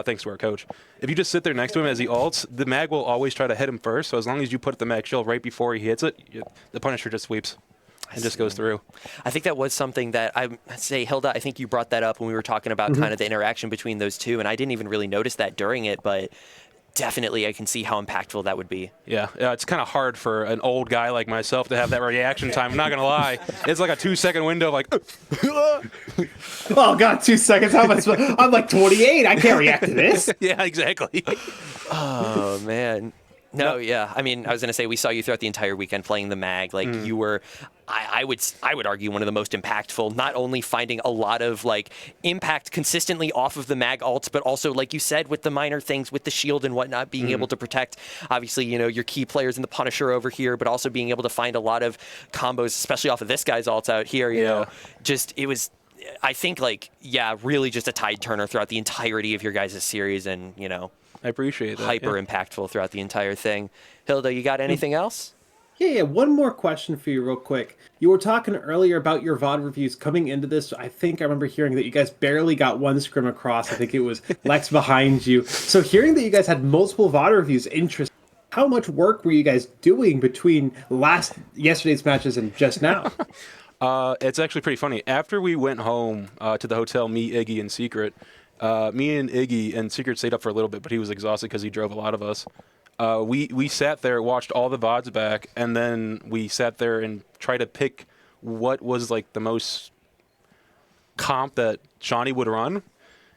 thanks to our coach, if you just sit there next to him as he ults, the Mag will always try to hit him first. So as long as you put the Mag shield right before he hits it, the Punisher just sweeps and just goes through. I think that was something that I'd say, Hilda, I think you brought that up when we were talking about kind of the interaction between those two, and I didn't even really notice that during it, but definitely I can see how impactful that would be. Yeah, it's kind of hard for an old guy like myself to have that reaction time. I'm not gonna lie, it's like a 2-second window. Like, Oh god, 2 seconds. How am I I'm like 28. I can't react to this. yeah, exactly. Oh man. No, yeah. I mean, I was gonna say we saw you throughout the entire weekend playing the mag. Like you were, I would argue one of the most impactful. Not only finding a lot of like impact consistently off of the mag ults, but also like you said with the minor things, with the shield and whatnot, being able to protect. Obviously, you know, your key players in the Punisher over here, but also being able to find a lot of combos, especially off of this guy's ults out here. You know, just it was. I think like really just a tide turner throughout the entirety of your guys' series, and you know. I appreciate that. Hyper impactful throughout the entire thing. Hilda, you got anything else? Yeah, one more question for you real quick. You were talking earlier about your VOD reviews coming into this. I think I remember hearing that you guys barely got one scrim across. I think it was Lex behind you. So hearing that you guys had multiple VOD reviews, interesting. How much work were you guys doing between yesterday's matches and just now? It's actually pretty funny. After we went home to the hotel, me, Iggy, and Secret, me and Iggy and Secret stayed up for a little bit, but he was exhausted because he drove a lot of us. We sat there, watched all the VODs back, and then we sat there and tried to pick what was like the most comp that Shawnee would run.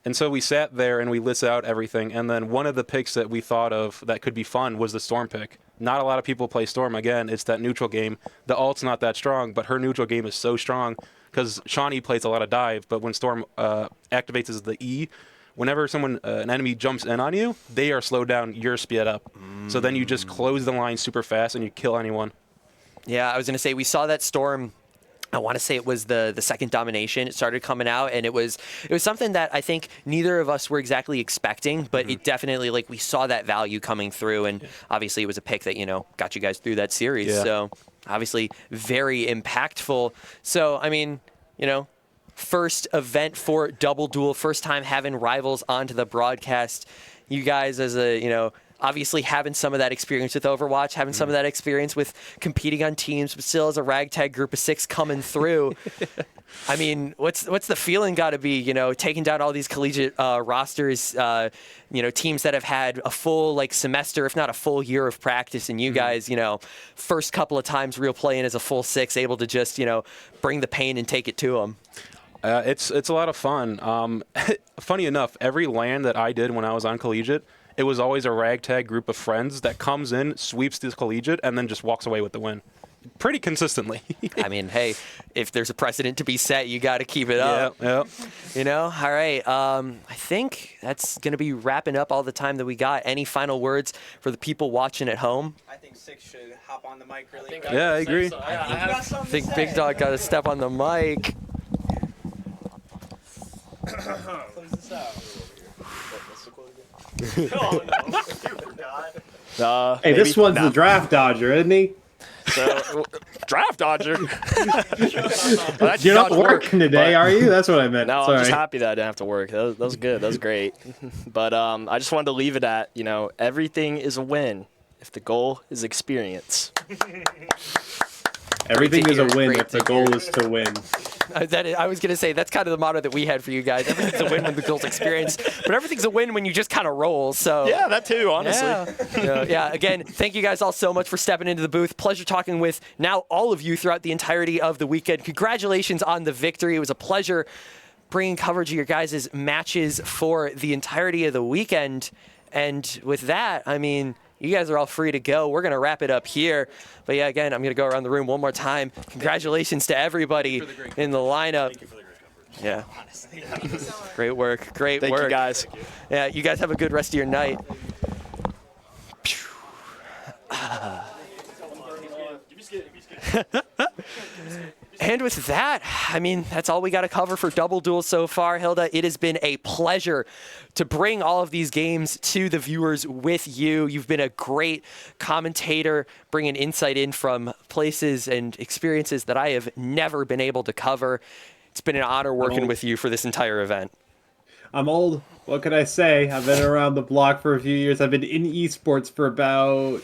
And so we sat there and we listed out everything, and then one of the picks that we thought of that could be fun was the Storm pick. Not a lot of people play Storm. Again, it's that neutral game. The ult's not that strong, but her neutral game is so strong because Shawnee plays a lot of dive, but when Storm activates as the E, whenever an enemy jumps in on you, they are slowed down, you're sped up. So then you just close the line super fast and you kill anyone. Yeah, I was going to say we saw that Storm. I want to say it was the second domination. It started coming out, and it was something that I think neither of us were exactly expecting, but it definitely, like, we saw that value coming through, and obviously it was a pick that, you know, got you guys through that series. Yeah. So obviously very impactful. So, I mean, you know, first event for Double Duel, first time having Rivals onto the broadcast. You guys as a, you know, obviously having some of that experience with Overwatch, having some of that experience with competing on teams, but still as a ragtag group of 6 coming through. I mean, what's the feeling got to be, you know, taking down all these collegiate rosters, you know, teams that have had a full like semester, if not a full year of practice, and you guys, you know, first couple of times real playing as a full 6, able to just, you know, bring the pain and take it to them. It's a lot of fun. Funny enough, every LAN that I did when I was on collegiate, it was always a ragtag group of friends that comes in, sweeps this collegiate, and then just walks away with the win. Pretty consistently. I mean, hey, if there's a precedent to be set, you got to keep it up. Yeah. You know? All right. I think that's going to be wrapping up all the time that we got. Any final words for the people watching at home? I think 6 should hop on the mic really quick. Yeah, I agree. I think Big Dog got to step on the mic. Close this out. Hey, this one's the draft dodger, isn't he? So, draft dodger. Well, You're not working today, are you? That's what I meant. No, Sorry. I'm just happy that I didn't have to work. That was good. That was great. But I just wanted to leave it at, you know, everything is a win if the goal is experience. Everything is a win Great if the to goal hear. is to win. I was going to say, that's kind of the motto that we had for you guys. Everything's a win when the goal's experience, but everything's a win when you just kind of roll. So Yeah, that too, honestly. Yeah, again, thank you guys all so much for stepping into the booth. Pleasure talking with now all of you throughout the entirety of the weekend. Congratulations on the victory. It was a pleasure bringing coverage of your guys' matches for the entirety of the weekend. And with that, I mean, you guys are all free to go. We're going to wrap it up here. But yeah, again, I'm going to go around the room one more time. Congratulations to everybody in the lineup. Thank you for the great coverage. Yeah. Great work. Great work. Thank you, guys. Yeah, you guys have a good rest of your night. And with that, I mean, that's all we got to cover for Double Duel so far. Hilda, it has been a pleasure to bring all of these games to the viewers with you. You've been a great commentator, bringing insight in from places and experiences that I have never been able to cover. It's been an honor working with you for this entire event. I'm old. What can I say? I've been around the block for a few years. I've been in esports for about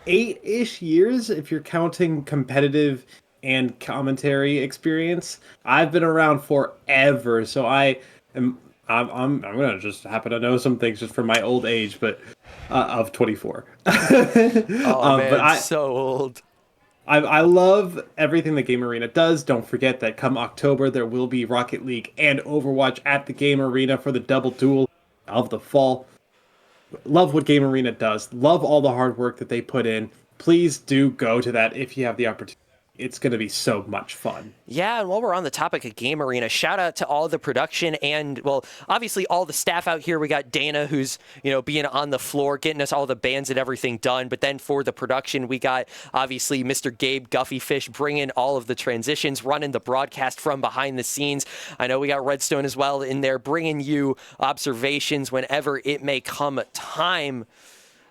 8-ish years, if you're counting competitive and commentary experience. I've been around forever, so I'm gonna just happen to know some things just from my old age, but of 24. Oh man, But so old. I love everything that Game Arena does. Don't forget that come October, there will be Rocket League and Overwatch at the Game Arena for the Double Duel of the fall. Love what Game Arena does. Love all the hard work that they put in. Please do go to that if you have the opportunity. It's going to be so much fun. Yeah, and while we're on the topic of Game Arena, shout out to all the production and, well, obviously all the staff out here. We got Dana, who's, being on the floor, getting us all the bands and everything done. But then for the production, we got, obviously, Mr. Gabe Guffyfish bringing all of the transitions, running the broadcast from behind the scenes. I know we got Redstone as well in there, bringing you observations whenever it may come time.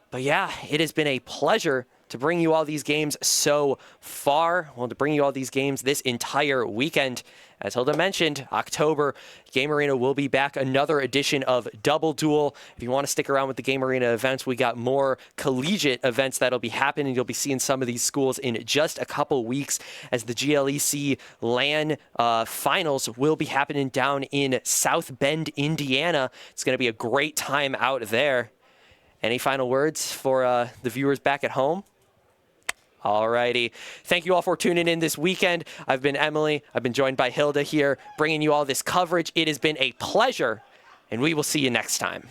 But yeah, it has been a pleasure to bring you all these games so far. Well, to bring you all these games this entire weekend. As Hilda mentioned, October, Game Arena will be back. Another edition of Double Duel. If you want to stick around with the Game Arena events, we got more collegiate events that'll be happening. You'll be seeing some of these schools in just a couple weeks as the GLEC LAN finals will be happening down in South Bend, Indiana. It's going to be a great time out there. Any final words for the viewers back at home? Alrighty. Thank you all for tuning in this weekend. I've been Emily. I've been joined by Hilda here, bringing you all this coverage. It has been a pleasure, and we will see you next time.